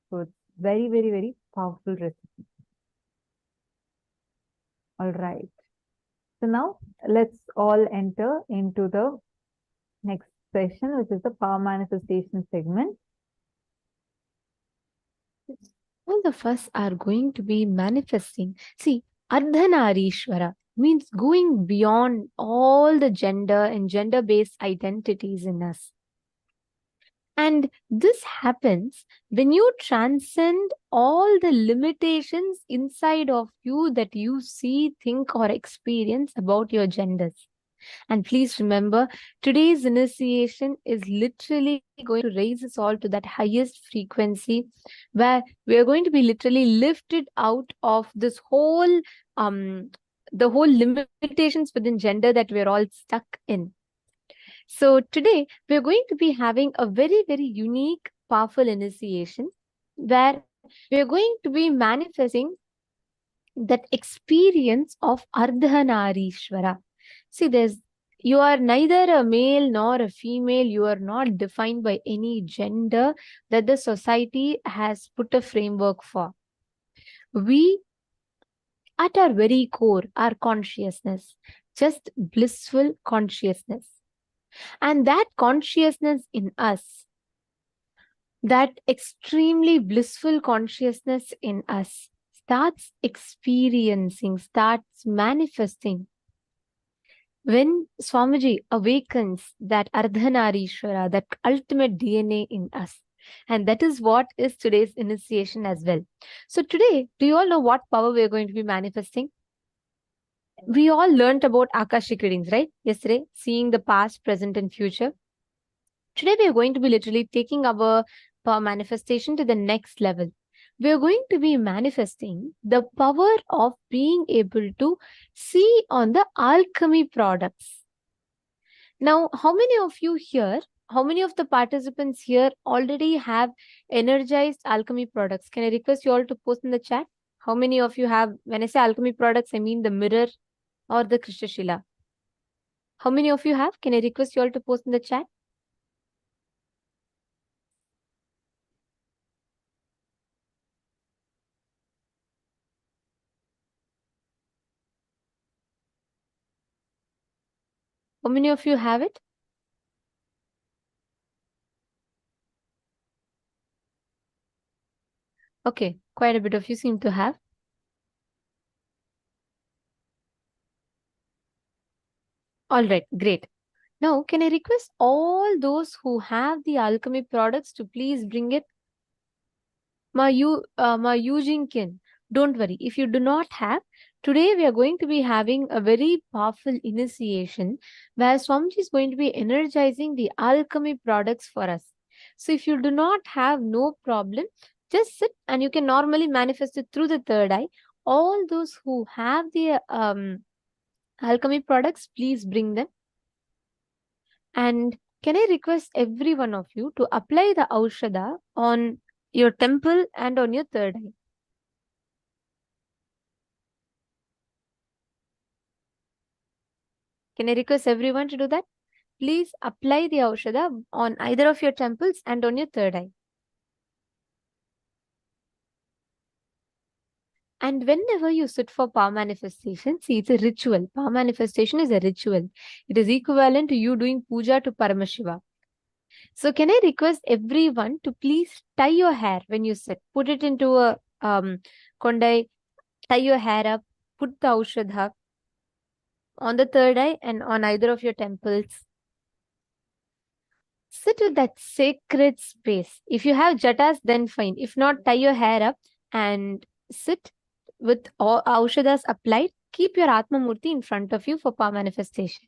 So it's very, very, very powerful recipe. All right. So now let's all enter into the next session, which is the power manifestation segment. All of us are going to be manifesting. See, Ardhanareeshwara means going beyond all the gender and gender-based identities in us. And this happens when you transcend all the limitations inside of you that you see, think, or experience about your genders. And please remember, today's initiation is literally going to raise us all to that highest frequency, where we are going to be literally lifted out of this whole, the whole limitations within gender that we're all stuck in. So today, we're going to be having a very, very unique, powerful initiation where we're going to be manifesting that experience of Ardhanareeshwara. See, you are neither a male nor a female. You are not defined by any gender that the society has put a framework for. We, at our very core, are consciousness, just blissful consciousness. And that consciousness in us, that extremely blissful consciousness in us, starts experiencing, starts manifesting when Swamiji awakens that Ardhanareeshwara, that ultimate DNA in us. And that is what is today's initiation as well. So today, do you all know what power we are going to be manifesting? We all learned about Akashic readings, right? Yesterday, seeing the past, present, and future. Today, we are going to be literally taking our power manifestation to the next level. We are going to be manifesting the power of being able to see on the alchemy products. Now, how many of you here, how many of the participants here already have energized alchemy products? Can I request you all to post in the chat? How many of you have, when I say alchemy products, I mean the mirror or the Krishna. How many of you have? Can I request you all to post in the chat? How many of you have it? Okay, quite a bit of you seem to have. All right, great. Now, can I request all those who have the alchemy products to please bring it? Ma Yujinkin, don't worry. If you do not have, today we are going to be having a very powerful initiation where Swamiji is going to be energizing the alchemy products for us. So if you do not have, no problem, just sit and you can normally manifest it through the third eye. All those who have the alchemy products, please bring them. And can I request every one of you to apply the Aushadha on your temple and on your third eye? Can I request everyone to do that? Please apply the Aushadha on either of your temples and on your third eye. And whenever you sit for power manifestation, see, it's a ritual. Power manifestation is a ritual. It is equivalent to you doing puja to Paramashiva. So can I request everyone to please tie your hair when you sit? Put it into a kondai, tie your hair up, put the Aushadha on the third eye and on either of your temples. Sit with that sacred space. If you have jatas, then fine. If not, tie your hair up and sit with all Aushadas applied. Keep your Atma Murti in front of you for power manifestation.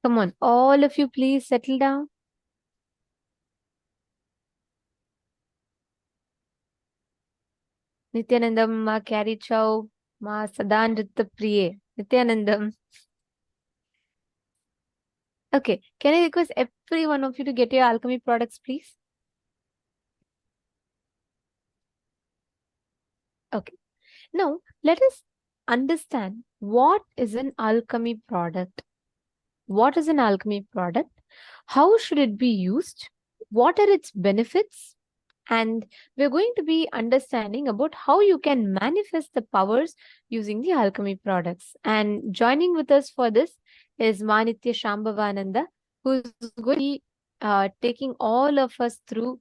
Come on, all of you, please settle down. Nithyanandam, Ma Carrie Chow, Ma Sadanrita Priye. Nithyanandam. Okay, can I request every one of you to get your alchemy products, please? Okay. Now, let us understand what is an alchemy product. What is an alchemy product? How should it be used? What are its benefits? And we're going to be understanding about how you can manifest the powers using the alchemy products. And joining with us for this is Manitya Shambhavananda, who's going to be taking all of us through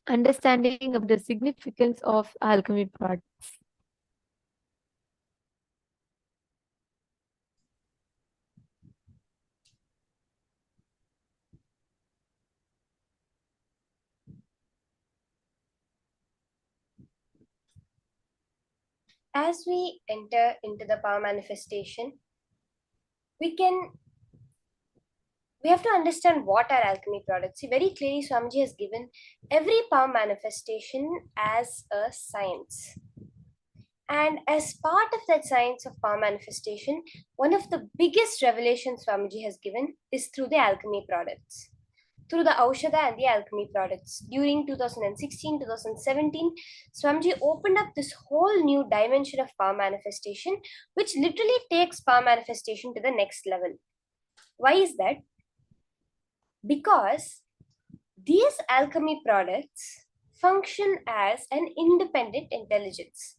understanding of the significance of alchemy products. As we enter into the power manifestation, we have to understand what are alchemy products. See, very clearly Swamiji has given every power manifestation as a science. And as part of that science of power manifestation, one of the biggest revelations Swamiji has given is through the alchemy products. Through the Aushadha and the alchemy products. During 2016, 2017, Swamiji opened up this whole new dimension of power manifestation, which literally takes power manifestation to the next level. Why is that? Because these alchemy products function as an independent intelligence.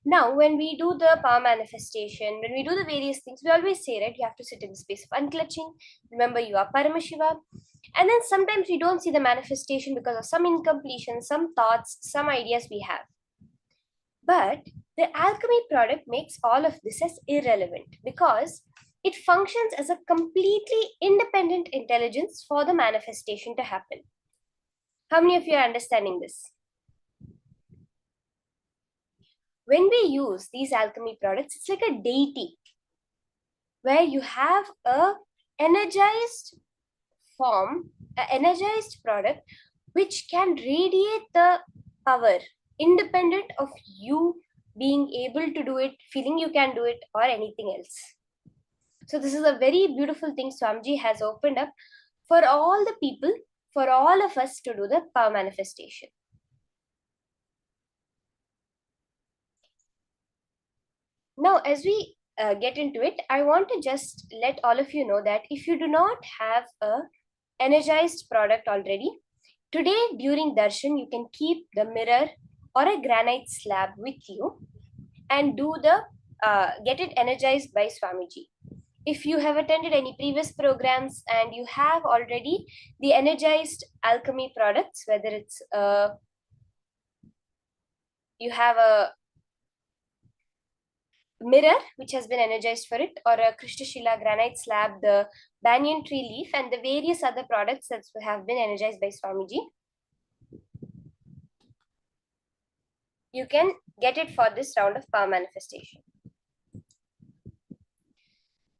Now, when we do the power manifestation, when we do the various things, we always say, right, you have to sit in the space of unclutching. Remember, you are Paramashiva. And then sometimes we don't see the manifestation because of some incompletion, some thoughts, some ideas we have. But The alchemy product makes all of this as irrelevant because it functions as a completely independent intelligence for the manifestation to happen. How many of you are understanding this? When we use these alchemy products, it's like a deity where you have a energized form, an energized product which can radiate the power independent of you being able to do it, feeling you can do it, or anything else. So this is a very beautiful thing Swamiji has opened up for all the people, for all of us to do the power manifestation. Now, as we get into it, I want to just let all of you know that if you do not have a energized product already, today during darshan, you can keep the mirror or a granite slab with you and do the get it energized by Swamiji. If you have attended any previous programs and you have already the energized alchemy products, whether it's you have a mirror which has been energized for it, or a Krishnashila granite slab, the banyan tree leaf, and the various other products that have been energized by Swamiji, you can get it for this round of power manifestation.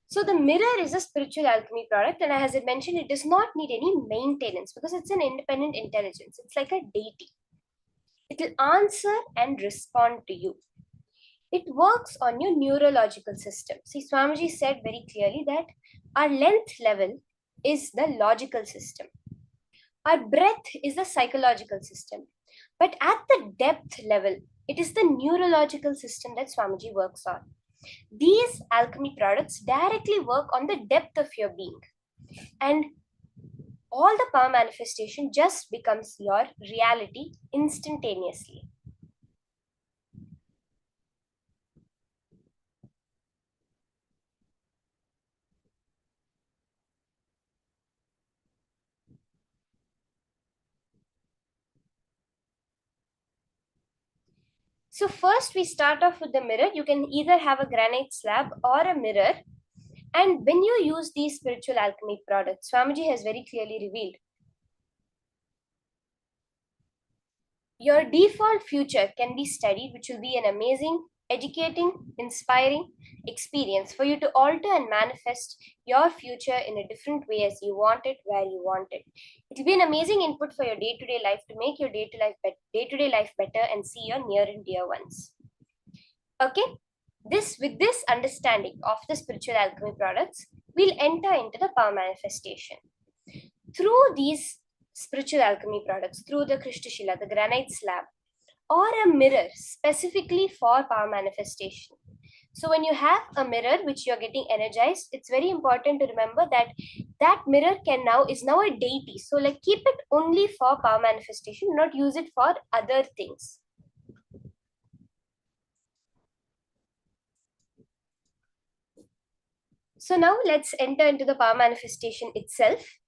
So the mirror is a spiritual alchemy product, and as I mentioned, it does not need any maintenance because it's an independent intelligence. It's like a deity. It will answer and respond to you. It works on your neurological system. See, Swamiji said very clearly that our length level is the logical system. Our breadth is the psychological system. But at the depth level, it is the neurological system that Swamiji works on. These alchemy products directly work on the depth of your being. And all the power manifestation just becomes your reality instantaneously. So first we start off with the mirror. You can either have a granite slab or a mirror. And when you use these spiritual alchemy products, Swamiji has very clearly revealed, your default future can be studied, which will be an amazing, educating, inspiring experience for you to alter and manifest your future in a different way as you want it, where you want it. It will be an amazing input for your day-to-day life to make your day-to-day life better and see your near and dear ones. Okay, with this understanding of the spiritual alchemy products, we'll enter into the power manifestation. Through these spiritual alchemy products, through the Krishnashila, the granite slab, or a mirror specifically for power manifestation. So when you have a mirror which you're getting energized, it's very important to remember that that mirror is now a deity. So like keep it only for power manifestation, not use it for other things. So now let's enter into the power manifestation itself.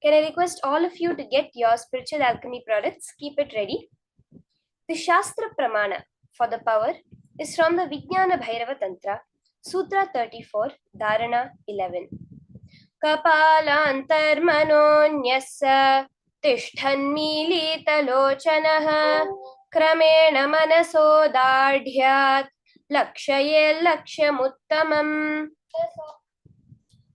Can I request all of you to get your spiritual alchemy products? Keep it ready. The Shastra Pramana for the power is from the Vijnana Bhairava Tantra, Sutra 34, Dharana 11. Kapalantarmanonyassa tishthanmilitalochanaha kramena manaso dardhyat lakshaye lakshamuttamam.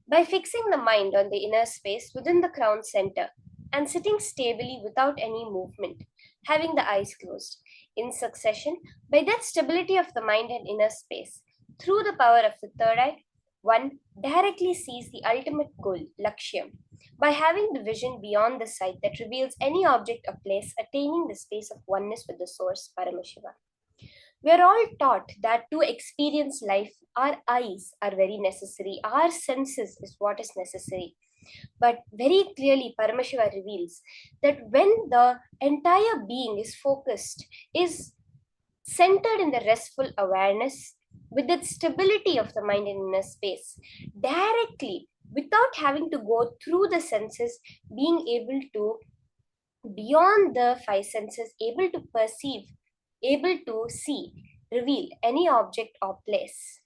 By fixing the mind on the inner space within the crown center and sitting stably without any movement, having the eyes closed in succession, by that stability of the mind and inner space, through the power of the third eye, one directly sees the ultimate goal, Lakshyam, by having the vision beyond the sight that reveals any object or place, attaining the space of oneness with the source, Paramashivoham. We are all taught that to experience life, our eyes are very necessary. Our senses is what is necessary. But very clearly, Paramashiva reveals that when the entire being is focused, is centered in the restful awareness, with the stability of the mind and inner space, directly, without having to go through the senses, being able to, beyond the five senses, able to perceive, able to see, reveal any object or place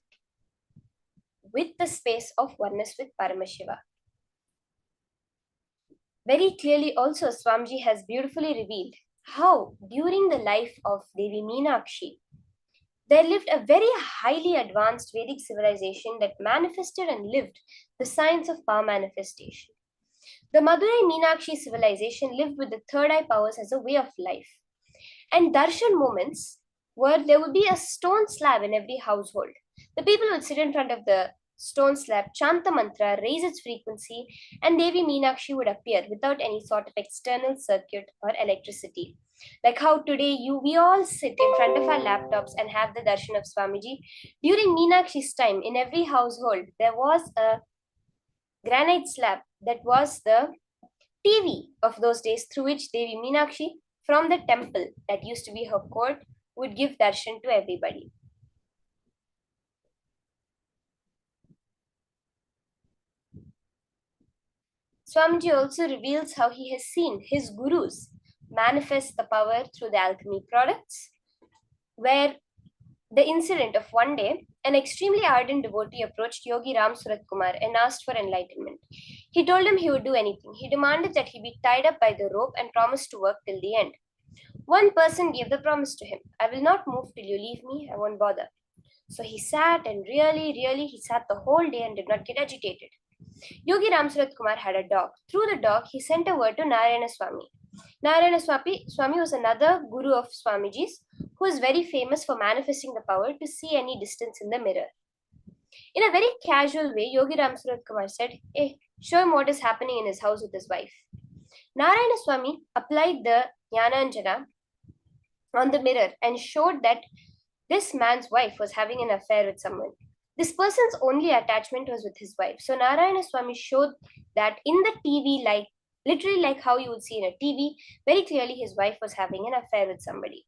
with the space of oneness with Paramashiva. Very clearly also, Swamiji has beautifully revealed how during the life of Devi Meenakshi, there lived a very highly advanced Vedic civilization that manifested and lived the science of power manifestation. The Madurai Meenakshi civilization lived with the third eye powers as a way of life. And darshan moments where there would be a stone slab in every household. The people would sit in front of the stone slab, chant the mantra, raise its frequency, and Devi Meenakshi would appear without any sort of external circuit or electricity. Like how today we all sit in front of our laptops and have the darshan of Swamiji. During Meenakshi's time, in every household, there was a granite slab that was the TV of those days, through which Devi Meenakshi from the temple that used to be her court would give darshan to everybody. Swamiji also reveals how he has seen his gurus manifest the power through the alchemy products, where the incident of one day, an extremely ardent devotee approached Yogi Ram Surat Kumar and asked for enlightenment. He told him he would do anything. He demanded that he be tied up by the rope and promised to work till the end. One person gave the promise to him, I will not move till you leave me, I won't bother. So he sat and really he sat the whole day and did not get agitated. Yogi Ram Surat Kumar had a dog. Through the dog, he sent a word to Narayana Swami. Narayana Swami was another guru of Swamiji's who is very famous for manifesting the power to see any distance in the mirror. In a very casual way, Yogi Ram Surat Kumar said, hey, show him what is happening in his house with his wife. Narayana Swami applied the Jnananjana on the mirror and showed that this man's wife was having an affair with someone. This person's only attachment was with his wife. So Narayana Swami showed that in the TV, like literally like how you would see in a TV, very clearly his wife was having an affair with somebody.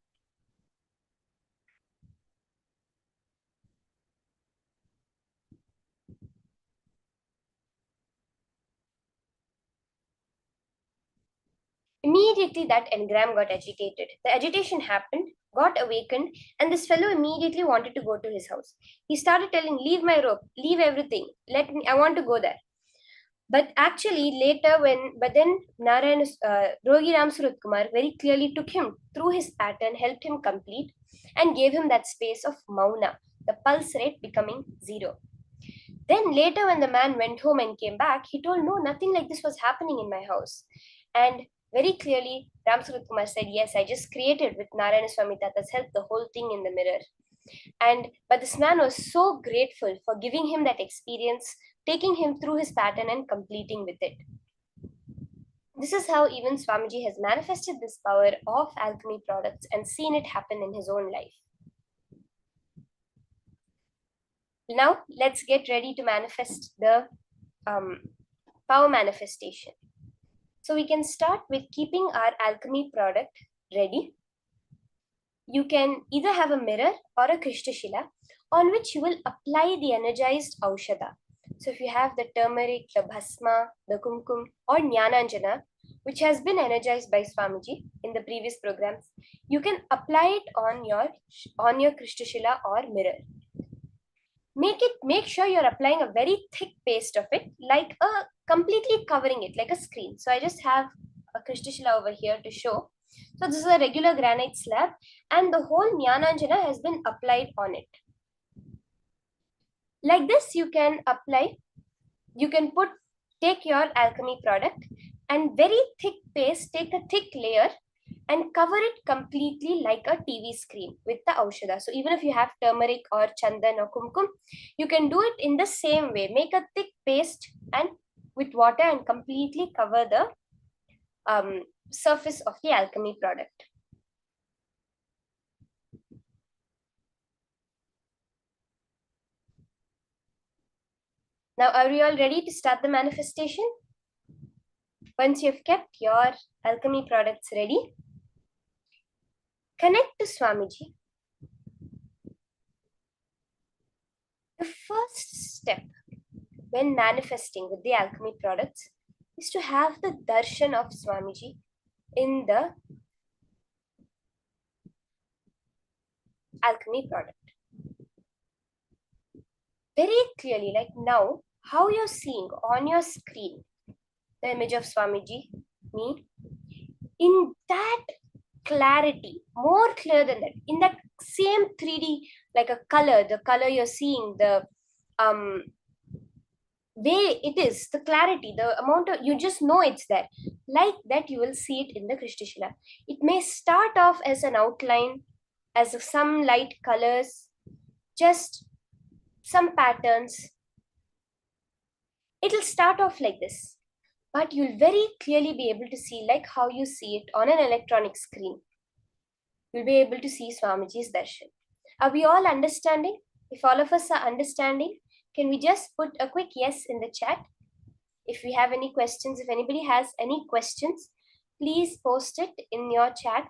Immediately that engram got agitated. The agitation happened, got awakened, and this fellow immediately wanted to go to his house. He started telling, leave my rope, leave everything, I want to go there. But actually later then Narayana, Yogi Ram Surat Kumar very clearly took him through his pattern, helped him complete, and gave him that space of mauna, the pulse rate becoming 0. Then later when the man went home and came back, he told, no, nothing like this was happening in my house. And very clearly, Ram Surat Kumar said, yes, I just created with Narayana Swami Tata's help the whole thing in the mirror. But this man was so grateful for giving him that experience, taking him through his pattern and completing with it. This is how even Swamiji has manifested this power of alchemy products and seen it happen in his own life. Now, let's get ready to manifest the power manifestation. So we can start with keeping our alchemy product ready. You can either have a mirror or a Krishnashila on which you will apply the energized Aushadha. So if you have the turmeric, the bhasma, the kumkum or Jnananjana, which has been energized by Swamiji in the previous programs, you can apply it on your Krishnashila or mirror. Make sure you're applying a very thick paste of it, like completely covering it like a screen. So I just have a Krishnashila over here to show. So this is a regular granite slab and the whole Jnananjana has been applied on it. Like this, you can take your alchemy product and very thick paste, take a thick layer and cover it completely like a TV screen with the Aushadha. So even if you have turmeric or chandan or kumkum, you can do it in the same way. Make a thick paste and with water and completely cover the surface of the alchemy product. Now, are you all ready to start the manifestation? Once you've kept your alchemy products ready, connect to Swamiji. The first step when manifesting with the alchemy products is to have the darshan of Swamiji in the alchemy product. Very clearly, like now, how you're seeing on your screen the image of Swamiji, me, in that clarity, more clear than that, in that same 3D, like a color, the color you're seeing, the way it is, the clarity, the amount of, you just know it's there. Like that, you will see it in the Krishnashila. It may start off as an outline, as some light colors, just some patterns. It'll start off like this, but you'll very clearly be able to see like how you see it on an electronic screen. You'll be able to see Swamiji's darshan. Are we all understanding? If all of us are understanding, can we just put a quick yes in the chat? If we have any questions, if anybody has any questions, please post it in your chat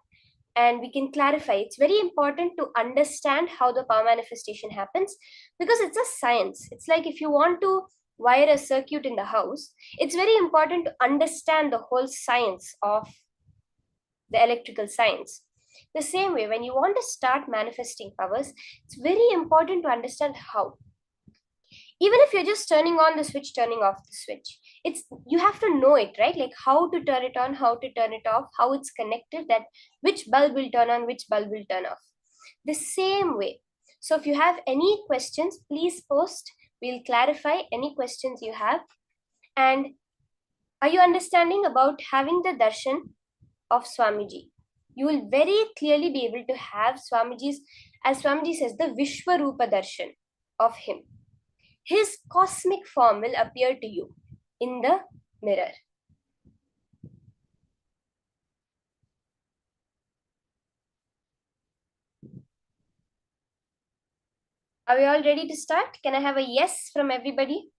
and we can clarify. It's very important to understand how the power manifestation happens because it's a science. It's like if you want to wire a circuit in the house, it's very important to understand the whole science of the electrical science. The same way, when you want to start manifesting powers, it's very important to understand how. Even if you're just turning on the switch, turning off the switch, it's, you have to know it, right? Like how to turn it on, how to turn it off, how it's connected, that which bulb will turn on, which bulb will turn off. The same way. So if you have any questions, please post. We'll clarify any questions you have. And are you understanding about having the darshan of Swamiji? You will very clearly be able to have Swamiji's, as Swamiji says, the Vishwarupa darshan of him. His cosmic form will appear to you in the mirror. Are we all ready to start? Can I have a yes from everybody?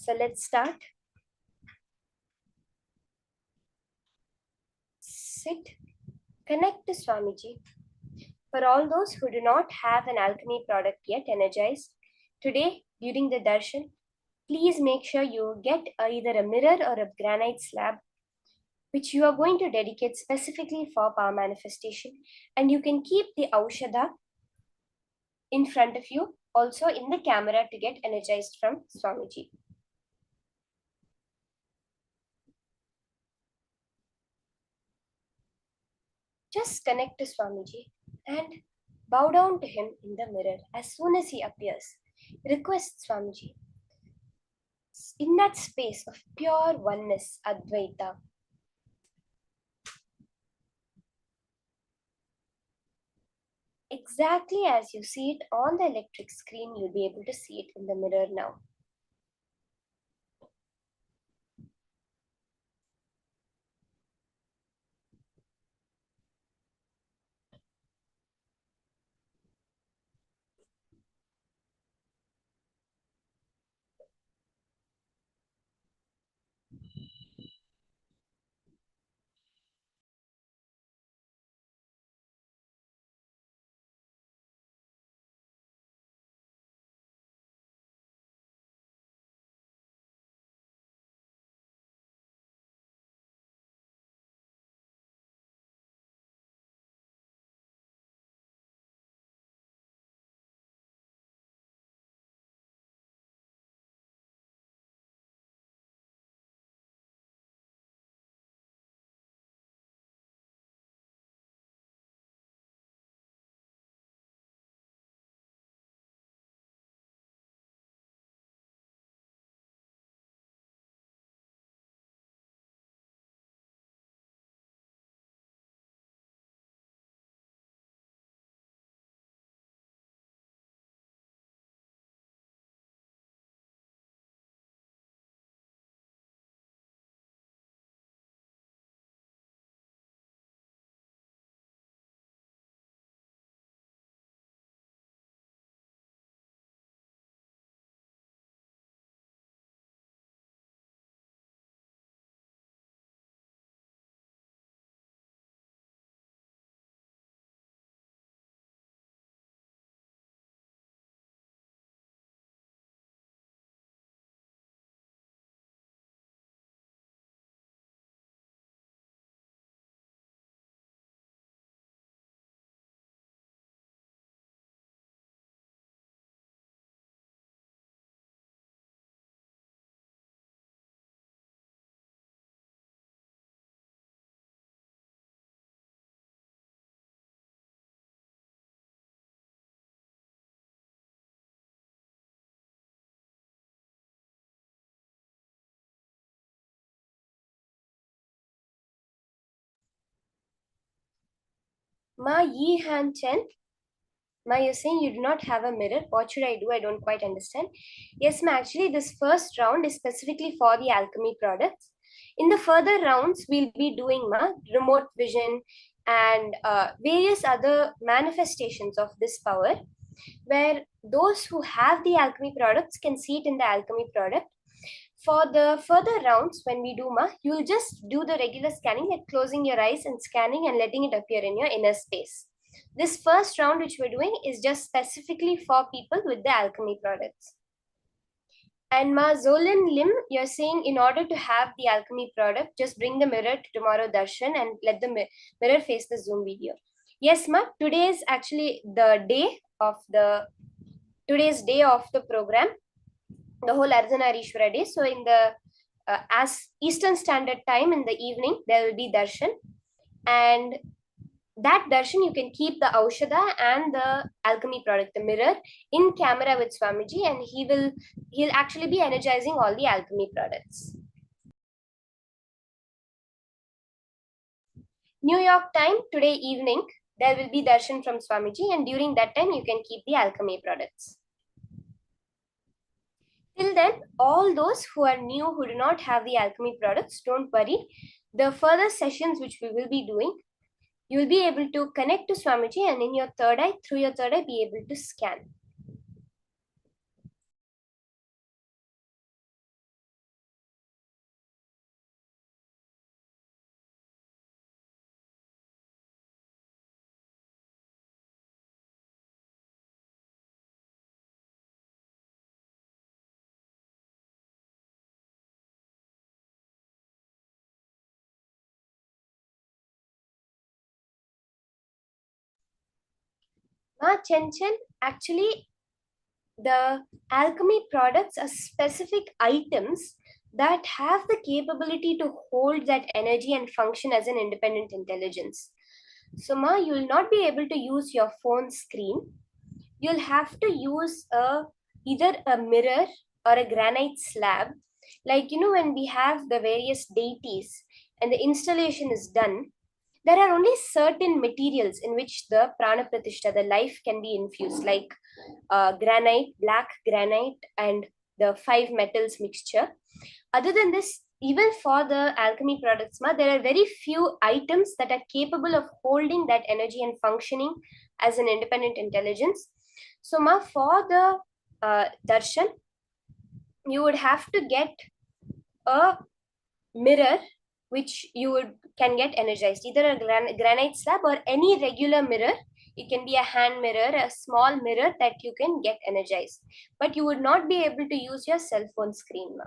So let's start. Sit, connect to Swamiji. For all those who do not have an alchemy product yet energized, today during the darshan, please make sure you get either a mirror or a granite slab which you are going to dedicate specifically for power manifestation. And you can keep the Aushadha in front of you, also in the camera to get energized from Swamiji. Just connect to Swamiji and bow down to him in the mirror as soon as he appears. Request Swamiji in that space of pure oneness, Advaita. Exactly as you see it on the electric screen, you'll be able to see it in the mirror now. Ma Yi Han Chen. Ma, you're saying you do not have a mirror. What should I do? I don't quite understand. Yes, ma, actually, this first round is specifically for the alchemy products. In the further rounds, we'll be doing ma, remote vision and various other manifestations of this power, where those who have the alchemy products can see it in the alchemy product. For the further rounds, when we do ma, you'll just do the regular scanning, like closing your eyes and scanning and letting it appear in your inner space. This first round which we're doing is just specifically for people with the alchemy products. And Ma Zolin Lim, you're saying in order to have the alchemy product, just bring the mirror to tomorrow darshan and let the mirror face the Zoom video. Yes, Ma, today is actually the day of today's day of the program, the whole Ardhanareeshwara day. So in the as Eastern Standard Time in the evening, there will be darshan, and that darshan you can keep the aushadha and the alchemy product, the mirror, in camera with Swamiji, and he'll actually be energizing all the alchemy products. New York time today evening, there will be darshan from Swamiji, and during that time you can keep the alchemy products. Till then, all those who are new, who do not have the alchemy products, don't worry. The further sessions which we will be doing, you will be able to connect to Swamiji, and in your third eye, through your third eye, be able to scan. Ma Chen Chen, actually, the alchemy products are specific items that have the capability to hold that energy and function as an independent intelligence. So, Ma, you will not be able to use your phone screen. You'll have to use either a mirror or a granite slab. Like, when we have the various deities and the installation is done, there are only certain materials in which the prana pratishta, the life, can be infused, like granite, black granite, and the 5 metals mixture. Other than this, even for the alchemy products, there are very few items that are capable of holding that energy and functioning as an independent intelligence. So, for the darshan, you would have to get a mirror which you can get energized, either a granite slab or any regular mirror. It can be a hand mirror, a small mirror that you can get energized, but you would not be able to use your cell phone screen, Ma.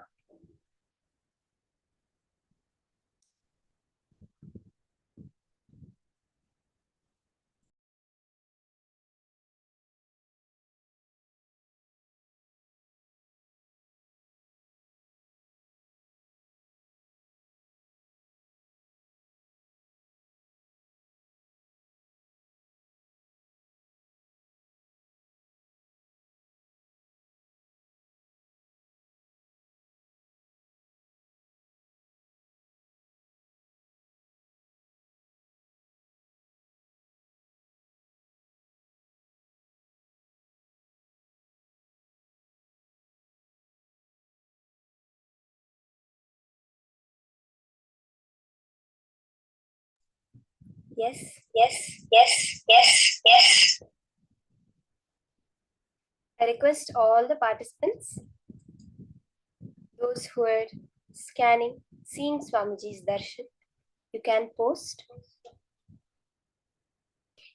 Yes, yes, yes, yes, yes. I request all the participants, those who are scanning, seeing Swamiji's darshan, you can post.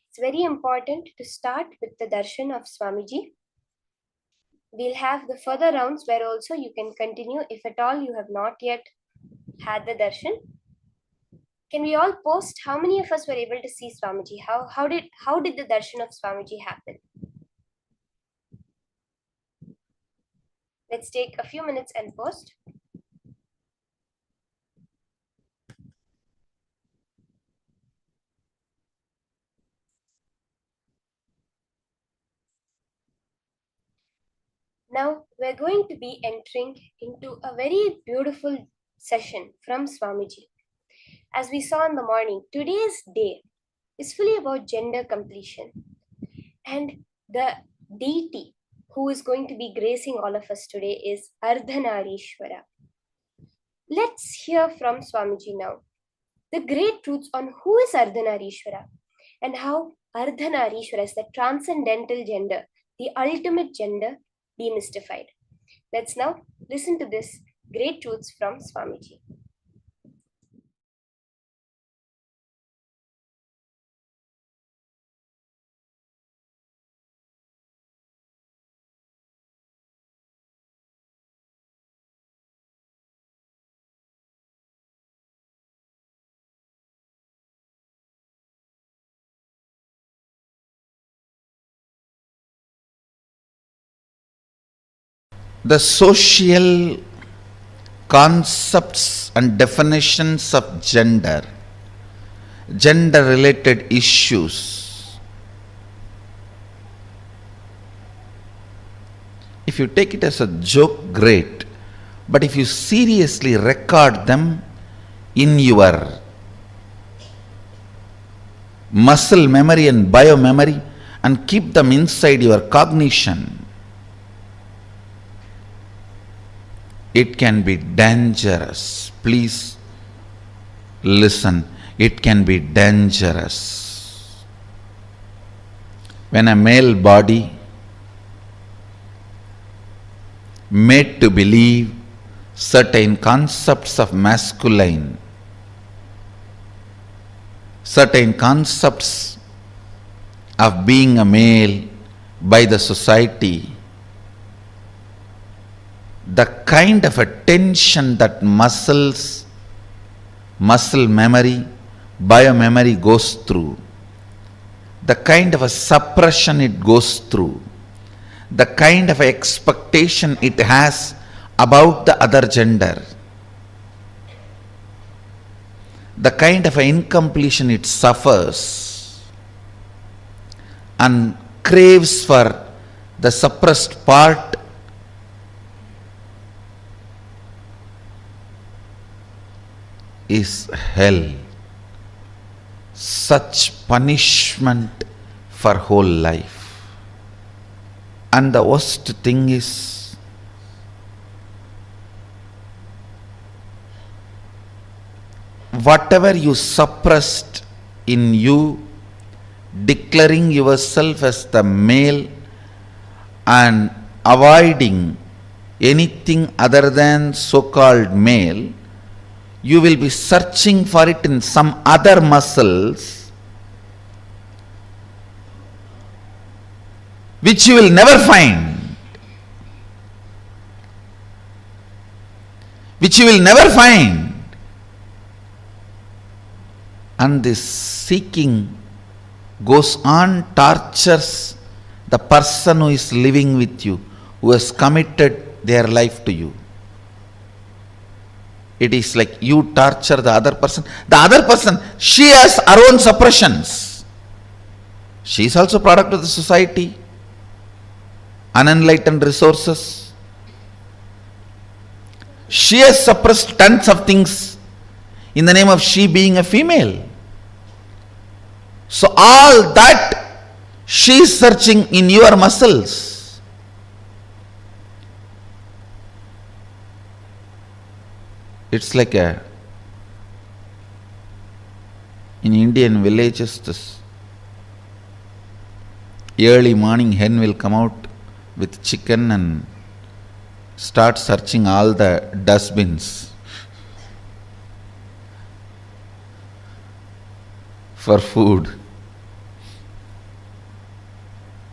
It's very important to start with the darshan of Swamiji. We'll have the further rounds where also you can continue if at all you have not yet had the darshan. Can we all post how many of us were able to see Swamiji? How did the darshan of Swamiji happen? Let's take a few minutes and post. Now we're going to be entering into a very beautiful session from Swamiji. As we saw in the morning, today's day is fully about gender completion. And the deity who is going to be gracing all of us today is Ardhanareeshwara. Let's hear from Swamiji now the great truths on who is Ardhanareeshwara and how Ardhanareeshwara is the transcendental gender, the ultimate gender demystified. Let's now listen to this great truths from Swamiji. The social concepts and definitions of gender, gender related issues, if you take it as a joke, great, but if you seriously record them in your muscle memory and biomemory and keep them inside your cognition, it can be dangerous. Please listen, it can be dangerous. When a male body made to believe certain concepts of masculine, certain concepts of being a male by the society, the kind of a tension that muscle memory, biomemory goes through, the kind of a suppression it goes through, the kind of expectation it has about the other gender, the kind of incompletion it suffers and craves for the suppressed part, is hell. Such punishment for whole life. And the worst thing is, whatever you suppressed in you, declaring yourself as the male and avoiding anything other than so-called male, you will be searching for it in some other muscles which you will never find. Which you will never find. And this seeking goes on, tortures the person who is living with you, who has committed their life to you. It is like you torture the other person. The other person, she has her own suppressions. She is also product of the society, unenlightened resources. She has suppressed tons of things in the name of she being a female. So all that she is searching in your muscles. It's like in Indian villages, this early morning hen will come out with chicken and start searching all the dustbins for food.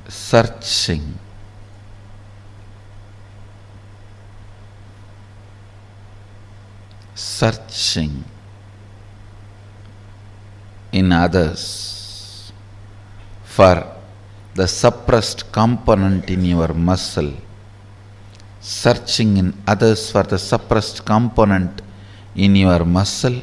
Searching. Searching in others for the suppressed component in your muscle, searching in others for the suppressed component in your muscle,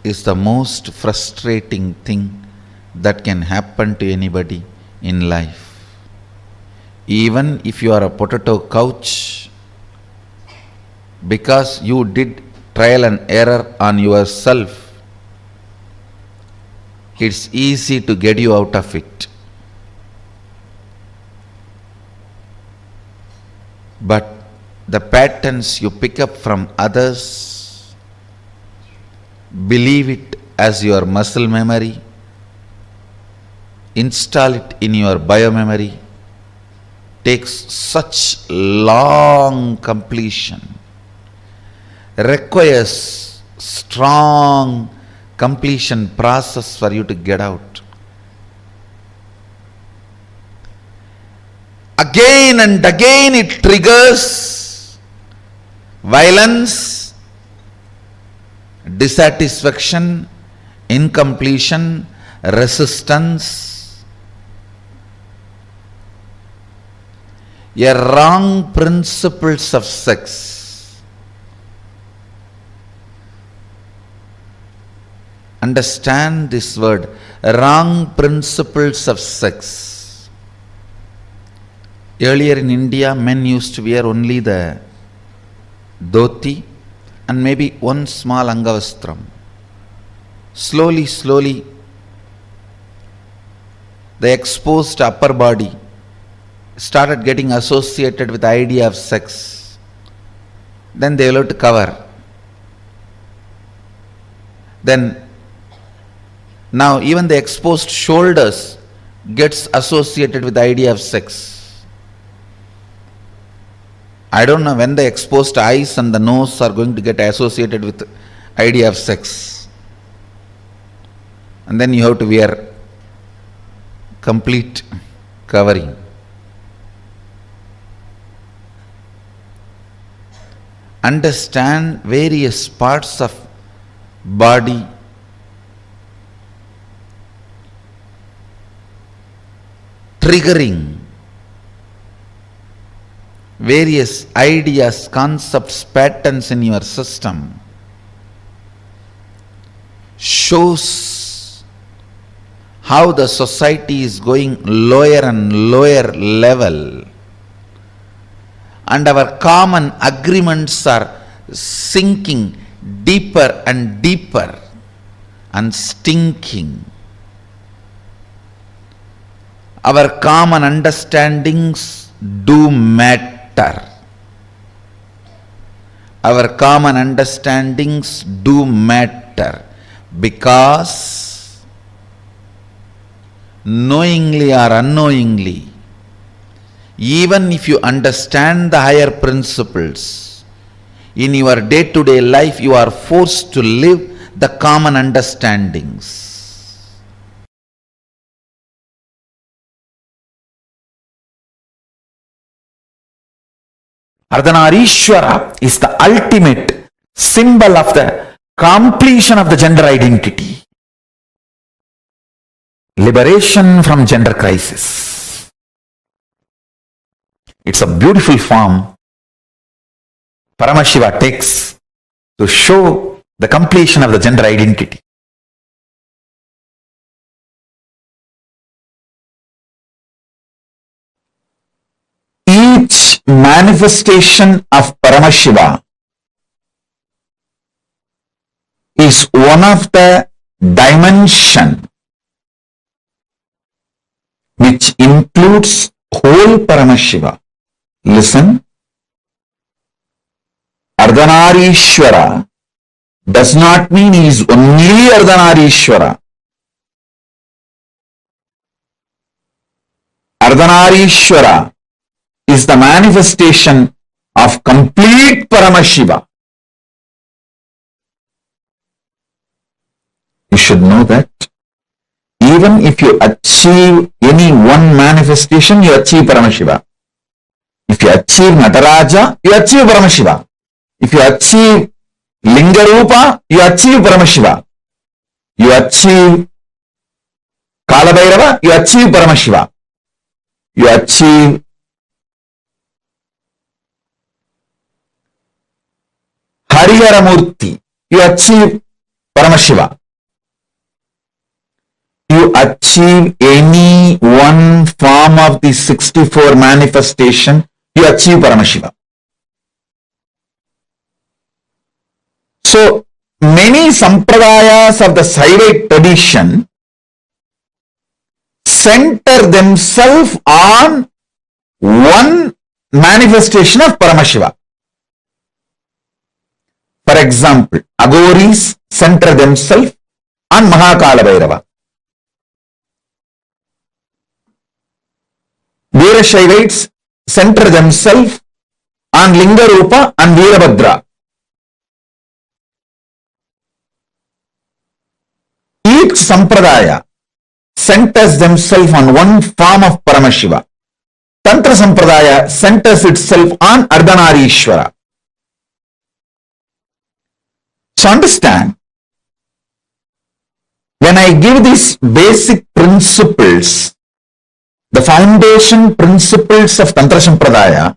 is the most frustrating thing that can happen to anybody in life. Even if you are a potato couch, because you did trial and error on yourself, it's easy to get you out of it. But the patterns you pick up from others, believe it as your muscle memory, install it in your biomemory, takes such long completion, requires strong completion process for you to get out. Again and again it triggers violence, dissatisfaction, incompletion, resistance, a wrong principles of sex. Understand this word, wrong principles of sex. Earlier in India, men used to wear only the dhoti and maybe one small angavastram. Slowly, the exposed upper body started getting associated with the idea of sex. Then they will have to cover. Then now even the exposed shoulders gets associated with the idea of sex. I don't know when the exposed eyes and the nose are going to get associated with the idea of sex. And then you have to wear complete covering. Understand various parts of body triggering various ideas, concepts, patterns in your system shows how the society is going lower and lower level, and our common agreements are sinking deeper and deeper and stinking. Our common understandings do matter. Our common understandings do matter because knowingly or unknowingly, even if you understand the higher principles, in your day-to-day life you are forced to live the common understandings. Ardhanareeshwara is the ultimate symbol of the completion of the gender identity. Liberation from gender crisis. It's a beautiful form Paramashiva takes to show the completion of the gender identity. Each manifestation of Paramashiva is one of the dimension which includes whole Paramashiva. Listen, Ardhanareeshwara does not mean he is only Ardhanareeshwara. Ardhanareeshwara is the manifestation of complete Paramashiva. You should know that even if you achieve any one manifestation, you achieve Paramashiva. If you achieve Nataraja, you achieve Paramashiva. If you achieve Lingarupa, you achieve Paramashiva. You achieve Kalabhairava, you achieve Paramashiva. You achieve Hariharamurti, you achieve Paramashiva. You achieve any one form of the 64 manifestation, you achieve Paramashiva. many sampradayas of the Saivite tradition center themselves on one manifestation of Paramashiva. For example, Aghoris center themselves on Mahakala Bhairava. Veerashaivites center themselves on Lingarupa and Veerabhadra. Each sampradaya centers themselves on one form of Paramashiva. Tantra sampradaya centers itself on Ardhanareeshwara. So understand, when I give these basic principles, the foundation principles of Tantra sampradaya,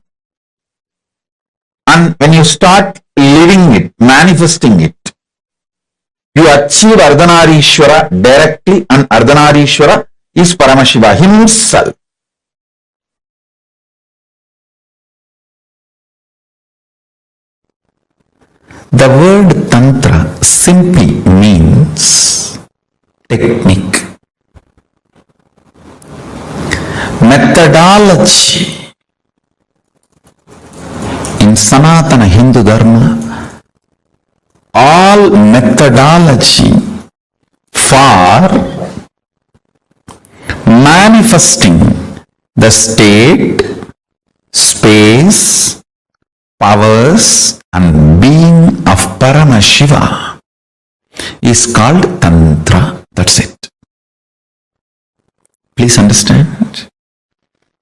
and when you start living it, manifesting it, you achieve Ardhanareeshwara directly, and Ardhanareeshwara is Paramashiva himself. The word Tantra simply means technique, methodology. In Sanatana Hindu Dharma, all methodology for manifesting the state, space, powers and being of Paramashiva is called Tantra. That's it. Please understand.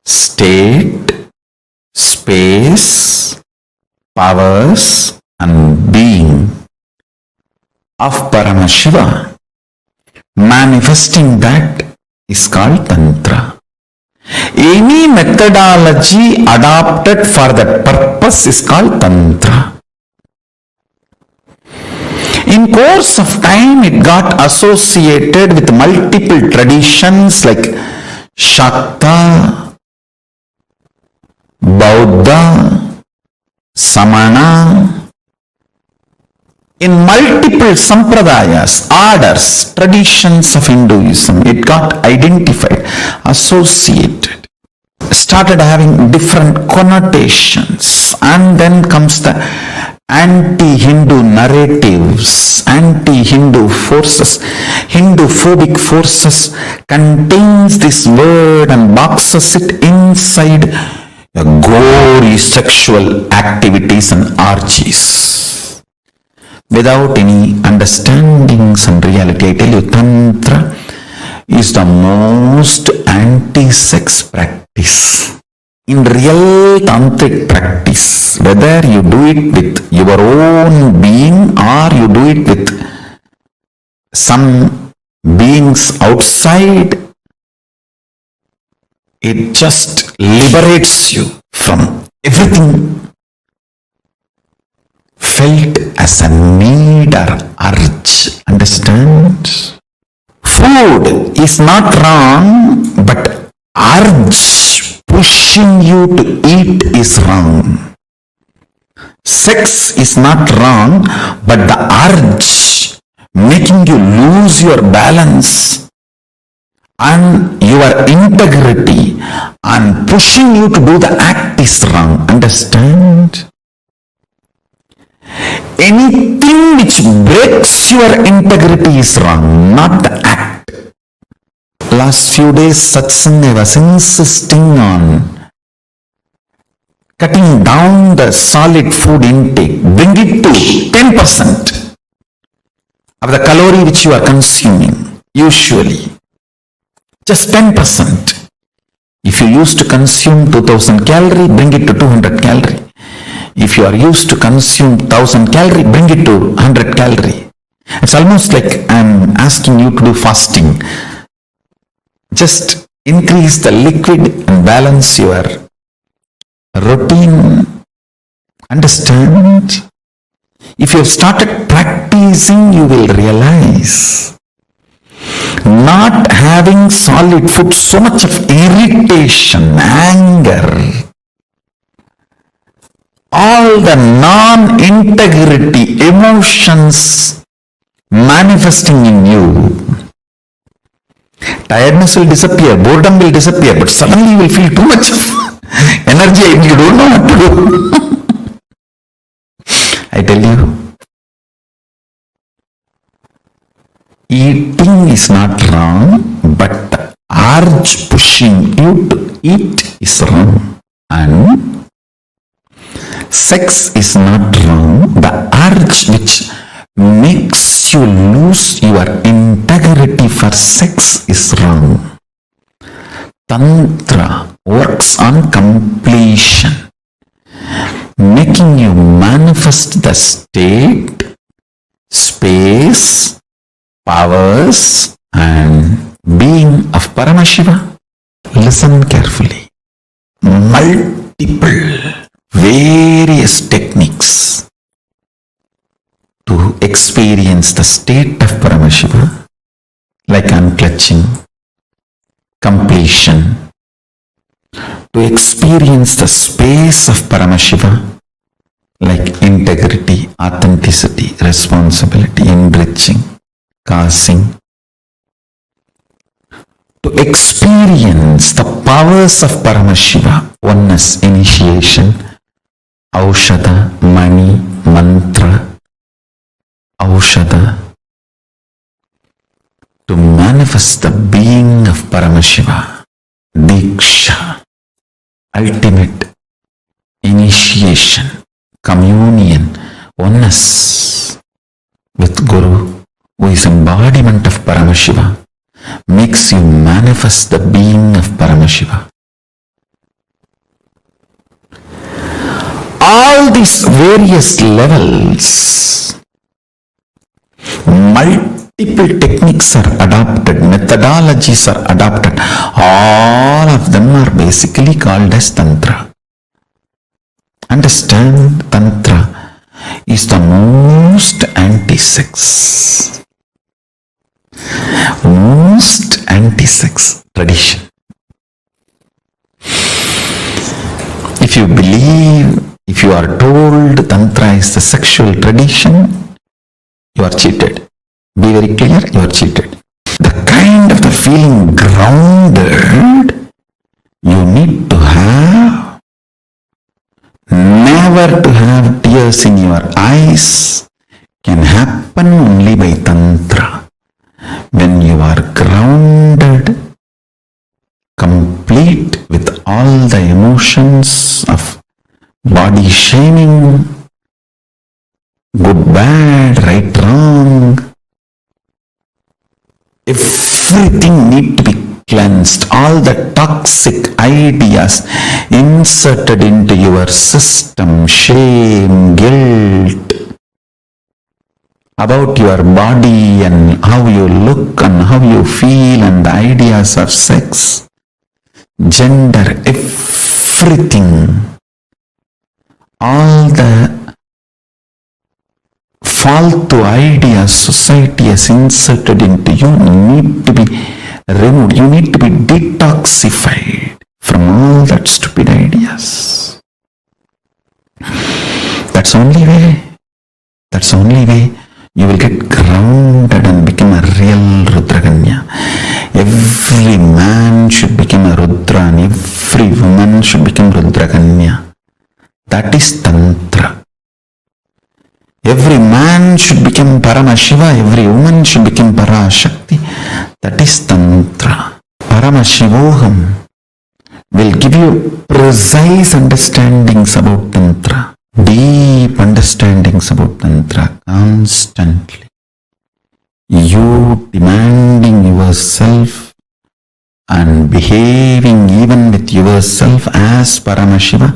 State, space, powers and being of Paramashiva, manifesting that is called Tantra. Any methodology adopted for that purpose is called Tantra. In course of time, it got associated with multiple traditions like Shakta, Bauddha, Samana. In multiple sampradayas, orders, traditions of Hinduism, it got identified, associated, started having different connotations, and then comes the anti-Hindu narratives, anti-Hindu forces, Hindu-phobic forces contains this word and boxes it inside the gory sexual activities and orgies. Without any understandings and reality, I tell you, Tantra is the most anti-sex practice. In real tantric practice, whether you do it with your own being or you do it with some beings outside, it just liberates you from everything felt as a need or urge. Understand? Food is not wrong, but urge pushing you to eat is wrong. Sex is not wrong, but the urge making you lose your balance and your integrity and pushing you to do the act is wrong. Understand? Anything which breaks your integrity is wrong, not the act. Last few days, satsang, I was insisting on cutting down the solid food intake. Bring it to 10% of the calorie which you are consuming, usually. Just 10%. If you used to consume 2000 calorie, bring it to 200 calorie. If you are used to consume 1000 calorie, bring it to 100 calorie. It's almost like I'm asking you to do fasting. Just increase the liquid and balance your routine. Understand? If you have started practicing, you will realize not having solid food, so much of irritation, anger, all the non-integrity emotions manifesting in you. Tiredness will disappear, boredom will disappear, but suddenly you will feel too much of energy and you don't know what to do. I tell you, eating is not wrong, but the urge pushing you to eat is wrong. And sex is not wrong. The urge which makes you lose your integrity for sex is wrong. Tantra works on completion, making you manifest the state, space, powers and being of Paramashiva. Listen carefully. Multiple various techniques to experience the state of Paramashiva, like unclutching, completion, to experience the space of Paramashiva, like integrity, authenticity, responsibility, enriching, causing, to experience the powers of Paramashiva, oneness, initiation, Aushadha, Mani, Mantra, Aushadha, to manifest the being of Paramashiva, Diksha, ultimate initiation, communion, oneness with Guru, who is embodiment of Paramashiva, makes you manifest the being of Paramashiva. All these various levels, multiple techniques are adopted, methodologies are adopted. All of them are basically called as Tantra. Understand, Tantra is the most anti-sex, most anti-sex tradition. If you believe, if you are told Tantra is the sexual tradition, you are cheated. Be very clear, you are cheated. The kind of the feeling grounded you need to have, never to have tears in your eyes, can happen only by Tantra. When you are grounded, complete with all the emotions of body shaming, good, bad, right, wrong, everything need to be cleansed. All the toxic ideas inserted into your system, shame, guilt, about your body and how you look and how you feel and the ideas of sex, gender, everything, all the false ideas society has inserted into you need to be removed. You need to be detoxified from all that stupid ideas. That's the only way. That's the only way you will get grounded and become a real Rudraganya. Every man should become a Rudra and every woman should become Rudraganya. That is Tantra. Every man should become Paramashiva, every woman should become Parashakti. That is Tantra. Paramashivoham will give you precise understandings about Tantra, deep understandings about Tantra constantly. You demanding yourself and behaving even with yourself as Paramashiva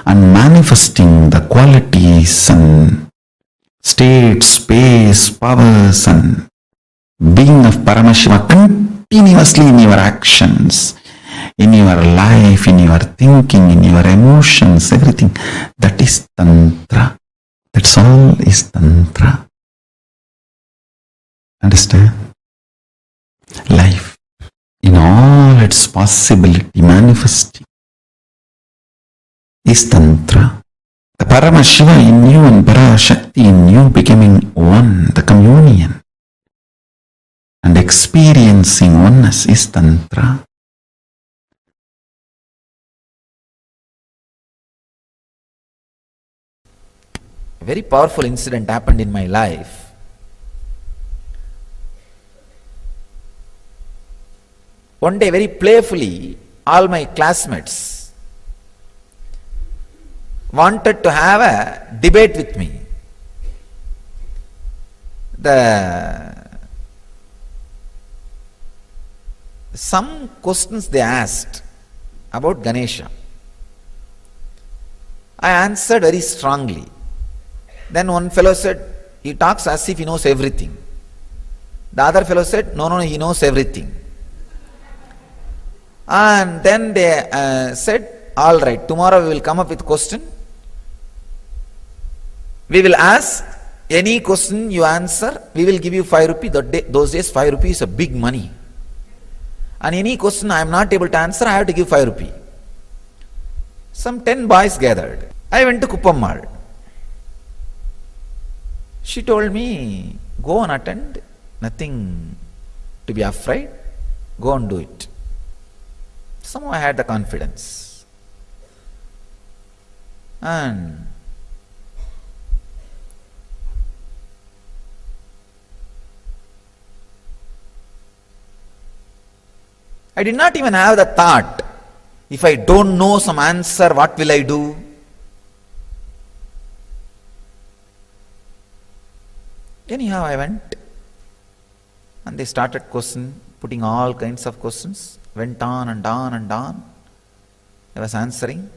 and manifesting the qualities and state, space, powers and being of Paramashiva continuously in your actions, in your life, in your thinking, in your emotions, everything. That is Tantra. That's all is Tantra. Understand? Life in all its possibility manifesting is Tantra. The Paramashiva in you and Parashakti in you becoming one, the communion. and experiencing oneness is Tantra. A very powerful incident happened in my life. One day, very playfully, all my classmates wanted to have a debate with me. Some questions they asked about Ganesha. I answered very strongly. Then one fellow said, he talks as if he knows everything. The other fellow said, no, he knows everything. And then they said, all right, tomorrow we will come up with question. We will ask any question you answer, we will give you 5 rupees. Those days 5 rupees is a big money. And any question I am not able to answer, I have to give 5 rupees. Some 10 boys gathered. I went to Kuppammal. She told me, go and attend, nothing to be afraid, go and do it. Somehow I had the confidence. And I did not even have the thought, if I don't know some answer, what will I do? Anyhow, I went and they started putting all kinds of questions, went on and on and on. I was answering.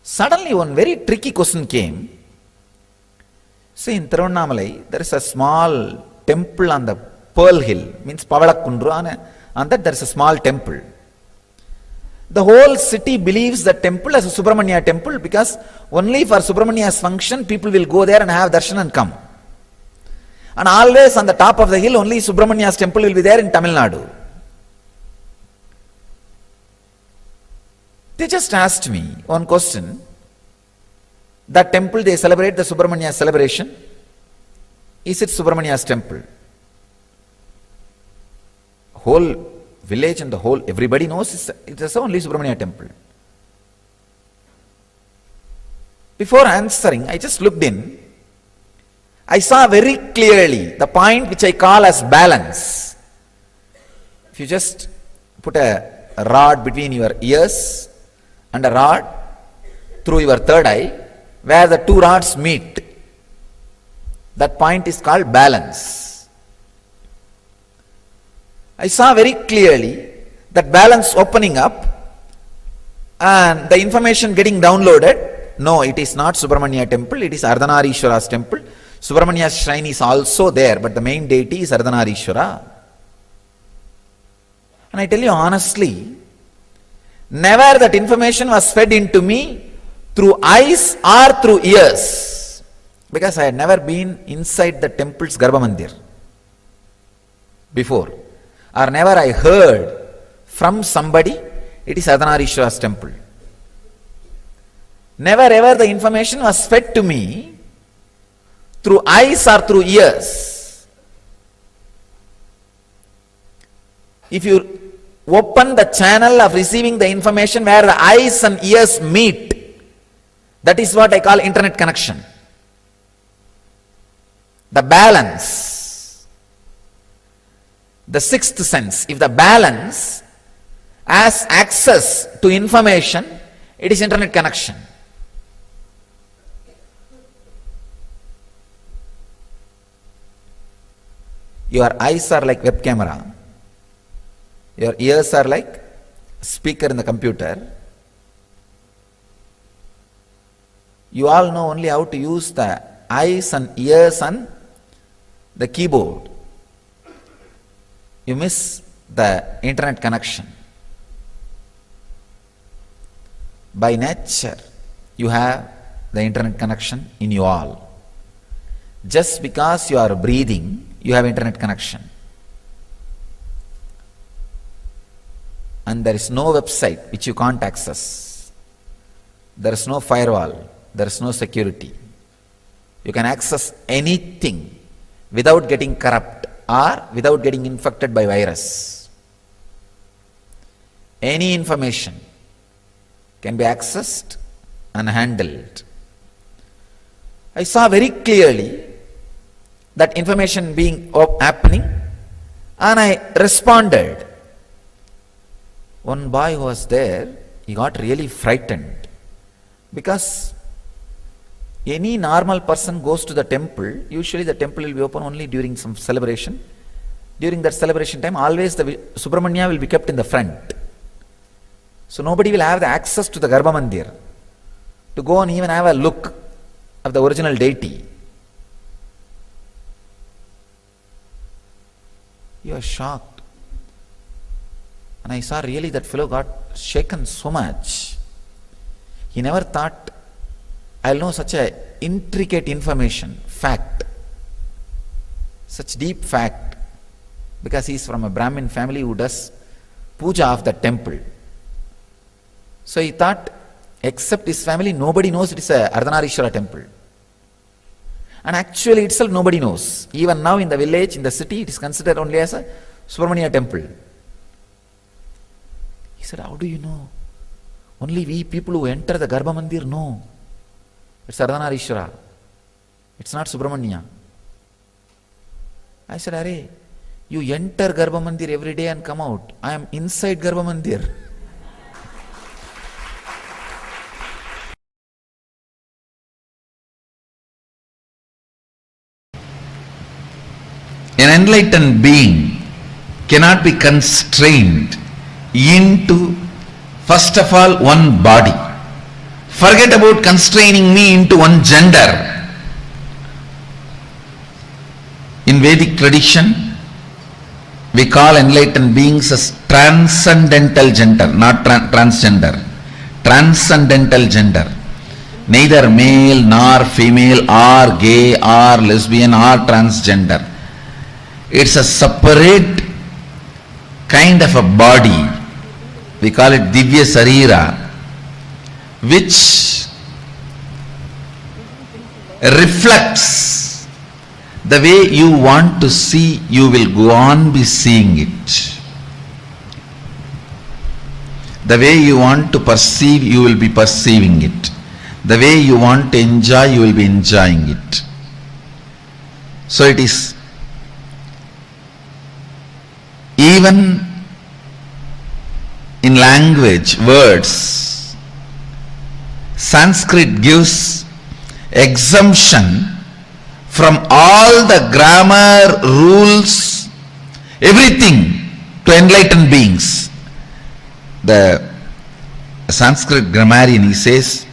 Suddenly one very tricky question came. See, in Tiruvannamalai, there is a small temple on the Pearl Hill, means Pavalakundru, on that there is a small temple. The whole city believes the temple as a Subramanya temple because only for Subramanya's function people will go there and have darshan and come. And always on the top of the hill only Subramanya's temple will be there in Tamil Nadu. They just asked me one question. That temple they celebrate the Subramanya celebration. Is it Subramanya's temple? Whole village and the whole, everybody knows it is only Subramanya temple. Before answering, I just looked in. I saw very clearly the point which I call as balance. If you just put a rod between your ears and a rod through your third eye, where the two rods meet, that point is called balance. I saw very clearly that balance opening up and the information getting downloaded. No, it is not Subramanya temple, it is Ardhanareeshwara's temple. Subramanya's shrine is also there, but the main deity is Ardhanareeshwara. And I tell you honestly, never that information was fed into me through eyes or through ears, because I had never been inside the temple's Garbhamandir before, or never I heard from somebody it is Ardhanareeshwara's temple. Never ever the information was fed to me through eyes or through ears. If you open the channel of receiving the information where the eyes and ears meet, that is what I call internet connection. The balance, the sixth sense. If the balance has access to information, it is internet connection. Your eyes are like web camera. Your ears are like speaker in the computer. You all know only how to use the eyes and ears and the keyboard. You miss the internet connection. By nature, you have the internet connection in you all. Just because you are breathing, you have internet connection. And there is no website which you can't access. There is no firewall. There is no security. You can access anything without getting corrupt or without getting infected by virus. Any information can be accessed and handled. I saw very clearly that information being happening, and I responded. One boy who was there, he got really frightened, because any normal person goes to the temple, usually the temple will be open only during some celebration. During that celebration time, always the Subramanya will be kept in the front. So nobody will have the access to the Garbha Mandir to go and even have a look of the original deity. You are shocked. And I saw really that fellow got shaken so much. He never thought, I'll know such a intricate information, fact, such deep fact, because he is from a Brahmin family who does puja of the temple. So he thought, except his family, nobody knows it is a Ardhanareeshwara temple. And actually itself nobody knows. Even now in the village, in the city, it is considered only as a Subramanya temple. He said, how do you know? Only we people who enter the Garbha Mandir know. It's Ardhanareeshwara. It's not Subramanya. I said, Arey, you enter Garbha Mandir every day and come out. I am inside Garbha Mandir. An enlightened being cannot be constrained into, first of all, one body. Forget about constraining me into one gender. In Vedic tradition, we call enlightened beings as transcendental gender, not transgender. Transcendental gender. Neither male nor female or gay or lesbian or transgender. It's a separate kind of a body. We call it Divya Sarira, which reflects the way you want to see, you will go on be seeing it. The way you want to perceive, you will be perceiving it. The way you want to enjoy, you will be enjoying it. So it is even in language, words, Sanskrit gives exemption from all the grammar, rules, everything to enlightened beings. The Sanskrit grammarian, he says,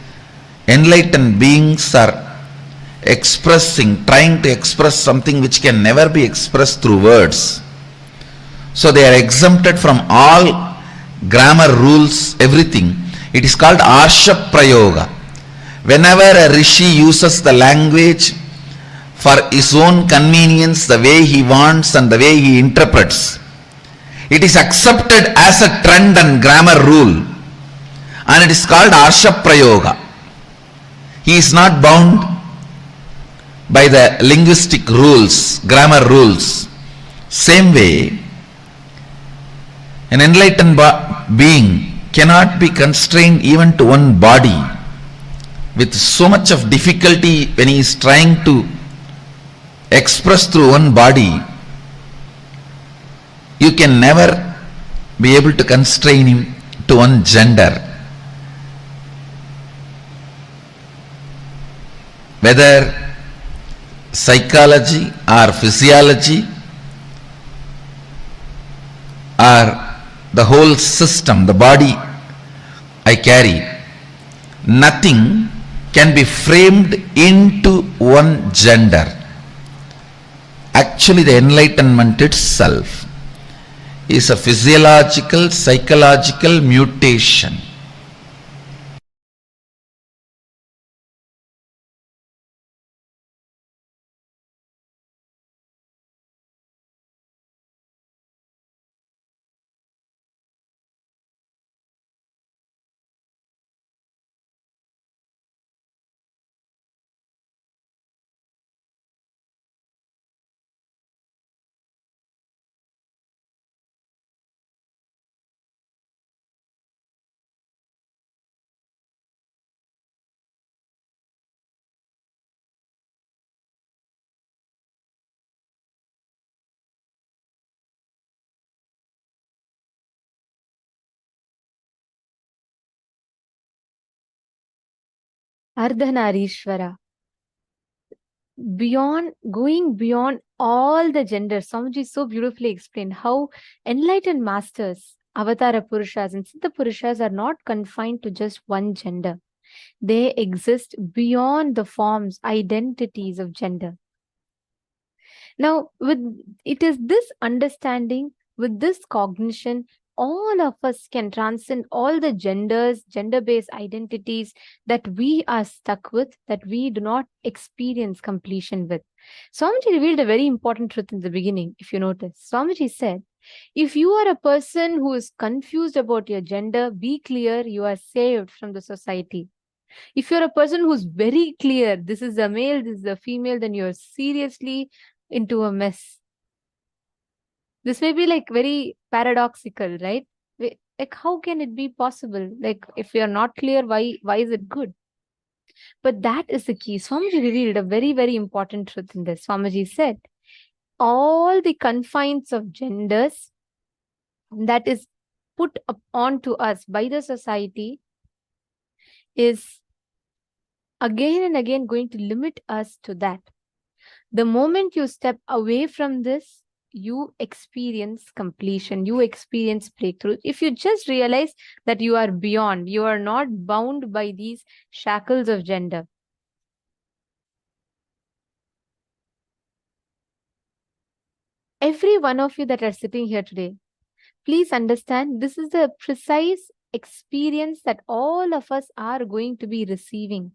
enlightened beings are trying to express something which can never be expressed through words. So they are exempted from all grammar rules, everything. It is called Arsha Prayoga. Whenever a rishi uses the language for his own convenience, the way he wants and the way he interprets, it is accepted as a trend and grammar rule, and it is called Arsha Prayoga. He is not bound by the linguistic rules, grammar rules. Same way, an enlightened being cannot be constrained even to one body with so much of difficulty when he is trying to express through one body. You can never be able to constrain him to one gender. Whether psychology or physiology or the whole system, the body I carry, nothing can be framed into one gender. Actually, the enlightenment itself is a physiological, psychological mutation. Ardhanareeshwara. Going beyond all the genders. Swamiji so beautifully explained how enlightened masters, Avatara Purushas and Siddha Purushas are not confined to just one gender. They exist beyond the forms, identities of gender. Now, it is this understanding, with this cognition, all of us can transcend all the genders, gender-based identities that we are stuck with, that we do not experience completion with. Swamiji revealed a very important truth in the beginning, if you notice. Swamiji said, if you are a person who is confused about your gender, be clear, you are saved from the society. If you're a person who's very clear, this is a male, this is a female, then you're seriously into a mess. This may be like very paradoxical, right? Like, how can it be possible? Like, if you're not clear, why is it good? But that is the key. Swamiji revealed a very, very important truth in this. Swamiji said, all the confines of genders that is put onto us by the society is again and again going to limit us to that. The moment you step away from this, you experience completion, you experience breakthrough. If you just realize that you are beyond, you are not bound by these shackles of gender. Every one of you that are sitting here today, please understand this is the precise experience that all of us are going to be receiving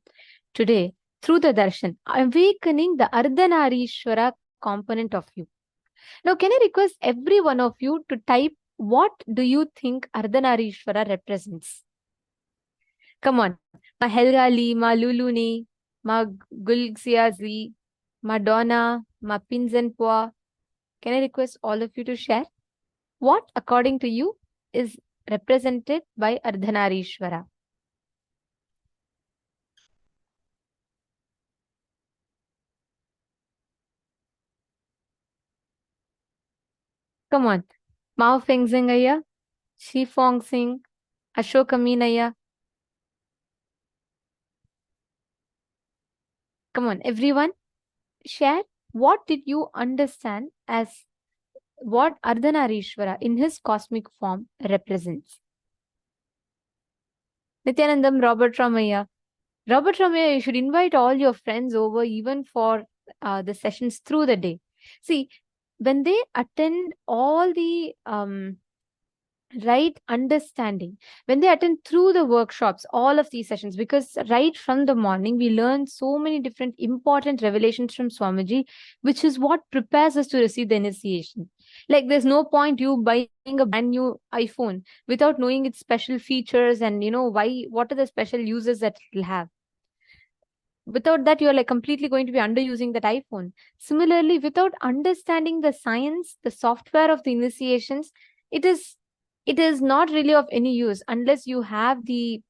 today through the darshan, awakening the Ardhanareeshwara component of you. Now, can I request every one of you to type, what do you think Ardhanareeshwara represents? Come on. Ma Helgali, ma Luluni, ma Gulxiazli, ma Donna, ma Pinzenpoa. Can I request all of you to share? What, according to you, is represented by Ardhanareeshwara? Come on. Mao Fengzingaya, Shi Fong Sing, Ashok Aminaya. Come on, everyone, share. What did you understand as what Ardhanareeshwara in his cosmic form represents? Nithyanandam, Robert Ramaya. Robert Ramaya, you should invite all your friends over even for the sessions through the day. See, when they attend all the right understanding, when they attend through the workshops, all of these sessions, because right from the morning, we learn so many different important revelations from Swamiji, which is what prepares us to receive the initiation. Like, there's no point you buying a brand new iPhone without knowing its special features and, what are the special uses that it will have. Without that, you're like completely going to be underusing that iPhone. Similarly, without understanding the science, the software of the initiations, it is not really of any use unless you have the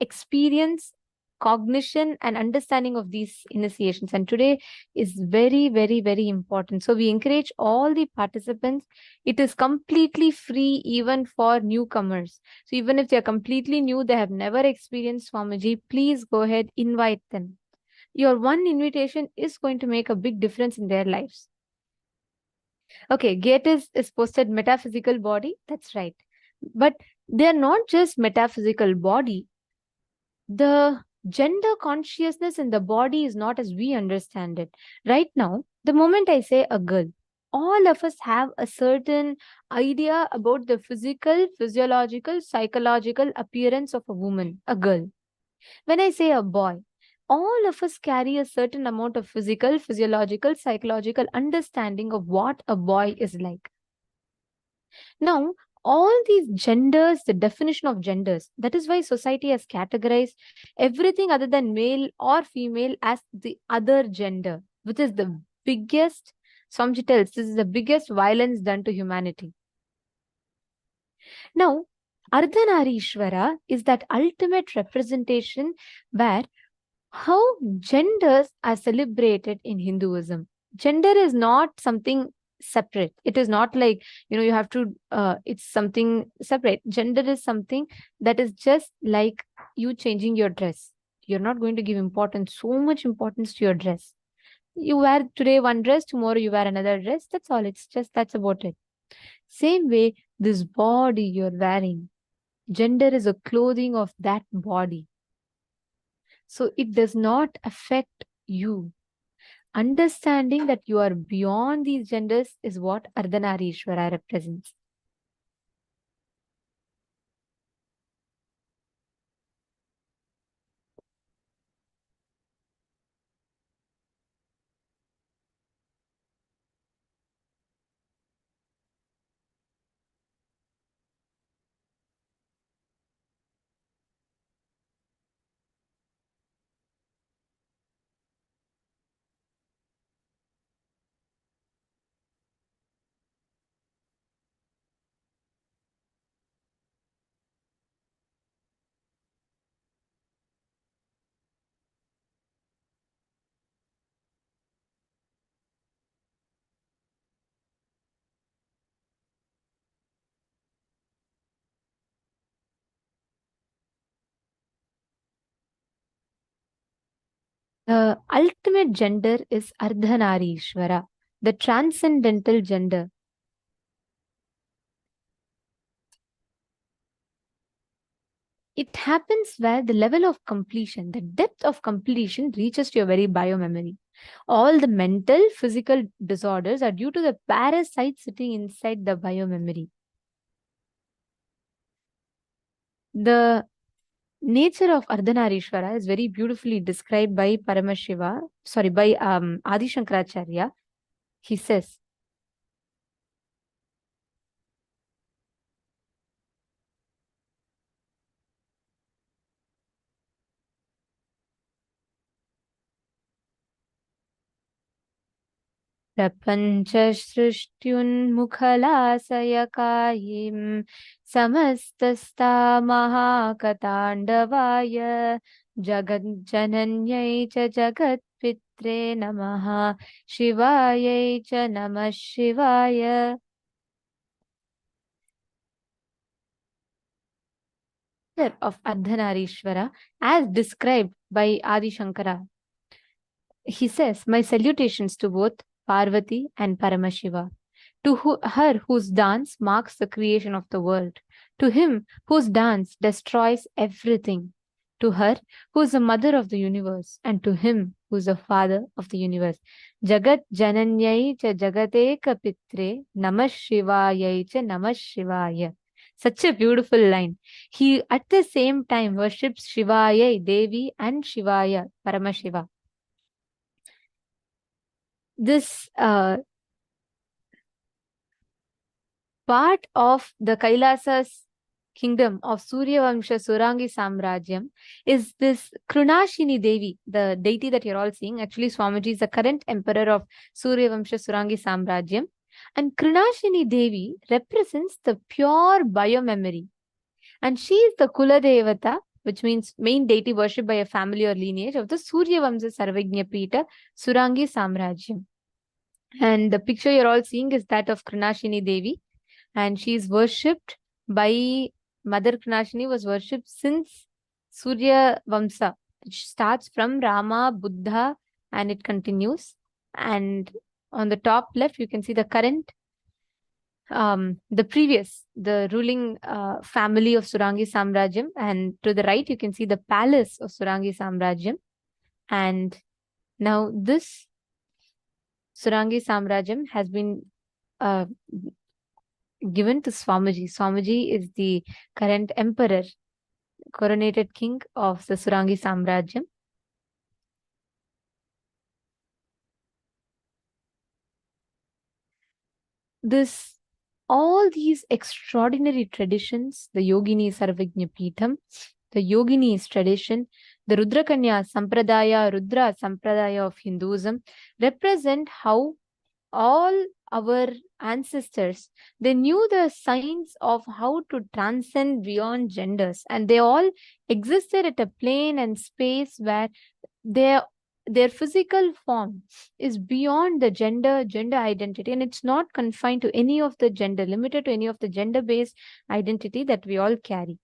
experience, cognition, and understanding of these initiations. And today is very, very, very important. So we encourage all the participants. It is completely free even for newcomers. So even if they are completely new, they have never experienced Swamiji, please go ahead, invite them. Your one invitation is going to make a big difference in their lives. Okay, Gate is posted metaphysical body. That's right. But they're not just metaphysical body. The gender consciousness in the body is not as we understand it. Right now, the moment I say a girl, all of us have a certain idea about the physical, physiological, psychological appearance of a woman, a girl. When I say a boy, all of us carry a certain amount of physical, physiological, psychological understanding of what a boy is like. Now, all these genders, the definition of genders, that is why society has categorized everything other than male or female as the other gender, which is the biggest, Swamiji tells, this is the biggest violence done to humanity. Now, Ardhanareeshwara is that ultimate representation where how genders are celebrated in Hinduism. Gender is not something separate. It is not like, you have to, it's something separate. Gender is something that is just like you changing your dress. You're not going to give importance, so much importance to your dress. You wear today one dress, tomorrow you wear another dress. That's all. That's about it. Same way, this body you're wearing, gender is a clothing of that body. So it does not affect you. Understanding that you are beyond these genders is what Ardhanareeshwara represents. The ultimate gender is Ardhanareeshwara, the transcendental gender. It happens where the level of completion, the depth of completion reaches to your very biomemory. All the mental, physical disorders are due to the parasite sitting inside the biomemory. The nature of Ardhanareeshwara is very beautifully described by by Adi Shankaracharya. He says, प्रपञ्चसृष्ट्युन्मुखलासयकायीं समस्तस्ता महाकताण्डवाय जगज्जनन्यै च जगत्पित्रे नमः शिवायै च नमः शिवाय. Of Ardhanareeshwara as described by Adi Shankara. He says, my salutations to both Parvati and Paramashiva, to her whose dance marks the creation of the world, to him whose dance destroys everything, to her who is the mother of the universe, and to him who is the father of the universe. Jagat Jananyai cha Jagateka Pitre Namah Shivayai cha Namah Shivaya. Such a beautiful line. He at the same time worships Shivaya, Devi, and Shivaya, Paramashiva. This part of the KAILASA's kingdom of Suryavamsha Surangi Samrajyam is this Krunashini Devi, the deity that you're all seeing. Actually, Swamiji is the current emperor of Suryavamsha Surangi Samrajyam. And Krunashini Devi represents the pure biomemory. And she is the Kula Devata, which means main deity worshipped by a family or lineage of the Suryavamsa Sarvajna Pita Surangi Samrajyam. And the picture you're all seeing is that of Krunashini Devi. And she is worshipped by Mother Krunashini, was worshipped since Surya Vamsa, which starts from Rama, Buddha, and it continues. And on the top left, you can see the current, the ruling family of Surangi Samrajyam. And to the right, you can see the palace of Surangi Samrajyam. And now this Surangi Samrajyam has been given to Swamiji. Swamiji is the current emperor, coronated king of the Surangi Samrajyam. All these extraordinary traditions, the Yogini Sarvajna Peetham, the Yogini's tradition, the Rudrakanya Sampradaya, Rudra Sampradaya of Hinduism, represent how all our ancestors, they knew the science of how to transcend beyond genders, and they all existed at a plane and space where their physical form is beyond the gender identity, and it's not confined to any of the gender, limited to any of the gender-based identity that we all carry.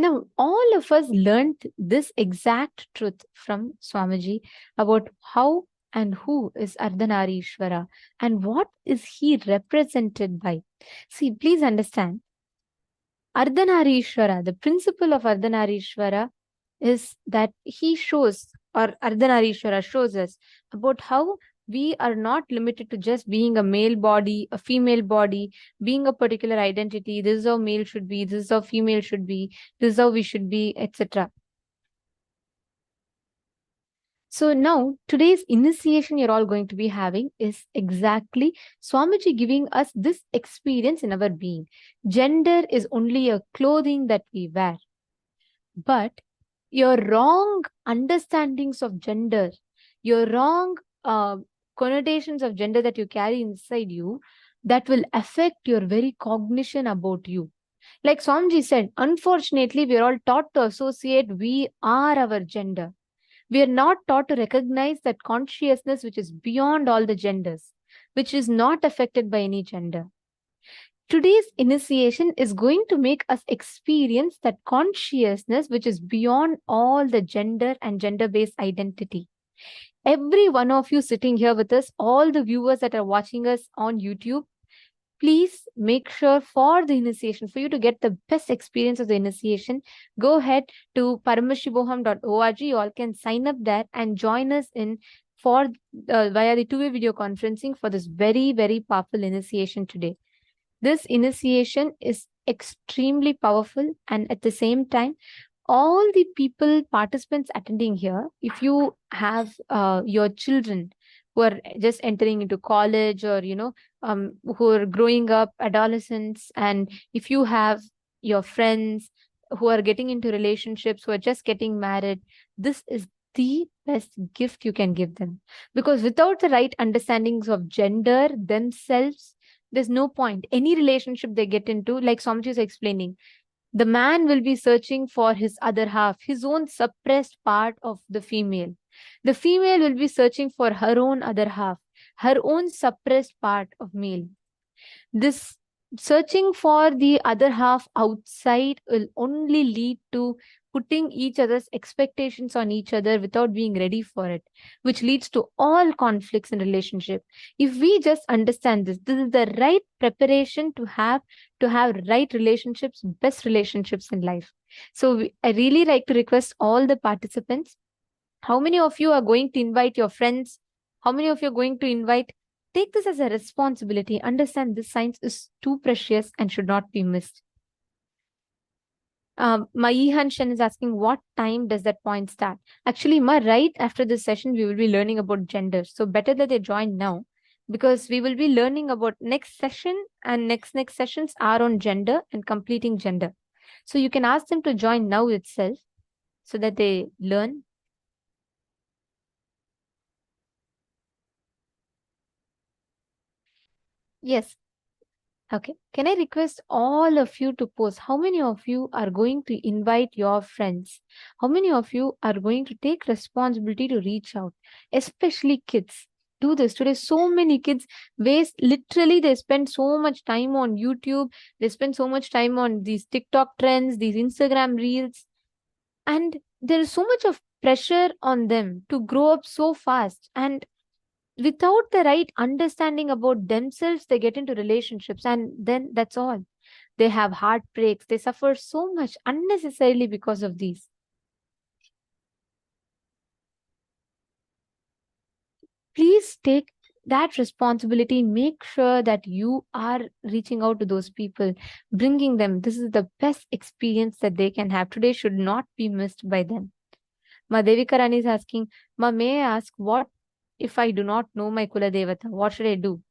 Now, all of us learned this exact truth from Swamiji about how and who is Ardhanareeshwara and what is he represented by. See, please understand, Ardhanareeshwara, the principle of Ardhanareeshwara is that he shows, or Ardhanareeshwara shows us about how we are not limited to just being a male body, a female body, being a particular identity. This is how male should be, this is how female should be, this is how we should be, etc. So now today's initiation you're all going to be having is exactly Swamiji giving us this experience in our being. Gender is only a clothing that we wear. But your wrong understandings of gender, your wrong connotations of gender that you carry inside you, that will affect your very cognition about you. Like Swamiji said, unfortunately, we are all taught to associate we are our gender. We are not taught to recognize that consciousness which is beyond all the genders, which is not affected by any gender. Today's initiation is going to make us experience that consciousness which is beyond all the gender and gender-based identity. Every one of you sitting here with us, all the viewers that are watching us on YouTube, please make sure for the initiation, for you to get the best experience of the initiation, go ahead to paramashivoham.org. You all can sign up there and join us in for via the two-way video conferencing for this very, very powerful initiation today. This initiation is extremely powerful, and at the same time, all the people, participants attending here, if you have your children who are just entering into college or, who are growing up, adolescents, and if you have your friends who are getting into relationships, who are just getting married, this is the best gift you can give them. Because without the right understandings of gender themselves, there's no point. Any relationship they get into, like Swamiji is explaining, the man will be searching for his other half, his own suppressed part of the female. The female will be searching for her own other half, her own suppressed part of male. This searching for the other half outside will only lead to putting each other's expectations on each other without being ready for it, which leads to all conflicts in relationship. If we just understand this, this is the right preparation to have right relationships, best relationships in life. So I really like to request all the participants, how many of you are going to invite your friends? How many of you are going to invite? Take this as a responsibility. Understand this science is too precious and should not be missed. Maihan Shen is asking, what time does that point start? Actually, right after this session, we will be learning about gender. So better that they join now, because we will be learning about next session, and next sessions are on gender and completing gender. So you can ask them to join now itself so that they learn. Yes. Okay. Can I request all of you to post how many of you are going to invite your friends? How many of you are going to take responsibility to reach out, especially kids? Do this today. So many kids literally, they spend so much time on YouTube. They spend so much time on these TikTok trends, these Instagram reels. And there is so much of pressure on them to grow up so fast. And without the right understanding about themselves, they get into relationships, and then that's all. They have heartbreaks. They suffer so much unnecessarily because of these. Please take that responsibility. Make sure that you are reaching out to those people, bringing them. This is the best experience that they can have. Today should not be missed by them. Ma Devika Rani is asking, Ma, may I ask, what if I do not know my Kula Devata? What should I do?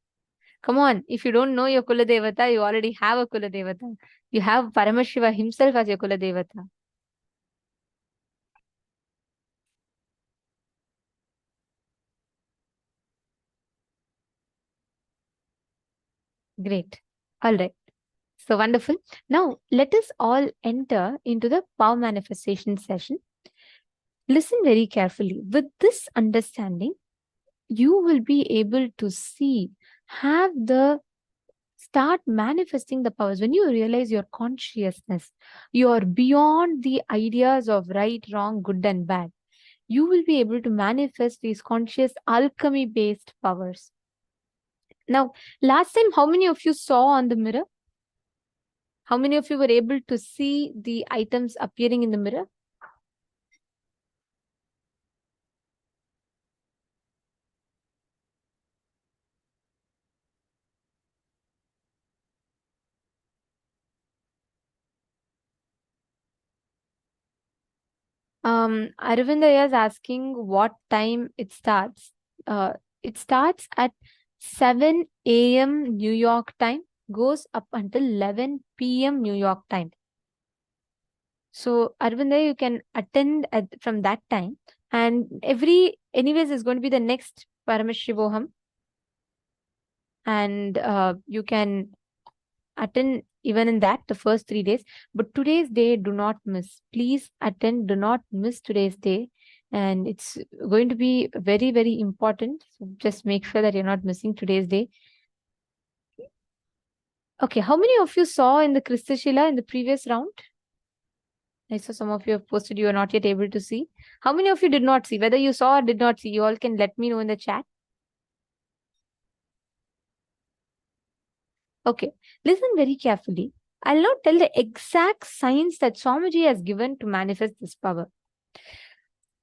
Come on, if you don't know your Kula Devata, you already have a Kula Devata. You have Paramashiva himself as your Kula Devata. Great. All right. So wonderful. Now, let us all enter into the power manifestation session. Listen very carefully. With this understanding, you will be able to see, have the start manifesting the powers. When you realize your consciousness, you are beyond the ideas of right, wrong, good and bad. You will be able to manifest these conscious alchemy-based powers. Now, last time, how many of you saw on the mirror? How many of you were able to see the items appearing in the mirror? Arvinda is asking what time it starts. It starts at 7 a.m. New York time, goes up until 11 p.m. New York time. So Arvinda, you can attend from that time, and anyways is going to be the next Paramashivoham, and you can attend even in that the first 3 days. But today's day, do not miss. Please attend. Do not miss today's day, and it's going to be very, very important. So just make sure that you're not missing today's day. Okay, how many of you saw in the Kristashila in the previous round? I saw some of you have posted you are not yet able to see. How many of you did not see? Whether you saw or did not see, you all can let me know in the chat. Okay, listen very carefully. I'll now tell the exact science that Swamiji has given to manifest this power.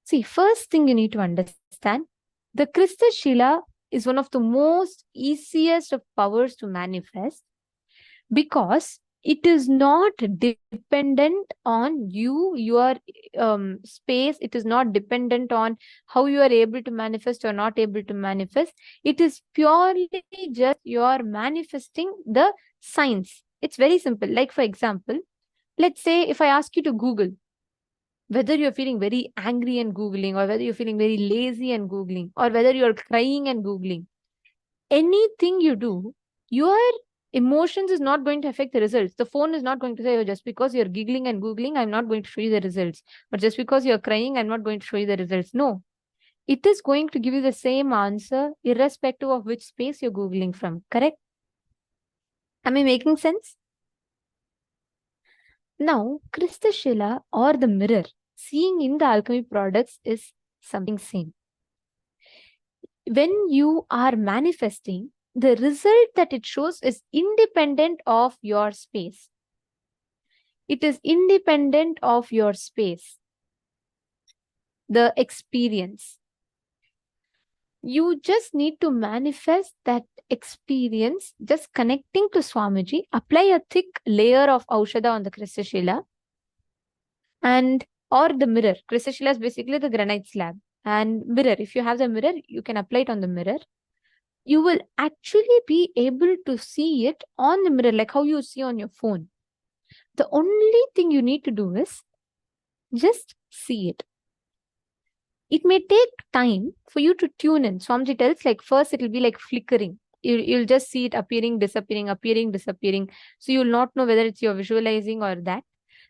See, first thing you need to understand, the Kristashila is one of the most easiest of powers to manifest because it is not dependent on your space. It is not dependent on how you are able to manifest or not able to manifest. It is purely just you are manifesting the science. It's very simple. Like, for example, let's say if I ask you to Google, whether you're feeling very angry and Googling, or whether you're feeling very lazy and Googling, or whether you're crying and Googling, anything you do, your emotions is not going to affect the results. The phone is not going to say, oh, just because you're giggling and Googling, I'm not going to show you the results. But just because you're crying, I'm not going to show you the results. No, it is going to give you the same answer, irrespective of which space you're Googling from. Correct? Am I making sense? Now, Kristashila or the mirror, seeing in the alchemy products is something same. When you are manifesting, the result that it shows is independent of your space. It is independent of your space. The experience. You just need to manifest that experience, just connecting to Swamiji, apply a thick layer of Aushadha on the Kristashila or the mirror. Kristashila is basically the granite slab. And mirror, if you have the mirror, you can apply it on the mirror. You will actually be able to see it on the mirror, like how you see on your phone. The only thing you need to do is just see it. It may take time for you to tune in. Swamiji tells, like, first it will be like flickering. You'll just see it appearing, disappearing, appearing, disappearing. So you'll not know whether it's your visualizing or that.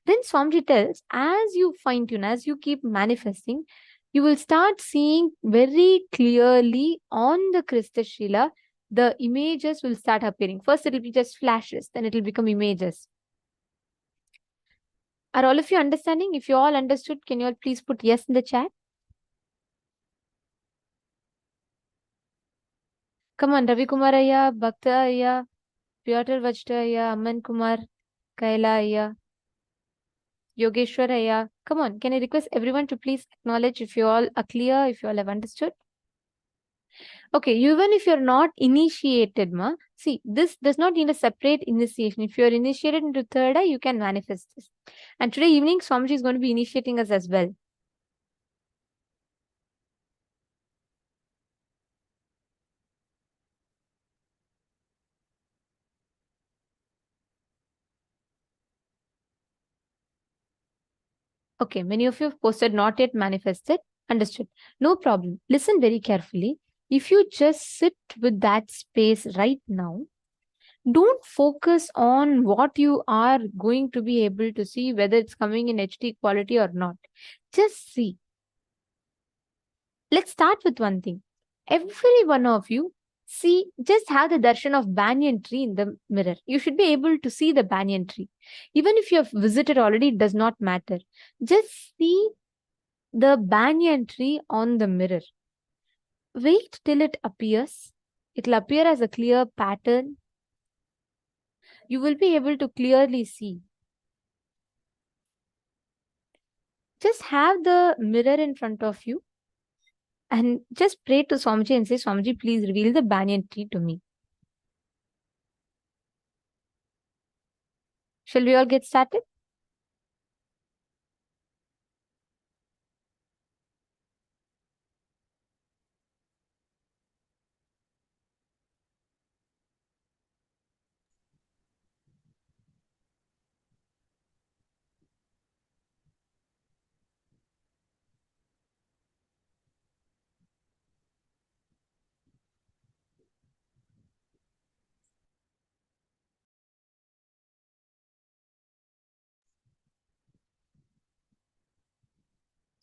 Then Swamiji tells, as you fine tune, as you keep manifesting, you will start seeing very clearly on the Kristashila, the images will start appearing. First, it will be just flashes, then it will become images. Are all of you understanding? If you all understood, can you all please put yes in the chat? Come on, Ravi Kumar Ayya, Bhakta Ayya, Piotr Vajta Ayya, Aman Kumar, Kaila Ayya, Yogeshwar Ayya. Come on, can I request everyone to please acknowledge if you all are clear, if you all have understood? Okay, even if you're not initiated, see, this does not need a separate initiation. If you're initiated into third eye, you can manifest this. And today evening, Swamiji is going to be initiating us as well. Okay, many of you have posted not yet manifested. Understood. No problem. Listen very carefully. If you just sit with that space right now, don't focus on what you are going to be able to see, whether it's coming in HD quality or not. Just see. Let's start with one thing. Every one of you See, just have the darshan of banyan tree in the mirror. You should be able to see the banyan tree. Even if you have visited already, it does not matter. Just see the banyan tree on the mirror. Wait till it appears. It will appear as a clear pattern. You will be able to clearly see. Just have the mirror in front of you and just pray to Swamiji and say, Swamiji, please reveal the banyan tree to me. Shall we all get started?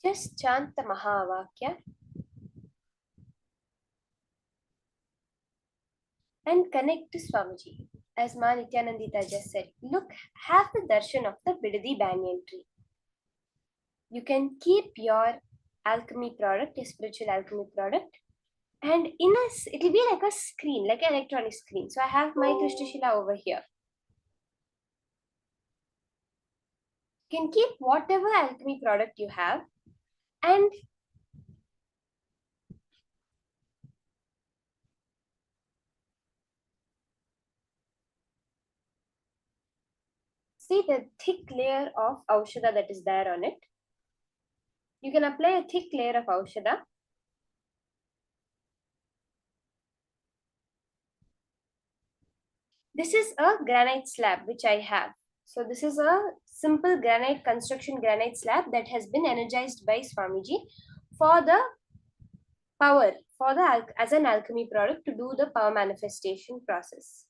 Just chant the Mahavakya and connect to Swamiji. As Ma Nithyanandita just said, look, have the darshan of the Bidadi banyan tree. You can keep your alchemy product, your spiritual alchemy product, and it'll be like a screen, like an electronic screen. So I have my Krishnashila over here. You can keep whatever alchemy product you have, and see the thick layer of Aushadha that is there on it. You can apply a thick layer of Aushadha. This is a granite slab which I have. So this is a simple granite construction granite slab that has been energized by Swamiji for the power, for the as an alchemy product to do the power manifestation process.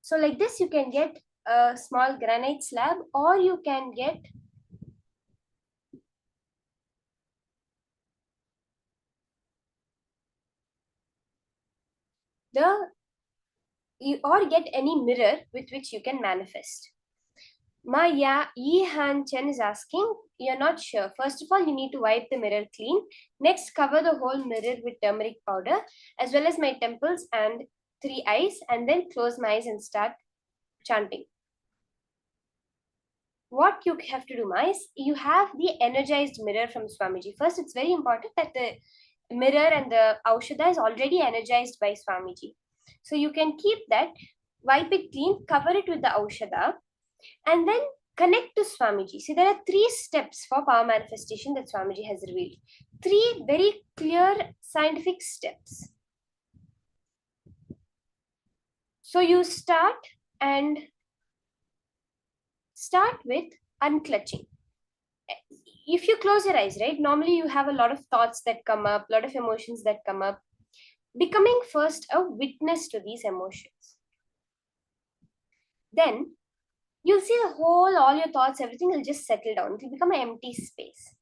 So like this, you can get a small granite slab, or you can get get any mirror with which you can manifest. Maya Yi Han Chen is asking, you're not sure. First of all, you need to wipe the mirror clean. Next, cover the whole mirror with turmeric powder, as well as my temples and 3 eyes, and then close my eyes and start chanting. What you have to do, Ma, is you have the energized mirror from Swamiji. First, it's very important that the mirror and the Aushadha is already energized by Swamiji. So you can keep that, wipe it clean, cover it with the Aushadha, and then connect to Swamiji. See, there are 3 steps for power manifestation that Swamiji has revealed. 3 very clear scientific steps. So you start with unclutching. If you close your eyes, right, normally you have a lot of thoughts that come up, a lot of emotions that come up. Becoming first a witness to these emotions. Then you'll see all your thoughts, everything will just settle down. It will become an empty space.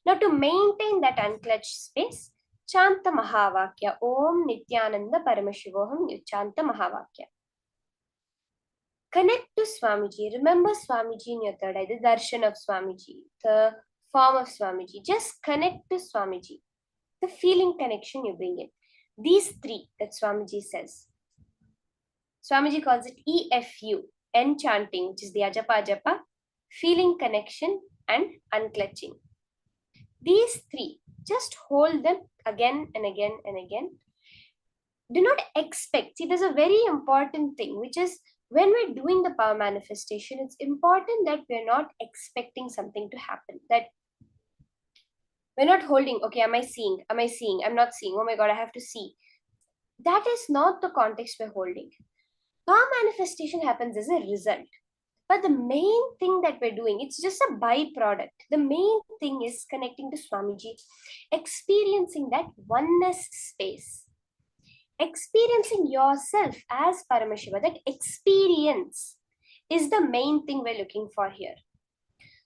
Now to maintain that unclutched space, chant the Mahavakya. Om Nithyananda Paramashivoham. You chant the Mahavakya. Connect to Swamiji. Remember Swamiji in your third eye, the darshan of Swamiji, the form of Swamiji. Just connect to Swamiji. The feeling connection you bring in. These 3 that Swamiji says. Swamiji calls it EFU, enchanting, which is the Ajapa Japa, feeling connection, and unclutching. These 3, just hold them again and again and again. Do not expect. See, there's a very important thing, which is when we're doing the power manifestation, it's important that we're not expecting something to happen. That we're not holding, okay, am I seeing? Am I seeing? I'm not seeing. Oh my God, I have to see. That is not the context we're holding. Power manifestation happens as a result. But the main thing that we're doing, it's just a byproduct. The main thing is connecting to Swamiji, experiencing that oneness space, experiencing yourself as Paramashiva. That experience is the main thing we're looking for here.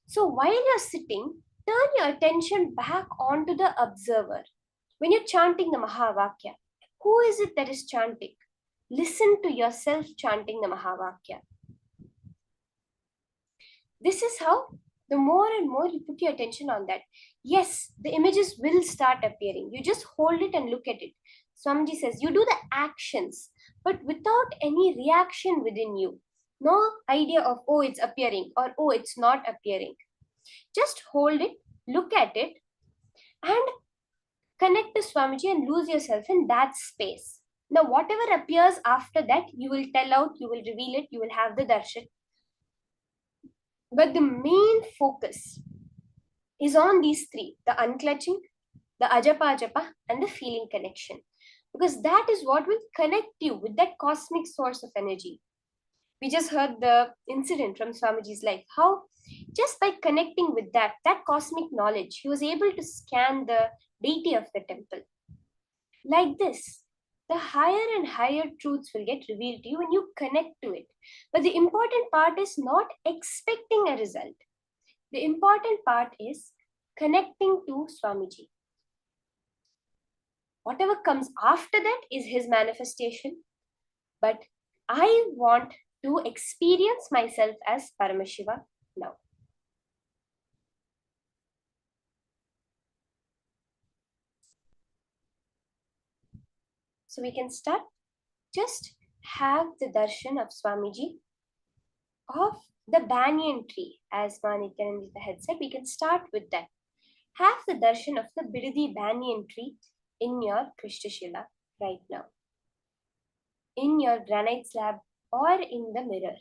So while you're sitting, turn your attention back onto the observer. When you're chanting the Mahavakya, Who is it that is chanting? Listen to yourself chanting the Mahavakya. This is how, the more and more you put your attention on that, yes, the images will start appearing. You just hold it and look at it. Swamiji says, you do the actions, but without any reaction within you. No idea of, oh, it's appearing, or oh, it's not appearing. Just hold it, look at it, and connect to Swamiji and lose yourself in that space. Now, whatever appears after that, you will tell out, you will reveal it, you will have the darshan. But the main focus is on these three: the unclutching, the ajapa japa, and the feeling connection. Because that is what will connect you with that cosmic source of energy. We just heard the incident from Swamiji's life, how just by connecting with that cosmic knowledge, he was able to scan the deity of the temple. Like this, the higher and higher truths will get revealed to you when you connect to it. But the important part is not expecting a result. The important part is connecting to Swamiji. Whatever comes after that is his manifestation. But I want to experience myself as Paramashiva now. So we can start. Just have the darshan of Swamiji, of the banyan tree, as Nithyananda had said. We can start with that. Have the darshan of the Bidadi banyan tree in your Krishnashila right now, in your granite slab or in the mirror.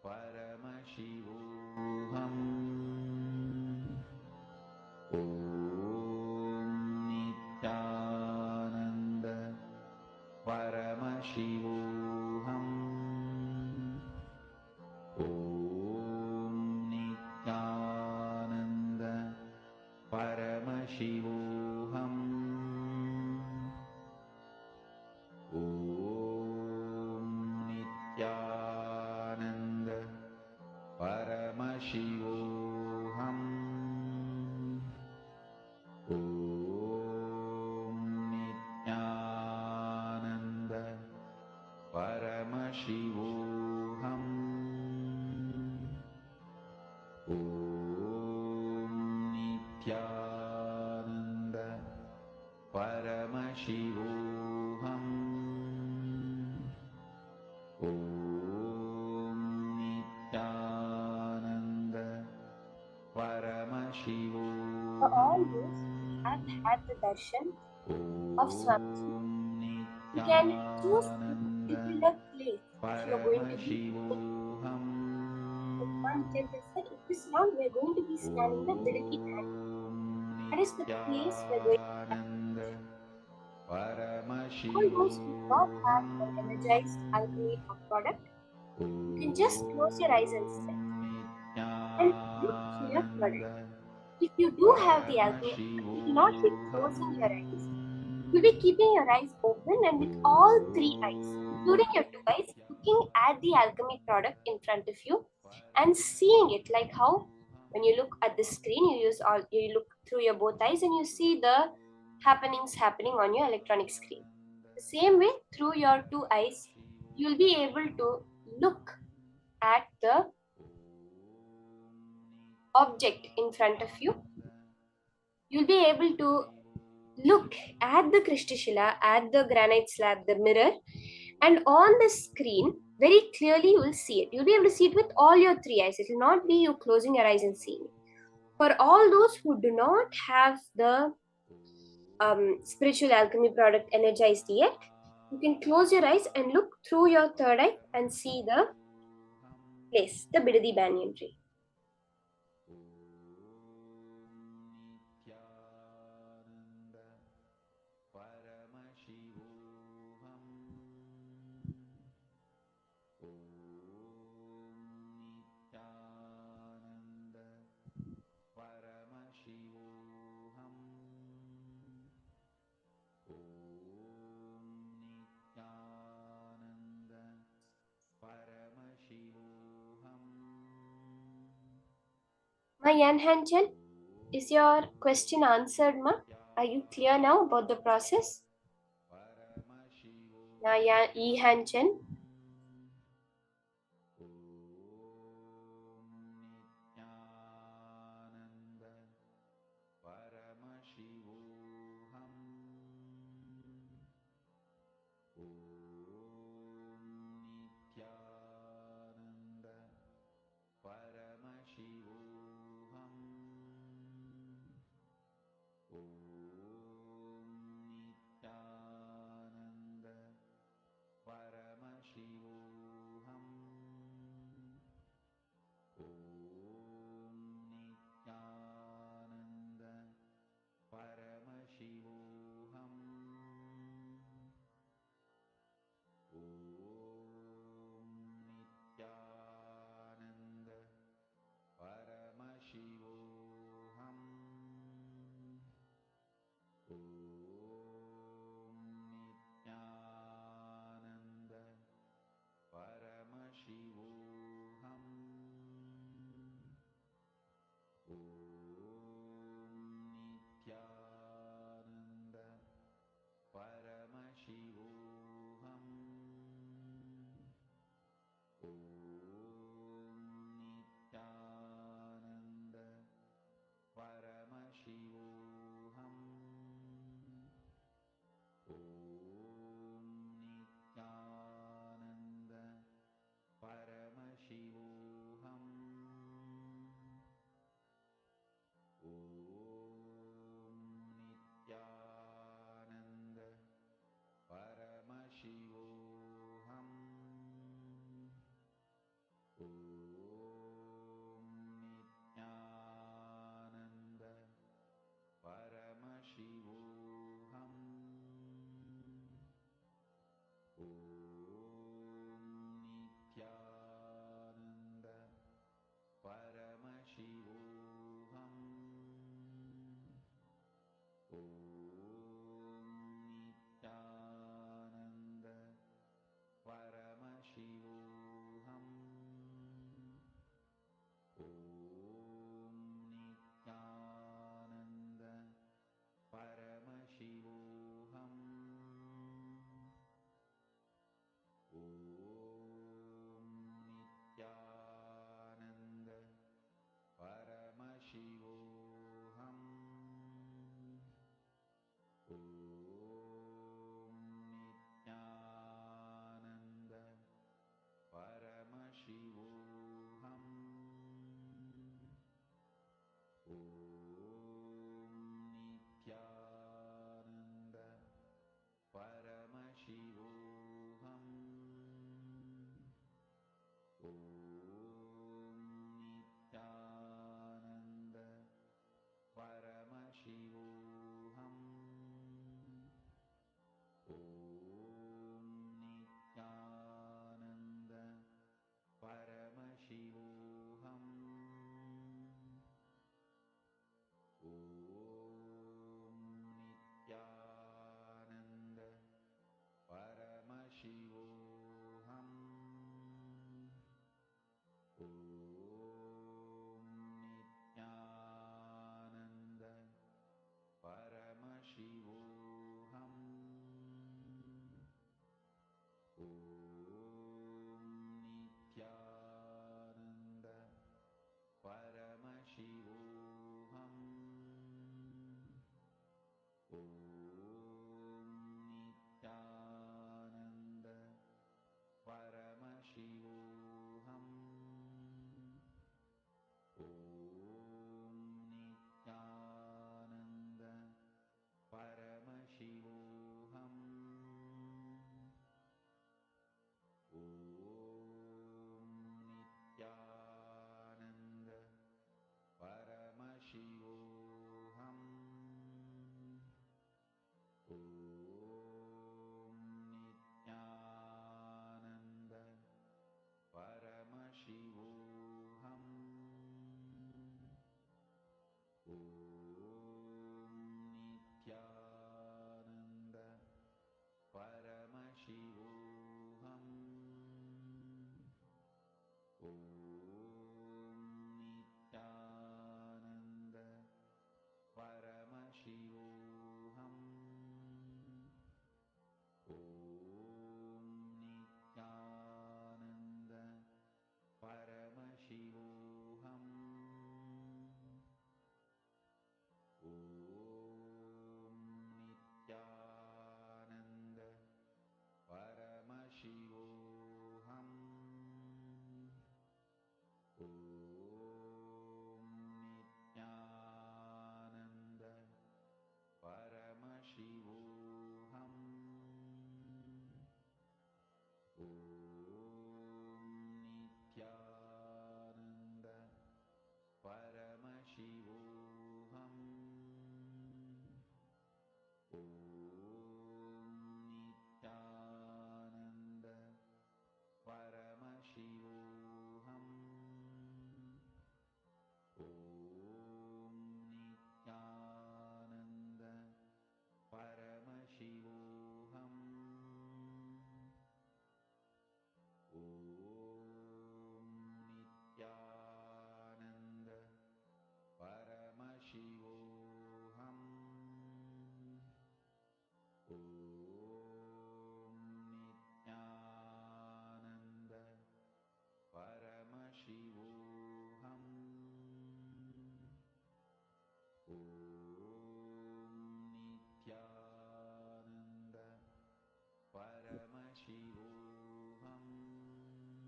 Paramashivoham. Om Nithyananda Paramashivoham. Om Nithyananda Paramashivoham. Om Nithyananda Paramashivoham. Om Nithyananda Paramashivoham. Om Nithyananda Paramashivoham. Om Nithyananda Paramashivoham. For all those who have had the darshan of Swamiji, you can choose a particular place which you are going to be. Like one gentleman said, in this round we are going to be scanning the Bidadi banyan. That is the place we are going to be. All those who do not have an energized alchemy of product, you can just close your eyes and sit and look through your product. If you do have the alchemy, you will not be closing your eyes. You will be keeping your eyes open and with all three eyes, including your two eyes, looking at the alchemy product in front of you and seeing it, like how when you look at the screen, you look through your both eyes and you see the happenings happening on your electronic screen. The same way, through your two eyes, you'll be able to look at the object in front of you. You'll be able to look at the Krishtashila, at the granite slab, the mirror, and on the screen, very clearly you will see it. You'll be able to see it with all your three eyes. It will not be you closing your eyes and seeing it. For all those who do not have the spiritual alchemy product energized yet, you can close your eyes and look through your third eye and see the place, the Bidadi banyan tree. Ma Yan Hanchen, is your question answered, Ma? Are you clear now about the process? Na Yan Yi Hanchen.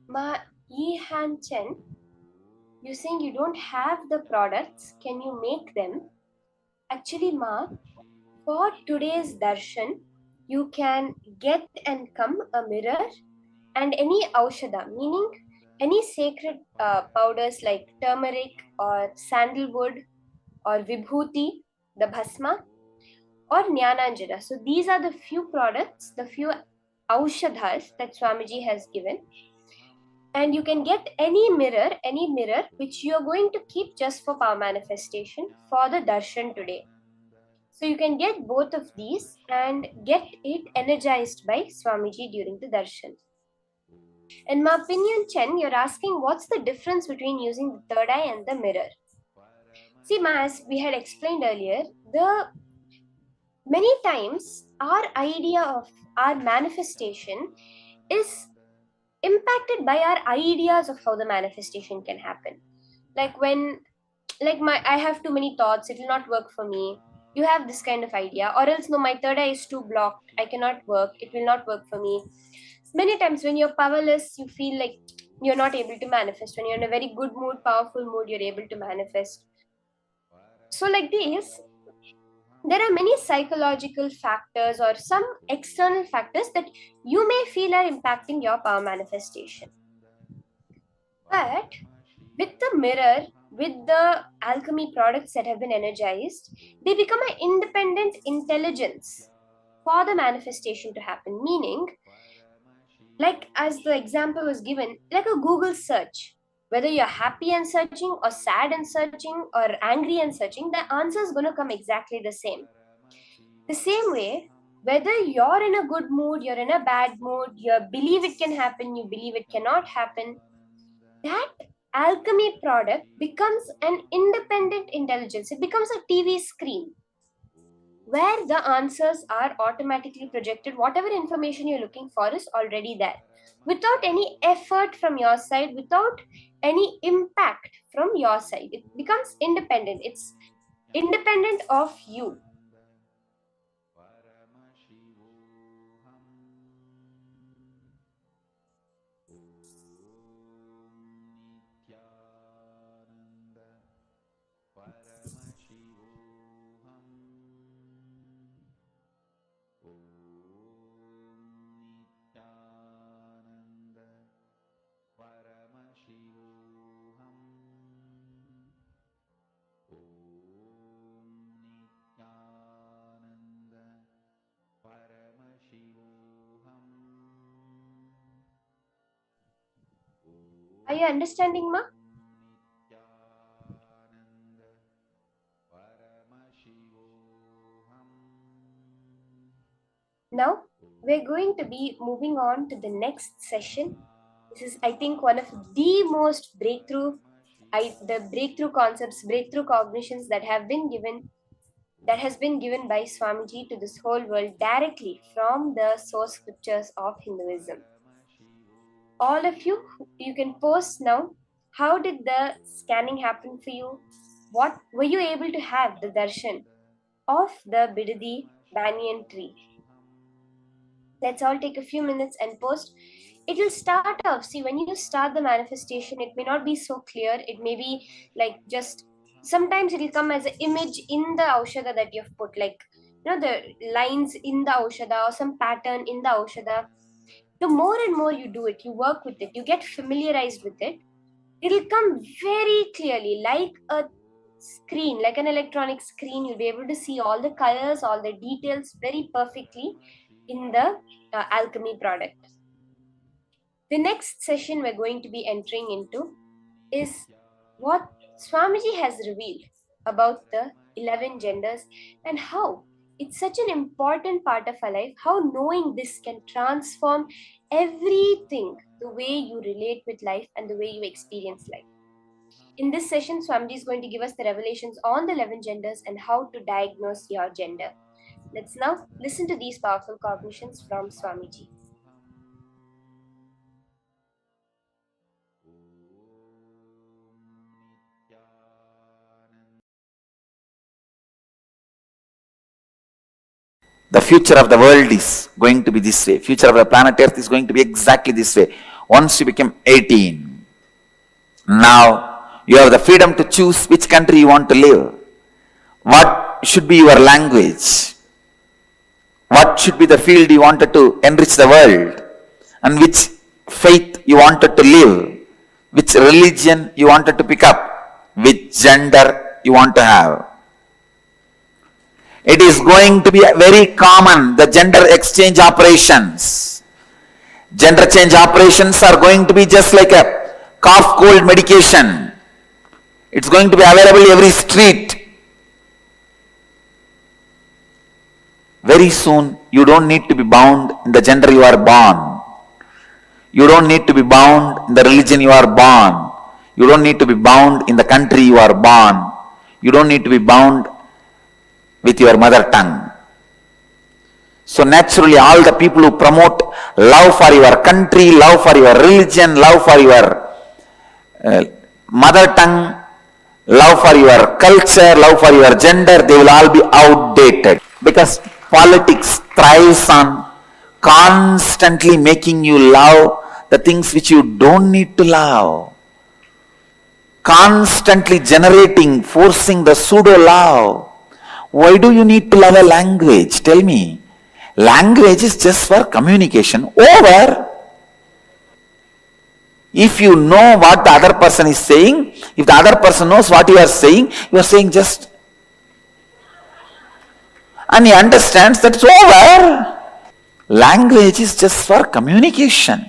Ma Yi Han Chen, you're saying you don't have the products, can you make them? Actually, Ma, for today's darshan, you can get and come a mirror and any aushadha, meaning any sacred powders like turmeric or sandalwood or vibhuti, the bhasma, or jnananjana. So these are the few products, the few aushadhas that Swamiji has given. And you can get any mirror which you are going to keep just for power manifestation for the darshan today. So you can get both of these and get it energized by Swamiji during the darshan. In my opinion, Chen, you're asking what's the difference between using the third eye and the mirror. See, Ma, as we had explained earlier, the many times our idea of our manifestation is impacted by our ideas of how the manifestation can happen. Like when I have too many thoughts, it will not work for me. You have this kind of idea, or else no, my third eye is too blocked, I cannot work, it will not work for me. Many times when you're powerless, you feel like you're not able to manifest. When you're in a very good mood, powerful mood, you're able to manifest. So like this, there are many psychological factors or some external factors that you may feel are impacting your power manifestation. But with the mirror, with the alchemy products that have been energized, they become an independent intelligence for the manifestation to happen. Meaning, like as the example was given, like a Google search. Whether you're happy and searching, or sad and searching, or angry and searching, the answer is going to come exactly the same. The same way, whether you're in a good mood, you're in a bad mood, you believe it can happen, you believe it cannot happen, that alchemy product becomes an independent intelligence. It becomes a TV screen where the answers are automatically projected. Whatever information you're looking for is already there without any effort from your side, without any impact from your side. It becomes independent. It's independent of you. Are you understanding, Ma? Now, we're going to be moving on to the next session. This is, I think, one of the most the breakthrough concepts, breakthrough cognitions that have been given, that has been given by Swamiji to this whole world directly from the source scriptures of Hinduism. All of you, you can post now. How did the scanning happen for you? What were you able to have the darshan of the Bidadi banyan tree? Let's all take a few minutes and post. It will start off. See, when you start the manifestation, it may not be so clear. It may be like just sometimes it will come as an image in the aushadha that you've put, like the lines in the aushadha or some pattern in the aushadha. The more and more you do it, you work with it, you get familiarized with it, it'll come very clearly like a screen, like an electronic screen. You'll be able to see all the colors, all the details very perfectly in the alchemy product. The next session we're going to be entering into is what Swamiji has revealed about the 11 genders and how it's such an important part of our life, how knowing this can transform everything, the way you relate with life and the way you experience life. In this session, Swamiji is going to give us the revelations on the 11 genders and how to diagnose your gender. Let's now listen to these powerful cognitions from Swamiji. the future of the world is going to be this way. Future of the planet Earth is going to be exactly this way. Once you become 18, now you have the freedom to choose which country you want to live. What should be your language? What should be the field you wanted to enrich the world? And which faith you wanted to live? Which religion you wanted to pick up? Which gender you want to have? It is going to be very common, the gender exchange operations. Gender change operations are going to be just like a cough cold medication. It's going to be available every street. Very soon, you don't need to be bound in the gender you are born. You don't need to be bound in the religion you are born. You don't need to be bound in the country you are born. You don't need to be bound with your mother tongue. So naturally, all the people who promote love for your country, love for your religion, love for your mother tongue, love for your culture, love for your gender, they will all be outdated. Because politics thrives on constantly making you love the things which you don't need to love. Constantly generating, forcing the pseudo-love. Why do you need to love a language? Tell me. Language is just for communication. Over. If you know what the other person is saying, if the other person knows what you are saying just, and he understands that it's over. Language is just for communication.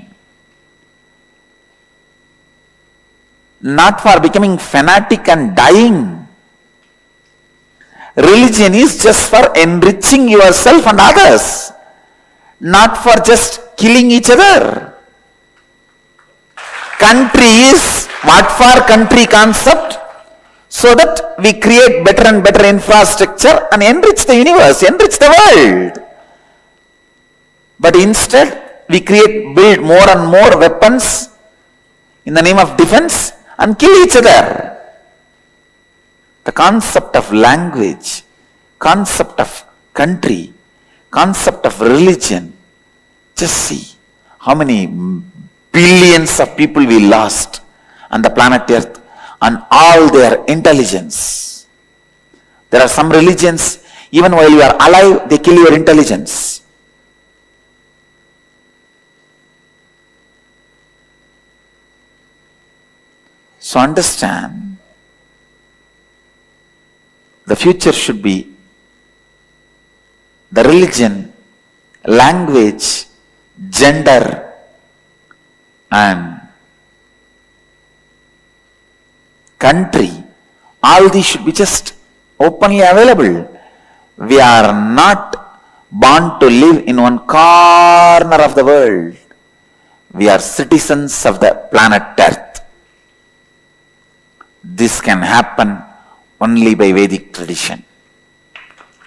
Not for becoming fanatic and dying. Religion is just for enriching yourself and others, not for just killing each other. Country is what for country concept? So that we create better and better infrastructure and enrich the universe, enrich the world. But instead, we build more and more weapons in the name of defense and kill each other. The concept of language, concept of country, concept of religion. Just see how many billions of people we lost on the planet Earth and all their intelligence. There are some religions, even while you are alive, they kill your intelligence. So understand, the future should be the religion, language, gender, and country. All these should be just openly available. We are not born to live in one corner of the world. We are citizens of the planet Earth. This can happen only by Vedic tradition.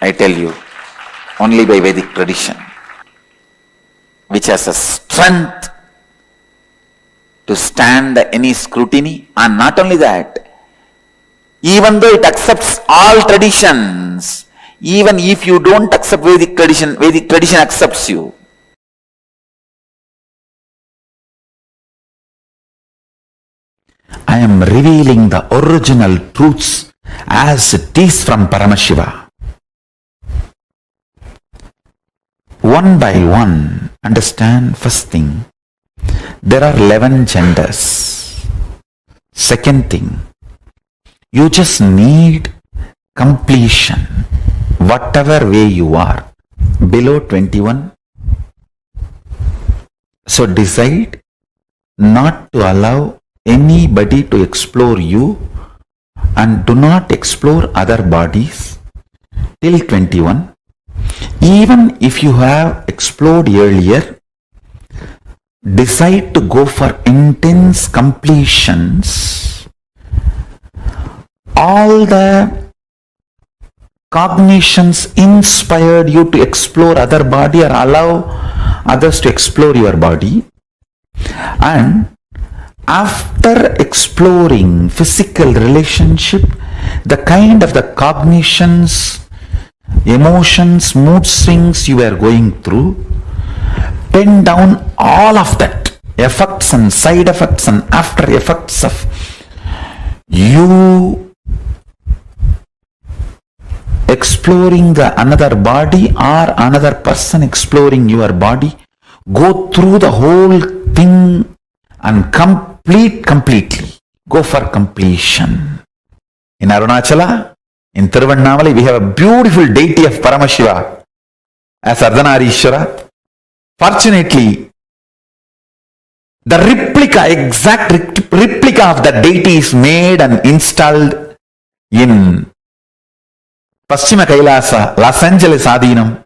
I tell you, only by Vedic tradition, which has a strength to stand any scrutiny. And not only that, even though it accepts all traditions, even if you don't accept Vedic tradition accepts you. I am revealing the original truths as it is from Paramashiva. One by one, understand first thing, there are 11 genders. Second thing, you just need completion, whatever way you are, below 21. So decide not to allow anybody to explore you and do not explore other bodies till 21. Even if you have explored earlier, decide to go for intense completions. All the cognitions inspired you to explore other body or allow others to explore your body. And after exploring physical relationship, the kind of the cognitions emotions, mood swings you are going through, pen down all of that, effects and side effects and after effects of you exploring another body or another person exploring your body. Go through the whole thing and completely. Go for completion. In Arunachala, in Tiruvannamala, we have a beautiful deity of Paramashiva as Ardhanareeshwara. Fortunately, the exact replica of the deity is made and installed in Paschima KAILASA, Los Angeles Adhinam.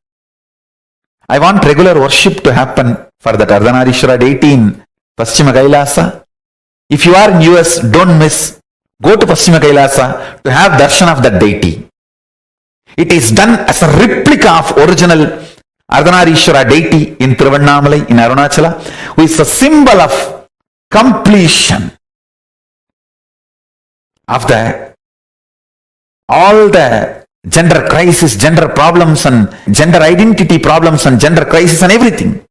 I want regular worship to happen for that Ardhanareeshwara deity in Paschima KAILASA. If you are in US, don't miss. Go to Paschima KAILASA to have darshan of that deity. It is done as a replica of original Ardhanareeshwara deity in Tiruvannamalai in Arunachala, who is a symbol of completion of all the gender crisis, gender problems and gender identity problems and gender crisis and everything.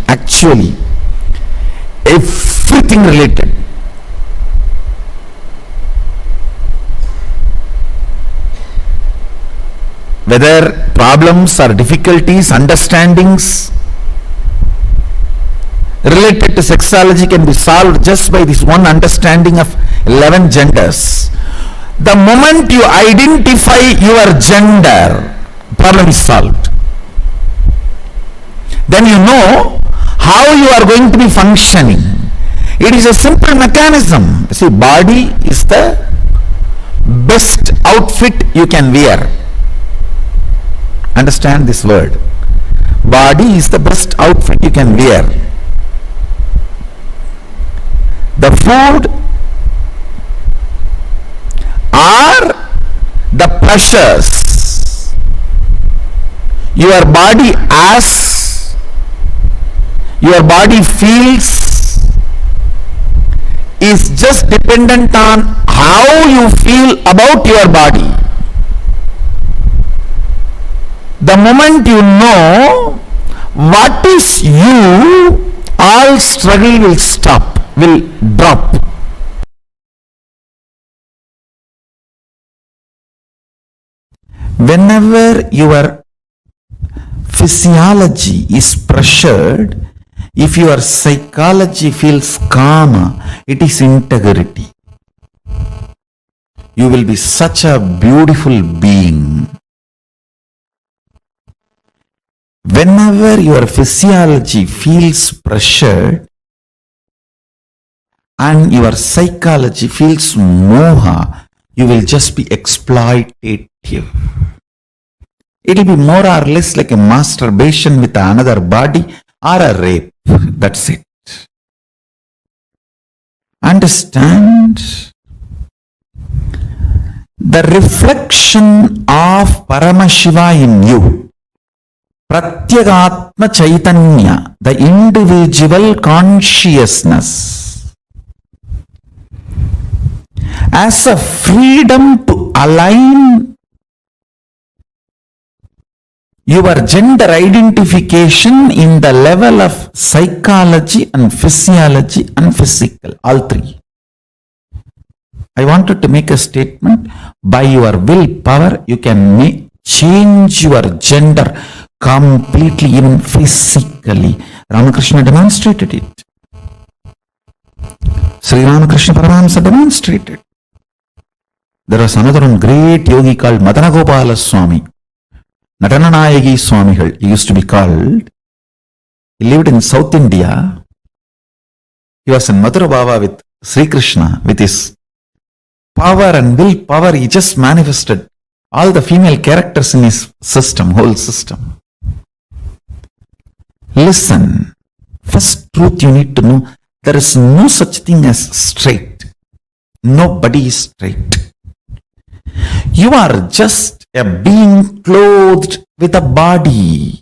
Actually, everything related. Whether problems or difficulties, understandings related to sexuality can be solved just by this one understanding of 11 genders. The moment you identify your gender, problem is solved. Then you know how you are going to be functioning. It is a simple mechanism. See, body is the best outfit you can wear. Understand this word. Body is the best outfit you can wear. The food or the pleasures your body feels is just dependent on how you feel about your body. The moment you know what is you, all struggle will stop, will drop. Whenever your physiology is pressured, if your psychology feels calm, it is integrity. You will be such a beautiful being. Whenever your physiology feels pressured and your psychology feels moha, you will just be exploitative. It will be more or less like a masturbation with another body or a rape. That's it. Understand? The reflection of Paramashiva in you, Pratyagatma Chaitanya, the individual consciousness, as a freedom to align your gender identification in the level of psychology and physiology and physical, all three. I wanted to make a statement. By your willpower, you can change your gender completely, even physically. Ramakrishna demonstrated it. Sri Ramakrishna Paramahamsa demonstrated. There was another one great yogi called Madanagopala Swami. Nadananayagi Swamigal, he used to be called. He lived in South India. He was in Mathura Bhava with Sri Krishna. With his power and willpower, he just manifested all the female characters in his system, whole system. Listen, first truth you need to know, there is no such thing as straight. Nobody is straight. You are just a being clothed with a body.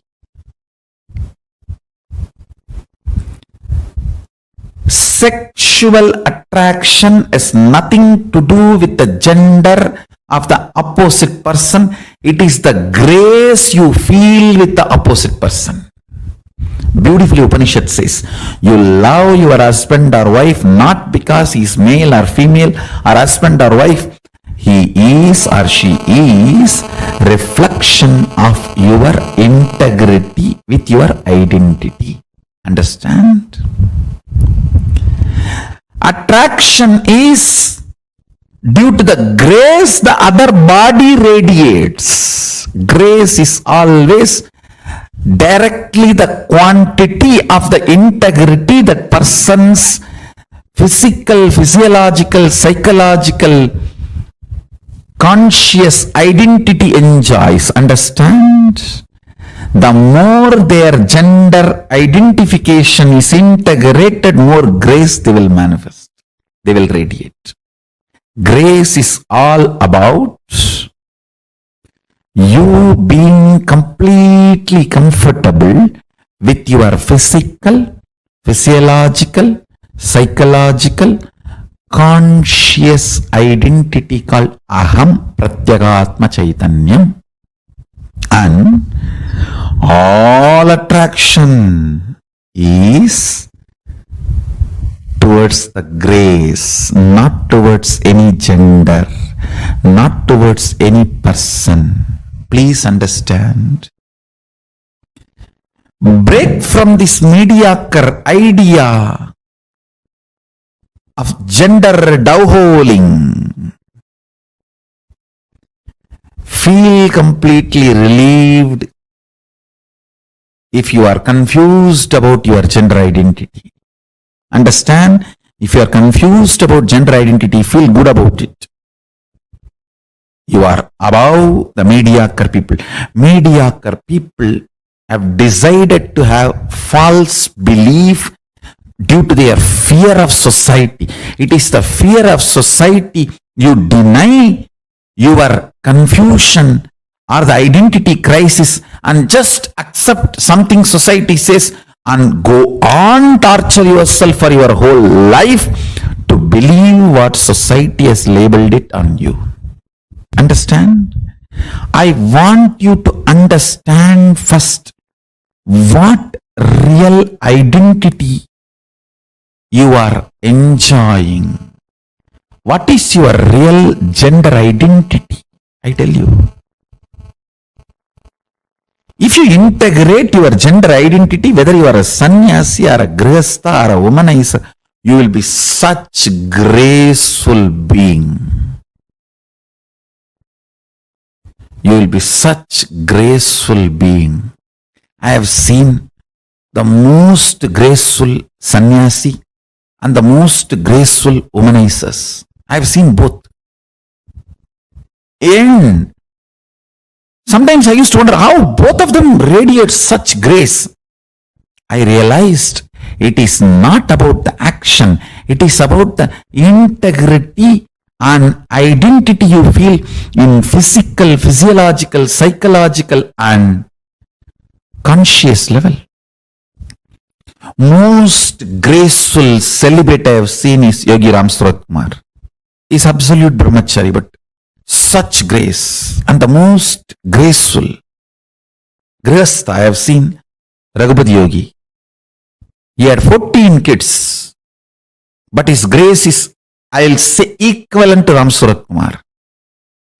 Sexual attraction has nothing to do with the gender of the opposite person. It is the grace you feel with the opposite person. Beautifully Upanishad says, you love your husband or wife not because he is male or female, or husband or wife, he is or she is reflection of your integrity with your identity. Understand? Attraction is due to the grace the other body radiates. Grace is always directly the quantity of the integrity that person's physical, physiological, psychological, conscious identity enjoys. Understand? The more their gender identification is integrated, more grace they will manifest. They will radiate. Grace is all about you being completely comfortable with your physical, physiological, psychological, conscious identity called Aham Pratyagatma Chaitanyam. And all attraction is towards the grace, not towards any gender, not towards any person. Please understand. Break from this mediocre idea of gender downholing. Feel completely relieved if you are confused about your gender identity. Understand? If you are confused about gender identity, feel good about it. You are above the mediocre people. Mediocre people have decided to have false belief due to their fear of society. It is the fear of society. You deny your confusion or the identity crisis and just accept something society says and go on torture yourself for your whole life to believe what society has labeled it on you. Understand? I want you to understand first what real identity you are enjoying. What is your real gender identity? I tell you. If you integrate your gender identity, whether you are a sannyasi or a grihastha or a womanizer, you will be such graceful being. You will be such graceful being. I have seen the most graceful sannyasi and the most graceful womanizers. I have seen both. And sometimes I used to wonder how both of them radiate such grace. I realized it is not about the action. It is about the integrity and identity you feel in physical, physiological, psychological and conscious level. Most graceful celibate I have seen is Yogi Ram Surat Kumar. He is absolute brahmachari, but such grace. And the most graceful grihastha I have seen, Raghupati Yogi. He had 14 kids, but his grace is, I'll say, equivalent to Ram Surat Kumar.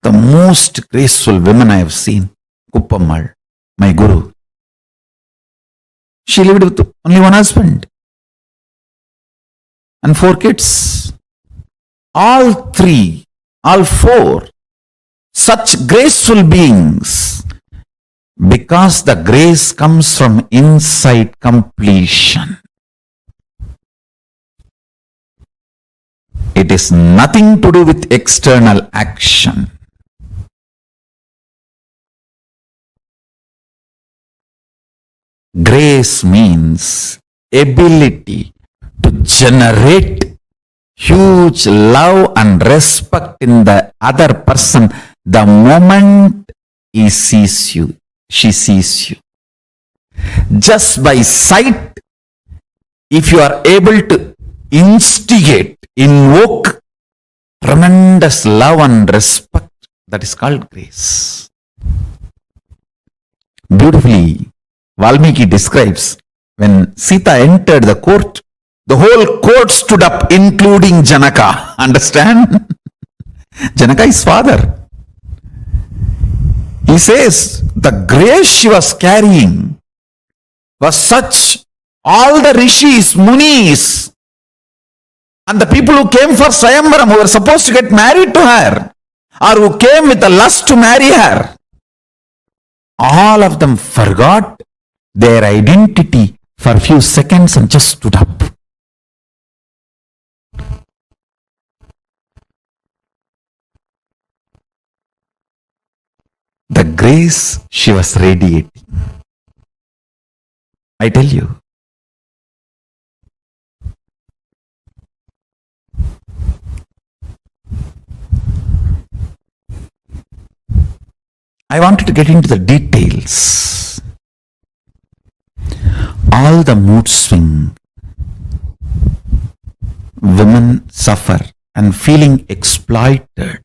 The most graceful women I have seen, Kuppammal, my guru. She lived with only one husband and 4 kids. All 4, such graceful beings, because the grace comes from inside completion. It is nothing to do with external action. Grace means ability to generate huge love and respect in the other person the moment he sees you, she sees you. Just by sight, if you are able to instigate, invoke tremendous love and respect. That is called grace. Beautifully, Valmiki describes when Sita entered the court, the whole court stood up, including Janaka. Understand? Janaka is father. He says the grace she was carrying was such, all the rishis, munis, and the people who came for Sayamvaram, who were supposed to get married to her, or who came with a lust to marry her, all of them forgot their identity for a few seconds and just stood up. The grace she was radiating. I tell you, I wanted to get into the details. All the mood swing women suffer and feeling exploited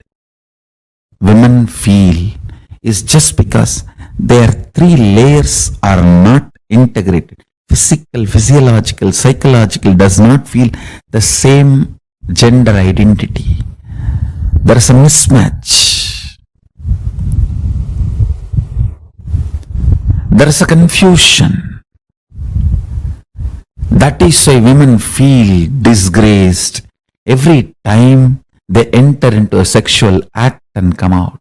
women feel is just because their three layers are not integrated. Physical, physiological, psychological does not feel the same gender identity. There is a mismatch. There is a confusion. That is why women feel disgraced every time they enter into a sexual act and come out.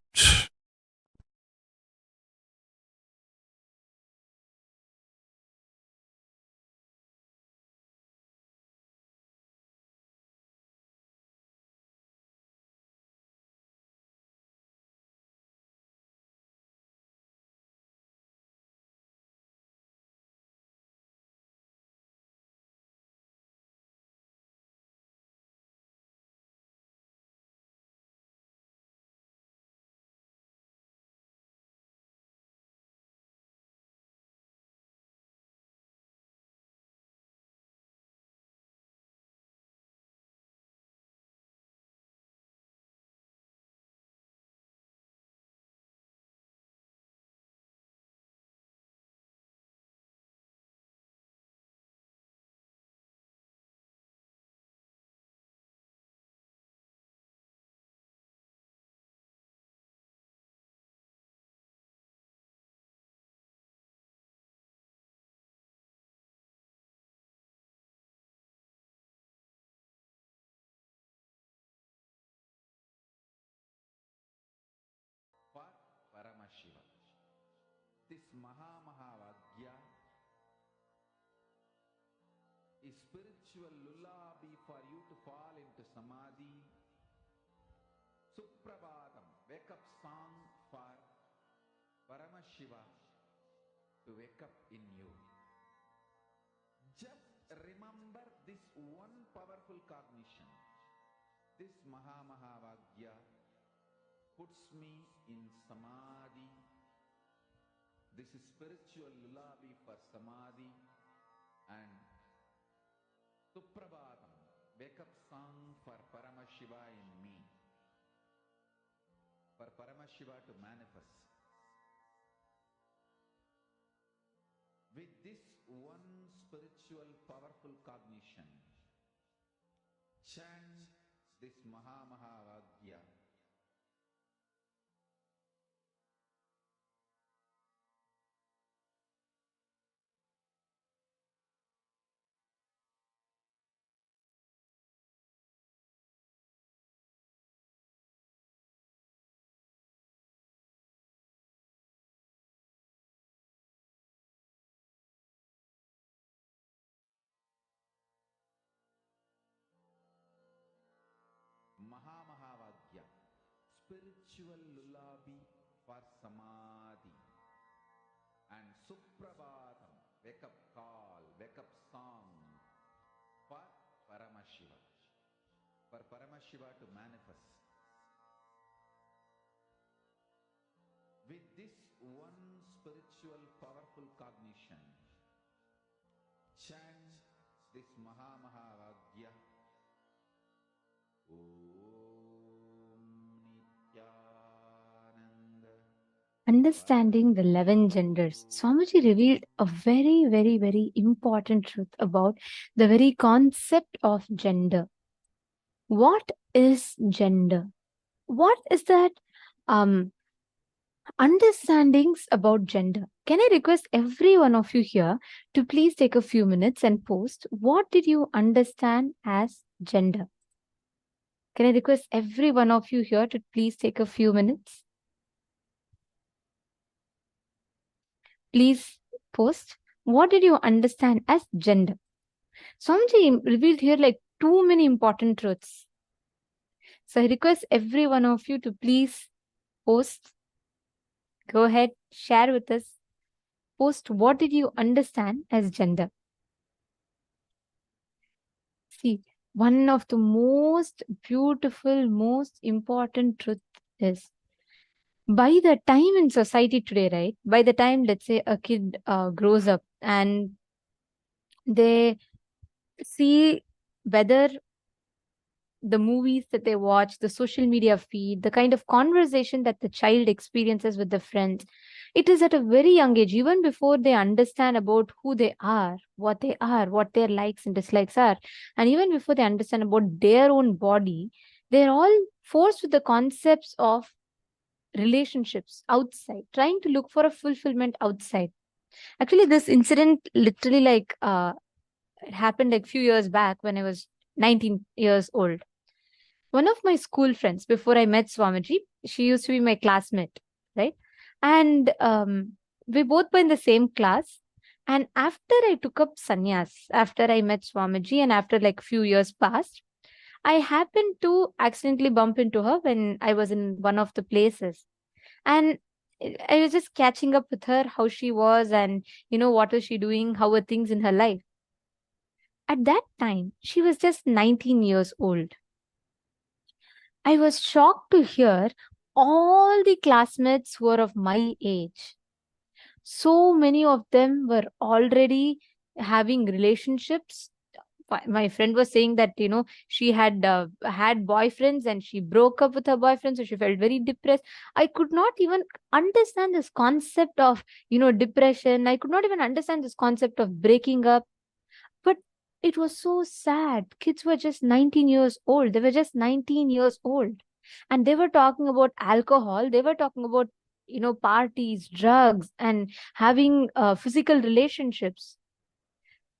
For Paramashiva, this Mahavagya is spiritual lullaby for you to fall into samadhi. Suprabhatam, wake up song for Paramashiva to wake up in you. Just remember this one powerful cognition. This Mahavagya puts me in samadhi. This is spiritual lullaby for samadhi. And Suprabhatam, wake up song for Paramashiva in me. For Paramashiva to manifest. With this one spiritual powerful cognition, chant this Mahavagya. Mahavagya, spiritual lullaby for samadhi. And Suprabhatam, wake up call, wake up song for Paramashiva. For Paramashiva to manifest. With this one spiritual powerful cognition, chant this Mahavagya Understanding the 11 genders, Swamiji revealed a very, very, very important truth about the very concept of gender. What is gender? What is that understandings about gender? Can I request every one of you here to please take a few minutes and post what did you understand as gender? Can I request every one of you here to please take a few minutes? Please post what did you understand as gender? Swamiji revealed here like too many important truths. So I request every one of you to please post. Go ahead, share with us. Post what did you understand as gender? See, one of the most beautiful, most important truth is by the time in society today, right? By the time, let's say, a kid grows up and they see whether the movies that they watch, the social media feed, the kind of conversation that the child experiences with the friends, it is at a very young age, even before they understand about who they are, what their likes and dislikes are, and even before they understand about their own body, they're all forced with the concepts of relationships outside, trying to look for a fulfillment outside. Actually, this incident literally it happened like few years back when I was 19 years old. One of my school friends, before I met Swamiji, she used to be my classmate, right? And we both were in the same class. And after I took up sannyas, after I met Swamiji, and after like few years passed, I happened to accidentally bump into her when I was in one of the places. And I was just catching up with her, how she was, and what was she doing, how were things in her life. At that time, she was just 19 years old. I was shocked to hear all the classmates who were of my age. So many of them were already having relationships. My friend was saying that, she had had boyfriends and she broke up with her boyfriend, so she felt very depressed. I could not even understand this concept of, depression. I could not even understand this concept of breaking up. But it was so sad. Kids were just 19 years old. They were just 19 years old. And they were talking about alcohol. They were talking about, parties, drugs, and having physical relationships.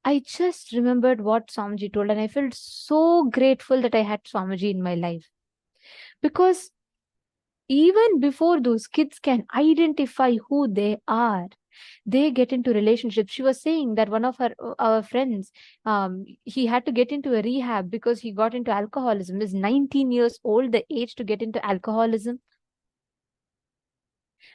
I just remembered what Swamiji told, and I felt so grateful that I had Swamiji in my life. Because even before those kids can identify who they are, they get into relationships. She was saying that one of our friends, he had to get into a rehab because he got into alcoholism. Is 19 years old, the age to get into alcoholism.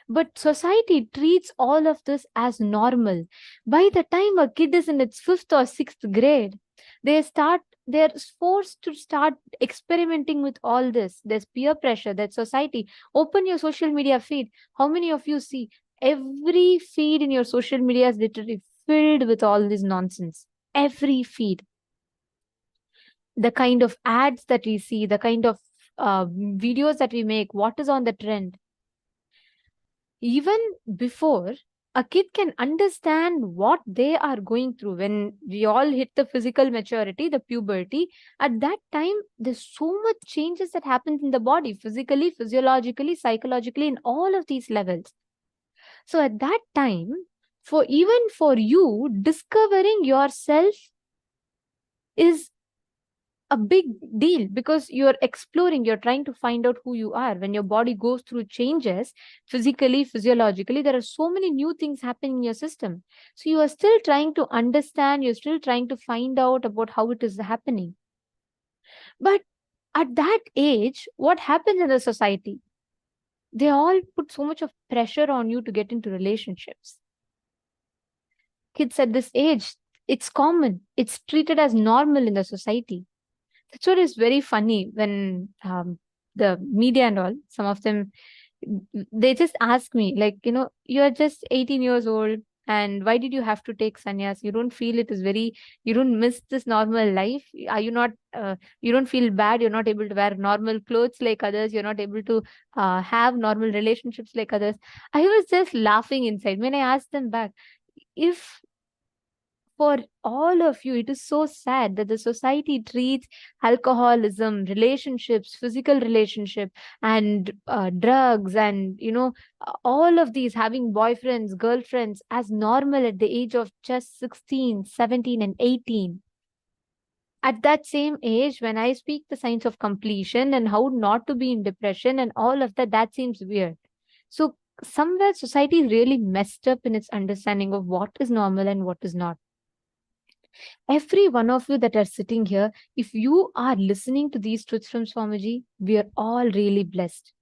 But society treats all of this as normal. By the time a kid is in its 5th or 6th grade, they're forced to start experimenting with all this. There's peer pressure, that society. Open your social media feed. How many of you see every feed in your social media is literally filled with all this nonsense? Every feed. The kind of ads that we see, the kind of videos that we make, what is on the trend. Even before a kid can understand what they are going through, when we all hit the physical maturity, the puberty, at that time, there's so much changes that happens in the body, physically, physiologically, psychologically, in all of these levels. So at that time, for you, discovering yourself is a big deal, because you're exploring, you're trying to find out who you are. When your body goes through changes, physically, physiologically, there are so many new things happening in your system. So you are still trying to understand, you're still trying to find out about how it is happening. But at that age, what happens in the society? They all put so much of pressure on you to get into relationships. Kids at this age, it's common. It's treated as normal in the society. That's what is very funny when the media and all, some of them, they just ask me, like, you're just 18 years old. And why did you have to take sannyas? You don't feel it is very, you don't miss this normal life? Are you not, you don't feel bad? You're not able to wear normal clothes like others. You're not able to have normal relationships like others. I was just laughing inside when I asked them back, if for all of you, it is so sad that the society treats alcoholism, relationships, physical relationship, and drugs, and all of these, having boyfriends, girlfriends, as normal at the age of just 16, 17, and 18. At that same age, when I speak the signs of completion and how not to be in depression and all of that, that seems weird. So somewhere society is really messed up in its understanding of what is normal and what is not. Every one of you that are sitting here, if you are listening to these truths from Swamiji, we are all really blessed.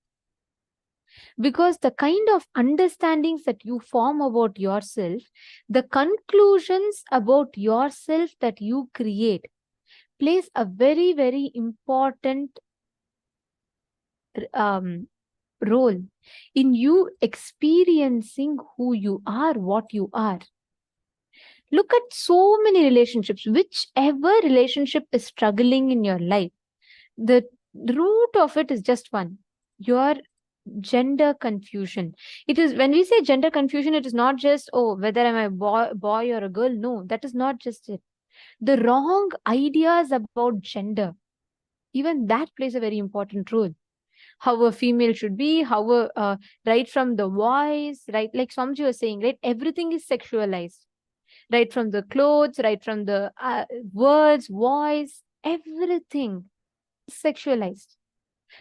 Because the kind of understandings that you form about yourself, the conclusions about yourself that you create, plays a very, very important role in you experiencing who you are, what you are. Look at so many relationships. Whichever relationship is struggling in your life, the root of it is just one: your gender confusion. It is, when we say gender confusion, it is not just, oh, whether I'm a boy or a girl. No, that is not just it. The wrong ideas about gender, even that plays a very important role. How a female should be, how right from the voice, right, like Swamiji was saying, right, everything is sexualized. Right from the clothes, right from the words, voice, everything sexualized.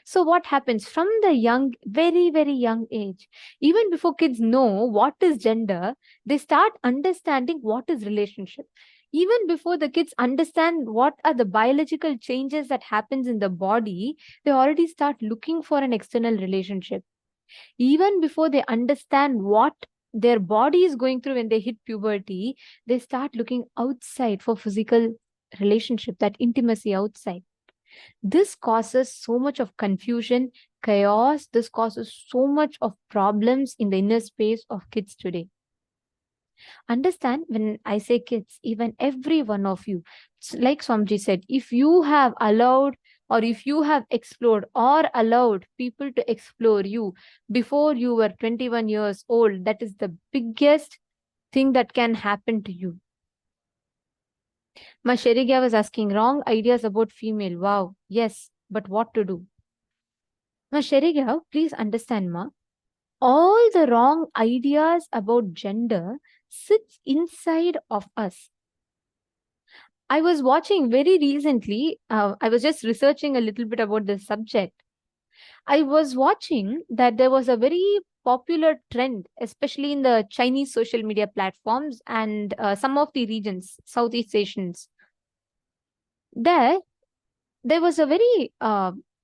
So what happens from the young, very, very young age, even before kids know what is gender, they start understanding what is relationship. Even before the kids understand what are the biological changes that happens in the body, they already start looking for an external relationship. Even before they understand what their body is going through when they hit puberty, they start looking outside for physical relationship, that intimacy outside. This causes so much of confusion, chaos. This causes so much of problems in the inner space of kids today. Understand, when I say kids, even every one of you, like Swamiji said, if you have allowed, or if you have explored or allowed people to explore you before you were 21 years old, that is the biggest thing that can happen to you. Ma Sheriga was asking, wrong ideas about female. Wow, yes, but what to do? Ma Sheriga, please understand, ma, all the wrong ideas about gender sits inside of us. I was watching very recently, I was just researching a little bit about this subject. I was watching that there was a very popular trend, especially in the Chinese social media platforms and some of the regions, Southeast Asians. There was a very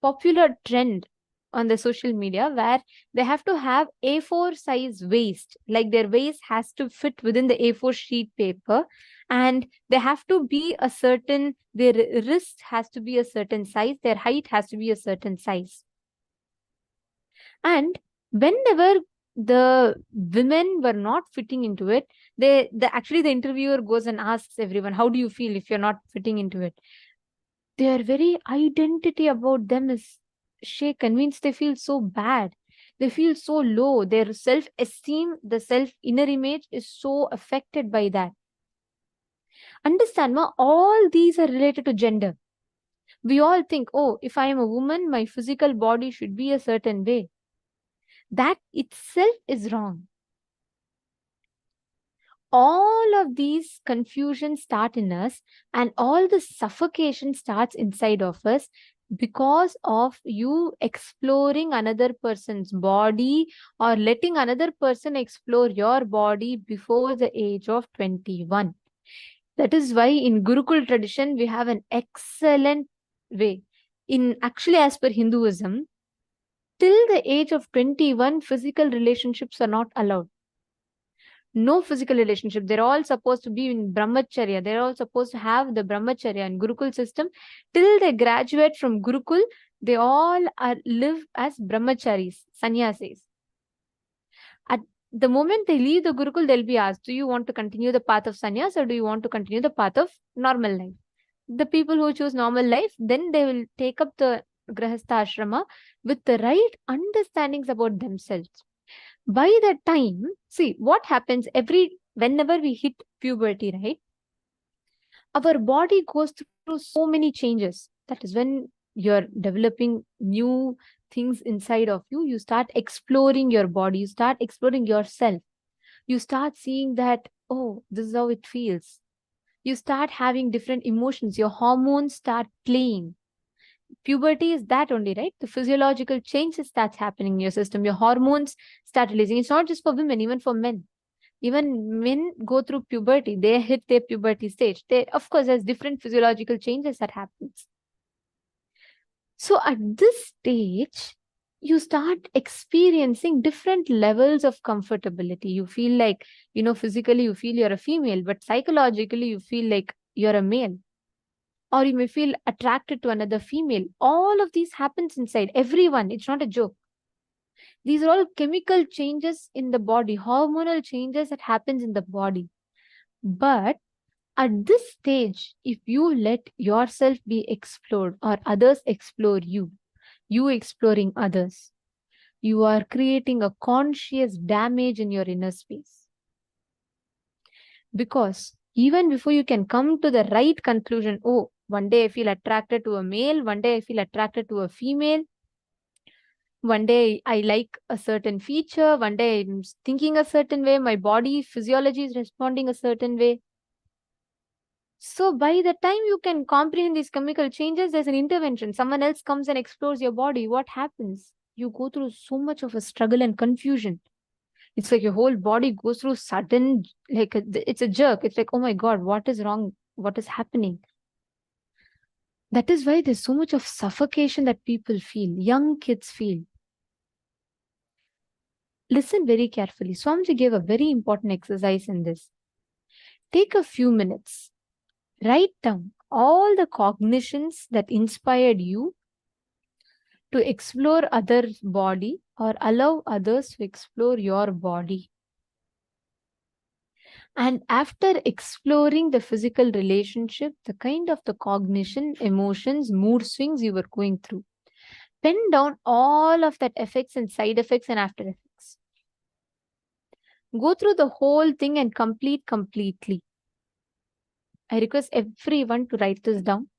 popular trend on the social media where they have to have A4 size waist, like their waist has to fit within the A4 sheet paper, and they have to be a certain, their wrist has to be a certain size, their height has to be a certain size. And whenever the women were not fitting into it, actually the interviewer goes and asks everyone, how do you feel if you're not fitting into it? Their very identity about them is shaken, means they feel so bad. They feel so low. Their self-esteem, the self-inner image is so affected by that. Understand, ma, all these are related to gender. We all think, oh, if I am a woman, my physical body should be a certain way. That itself is wrong. All of these confusions start in us, and all the suffocation starts inside of us because of you exploring another person's body or letting another person explore your body before the age of 21. That is why in Gurukul tradition, we have an excellent way. Actually, as per Hinduism, till the age of 21, physical relationships are not allowed. No physical relationship. They're all supposed to be in brahmacharya. They're all supposed to have the brahmacharya and Gurukul system. Till they graduate from Gurukul, they all live as brahmacharis, sannyasis. the moment they leave the Gurukul, they'll be asked, do you want to continue the path of sannyas or do you want to continue the path of normal life? The people who choose normal life, then they will take up the Grahastha ashrama with the right understandings about themselves. By that time, see what happens whenever we hit puberty, right? Our body goes through so many changes. That is when you're developing new things inside of you. You start exploring your body, you start exploring yourself. You start seeing that, oh, this is how it feels. You start having different emotions. Your hormones start playing. Puberty is that only, right? The physiological changes that's happening in your system. Your hormones start releasing. It's not just for women, even for men. Even men go through puberty. They hit their puberty stage. Of course, there's different physiological changes that happens. So at this stage, you start experiencing different levels of comfortability. You feel like, physically you feel you're a female, but psychologically you feel like you're a male. Or you may feel attracted to another female. All of these happens inside everyone. It's not a joke. These are all chemical changes in the body, hormonal changes that happens in the body. But at this stage, if you let yourself be explored or others explore you exploring others, you are creating a conscious damage in your inner space. Because even before you can come to the right conclusion, oh, one day I feel attracted to a male, one day I feel attracted to a female, one day I like a certain feature, one day I'm thinking a certain way, my body physiology is responding a certain way. So by the time you can comprehend these chemical changes, there's an intervention. Someone else comes and explores your body. What happens? You go through so much of a struggle and confusion. It's like your whole body goes through sudden, it's a jerk. It's like, oh my God, what is wrong? What is happening? That is why there's so much of suffocation that people feel, young kids feel. Listen very carefully. Swamiji gave a very important exercise in this. Take a few minutes. Write down all the cognitions that inspired you to explore others' body or allow others to explore your body. And after exploring the physical relationship, the kind of the cognition, emotions, mood swings you were going through, pen down all of that effects and side effects and after effects. Go through the whole thing and complete completely. I request everyone to write this down.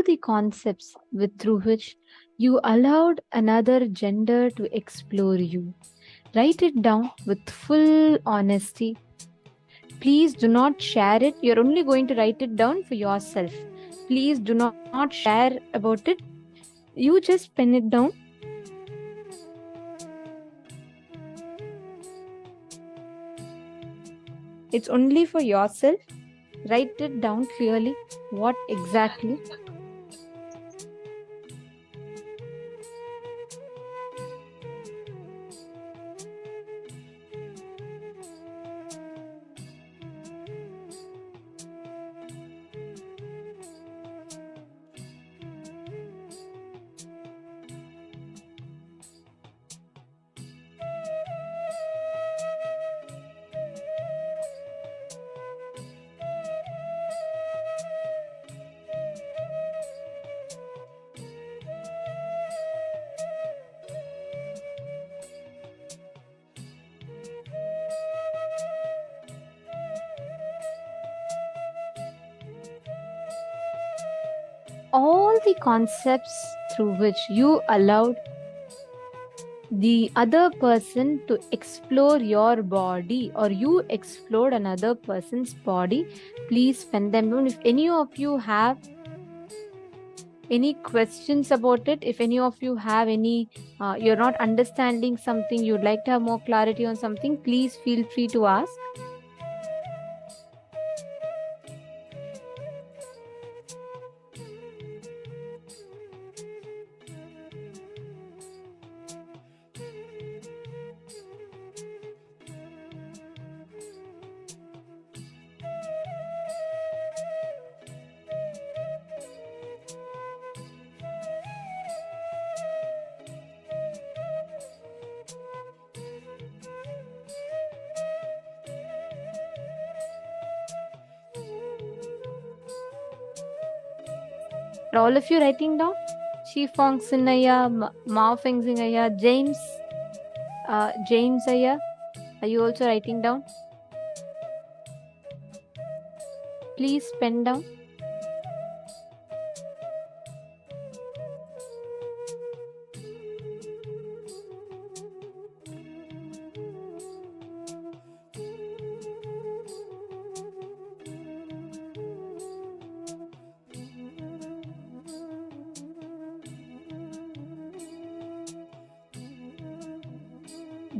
all the concepts through which you allowed another gender to explore you. Write it down with full honesty. Please do not share it. You're only going to write it down for yourself. Please do not share about it. You just pen it down. It's only for yourself. Write it down clearly. What exactly? All the concepts through which you allowed the other person to explore your body, or you explored another person's body, please pen them down. If any of you have any questions about it, if any of you have any, you're not understanding something, you'd like to have more clarity on something, please feel free to ask. Are all of you writing down? Chi Fong Sin Aya, Mao Feng Sing Aya, James Aya, are you also writing down? Please pen down.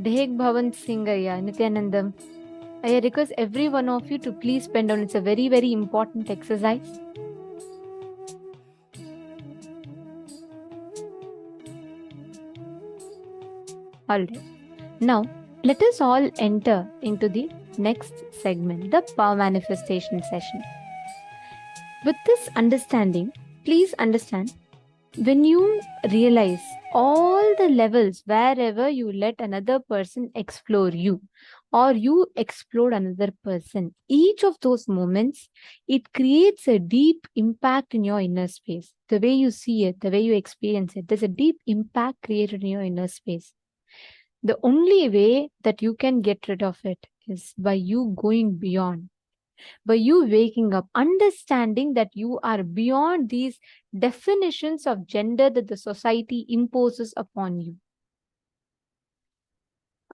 Dehek Bhavan Singh Aya, Nithyanandam. I request every one of you to please pen down. It's a very, very important exercise. Alright. Now, let us all enter into the next segment, the power manifestation session. With this understanding, please understand, when you realize all the levels wherever you let another person explore you, or you explore another person, each of those moments, it creates a deep impact in your inner space. The way you see it, the way you experience it, there's a deep impact created in your inner space. The only way that you can get rid of it is by you going beyond, by you waking up, understanding that you are beyond these definitions of gender that the society imposes upon you.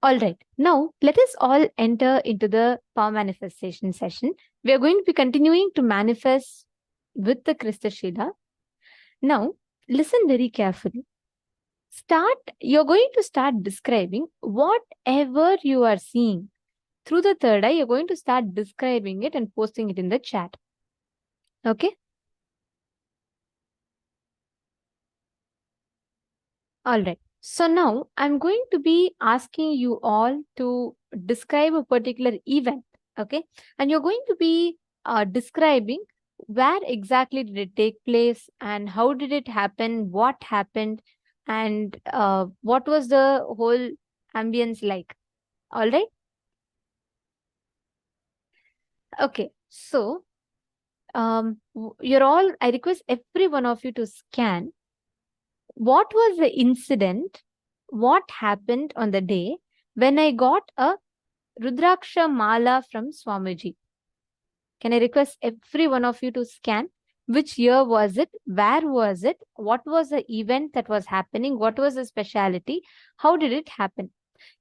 All right, now let us all enter into the power manifestation session. We are going to be continuing to manifest with the Krista Shila. Now, listen very carefully. You're going to start describing whatever you are seeing. Through the third eye, you're going to start describing it and posting it in the chat. Okay? All right. So now I'm going to be asking you all to describe a particular event. Okay? And you're going to be describing where exactly did it take place and how did it happen, what happened, and what was the whole ambience like. All right? Okay, so I request every one of you to scan what was the incident, what happened on the day when I got a Rudraksha Mala from Swamiji. Can I request every one of you to scan Which year was it? Where was it? What was the event that was happening? What was the speciality? How did it happen?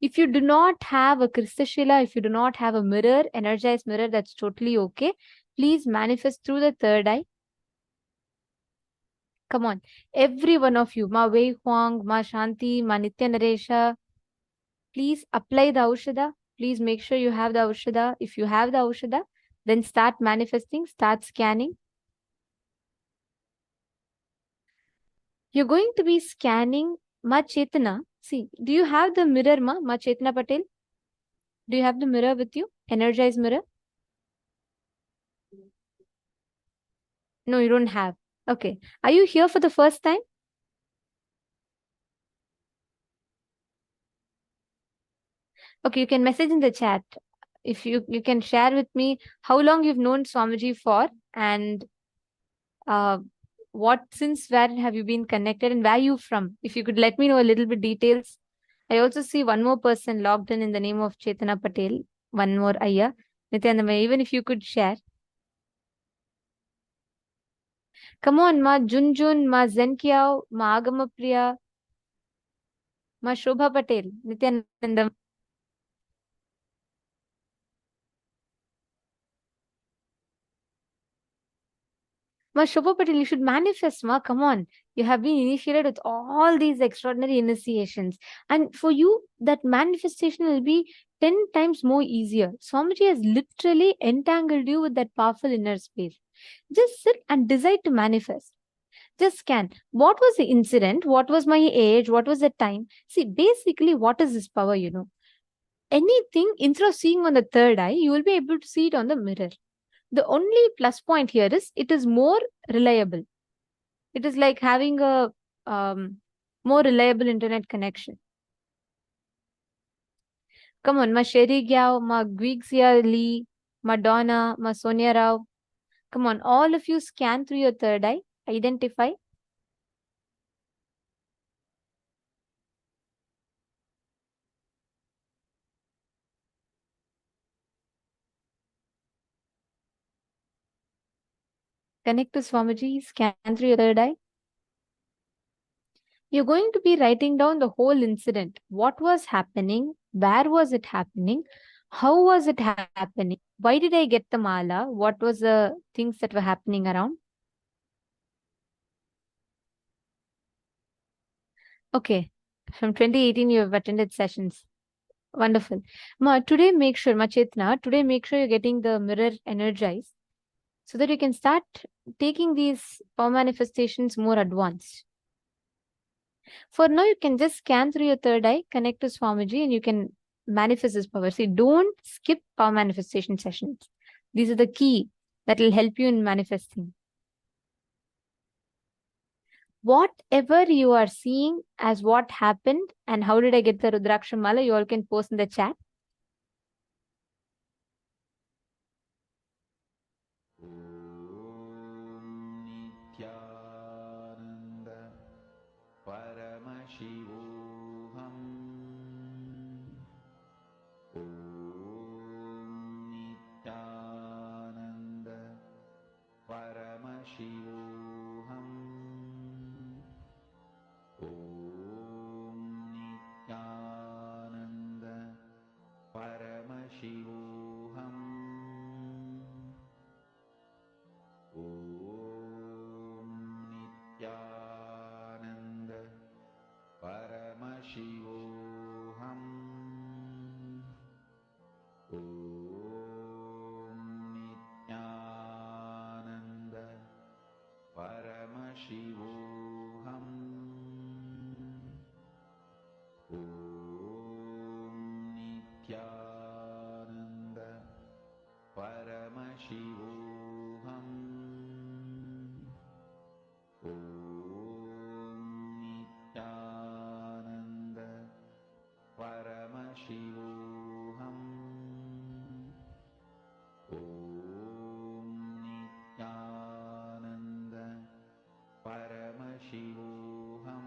If you do not have a Kristashila, if you do not have a mirror, energized mirror, that's totally okay. Please manifest through the third eye. Come on. Every one of you, Ma Wei Huang, Ma Shanti, Ma Nithyananda, please apply the Aushada. Please make sure you have the Aushada. If you have the Aushada, then start manifesting, start scanning. You're going to be scanning Ma Chetana. See, do you have the mirror, Ma Chetana Patel? Do you have the mirror with you? Energized mirror? No, you don't have. Okay. Are you here for the first time? Okay, you can message in the chat. If you can share with me how long you've known Swamiji for, and since where have you been connected, and where are you from? If you could let me know a little bit details. I also see one more person logged in the name of Chetana Patel. One more Ayya. Nityananda, even if you could share. Come on, Ma Junjun, Ma Zenkiao, Ma Agama Priya, Ma Shobha Patel, Nityananda. Ma Shobha Patel, you should manifest, Ma. Come on. You have been initiated with all these extraordinary initiations. And for you, that manifestation will be 10 times more easier. Swamiji has literally entangled you with that powerful inner space. Just sit and decide to manifest. Just scan. What was the incident? What was my age? What was the time? See, basically, what is this power, Anything, instead of seeing on the third eye, you will be able to see it on the mirror. The only plus point here is it is more reliable. It is like having a more reliable internet connection. Come on, Ma Sherry Gyao, Ma Gwixia Lee, Madonna, Ma Sonia Rao. Come on, all of you scan through your third eye, identify. Connect to Swamiji, scan through your third eye. You're going to be writing down the whole incident. What was happening? Where was it happening? How was it happening? Why did I get the mala? What was the things that were happening around? Okay. From 2018, you have attended sessions. Wonderful. Today make sure, Chetna, today make sure you're getting the mirror energized so that you can start taking these power manifestations more advanced. For now, you can just scan through your third eye, connect to Swamiji, and you can manifest this power. See, don't skip power manifestation sessions. These are the key that will help you in manifesting. Whatever you are seeing as what happened and how did I get the Rudraksha Mala, you all can post in the chat. Nithyananda Paramashivoham. Nithyananda Paramashivoham. Nithyananda Paramashivoham. Nithyananda Paramashivoham. Nithyananda Paramashivoham. Nithyananda Paramashivoham. Nithyananda Paramashivoham. Nithyananda Paramashivoham.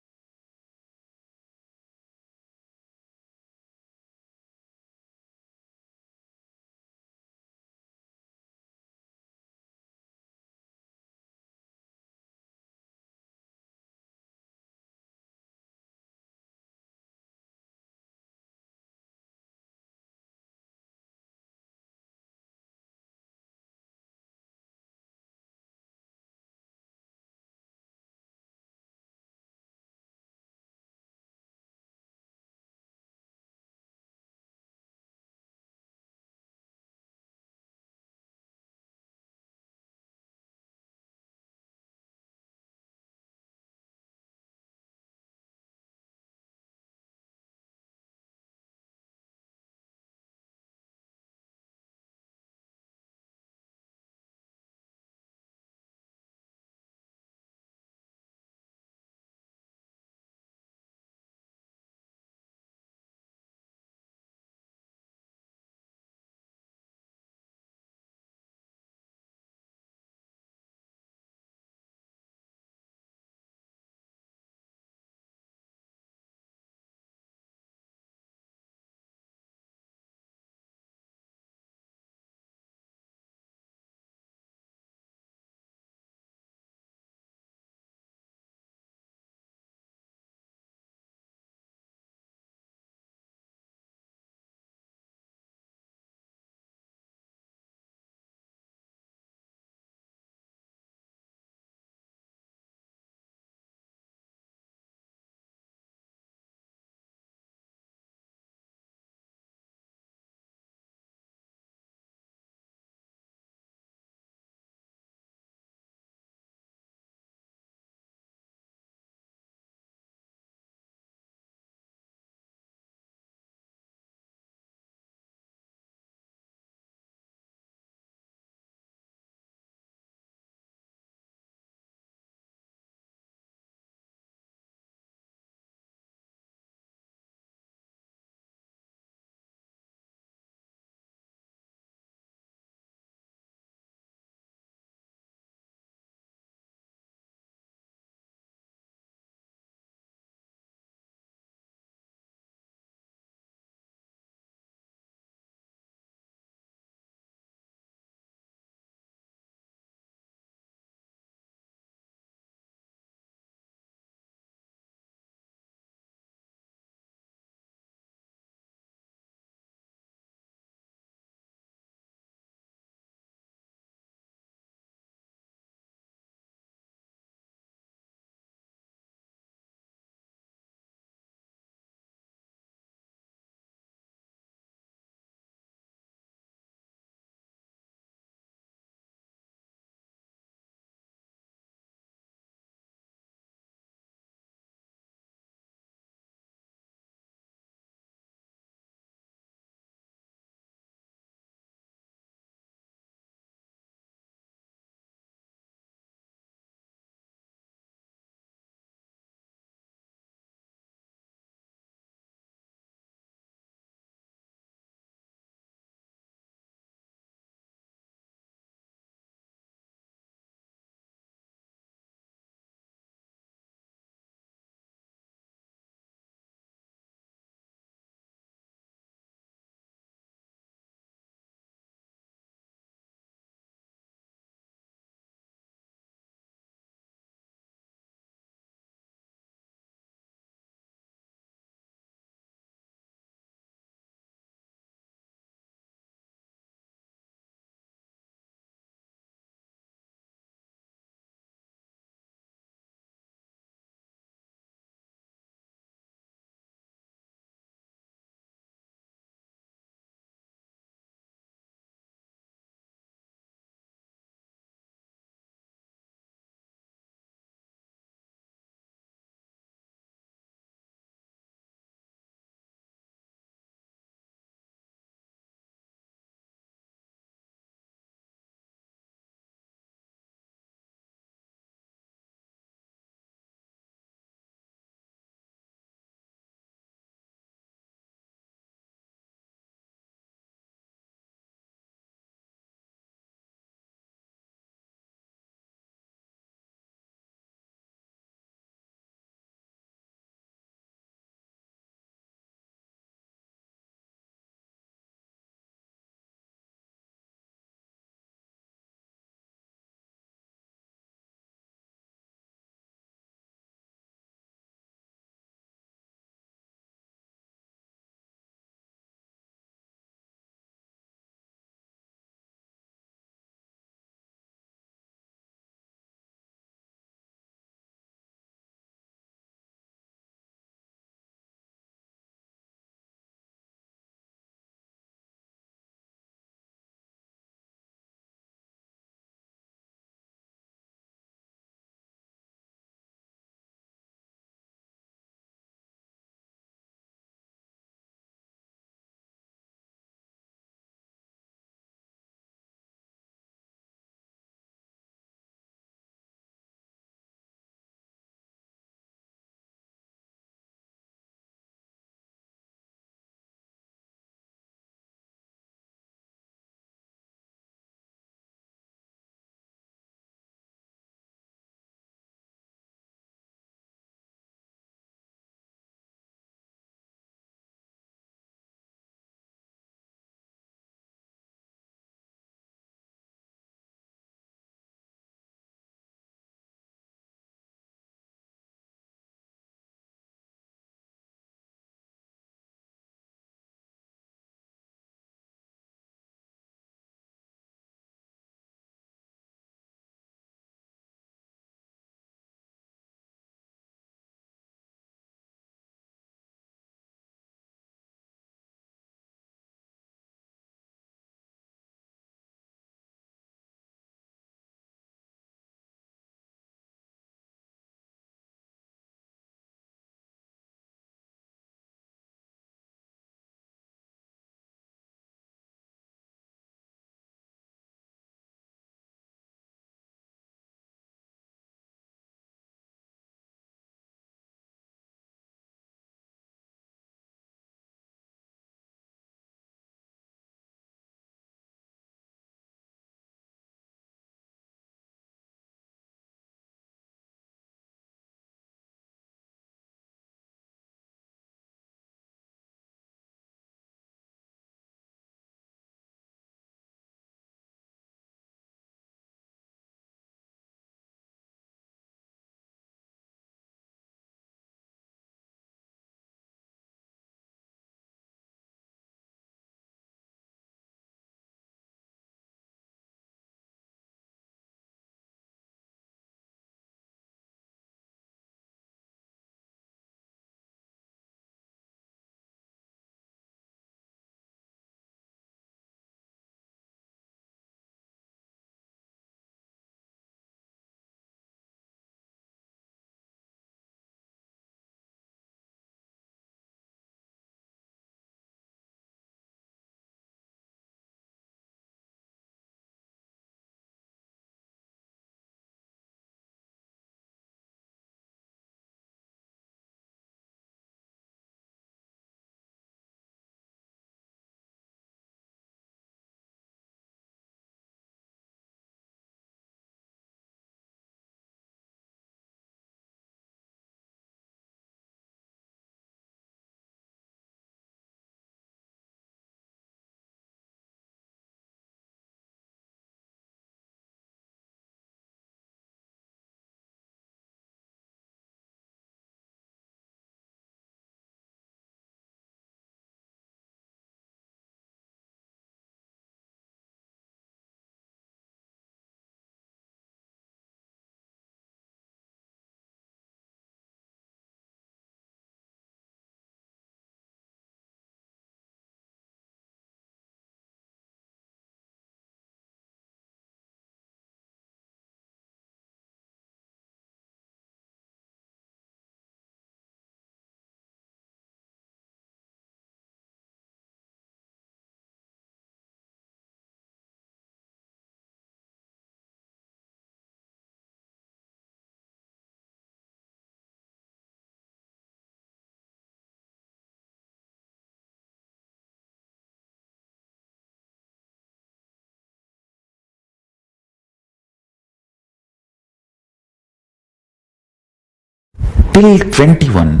till 21,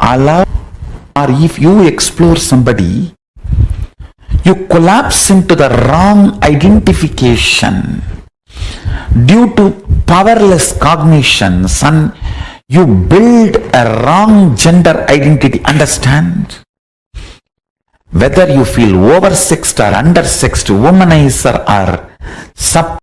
allow, or if you explore somebody, you collapse into the wrong identification due to powerless cognitions and you build a wrong gender identity. Understand? Whether you feel oversexed or undersexed, womanizer or sub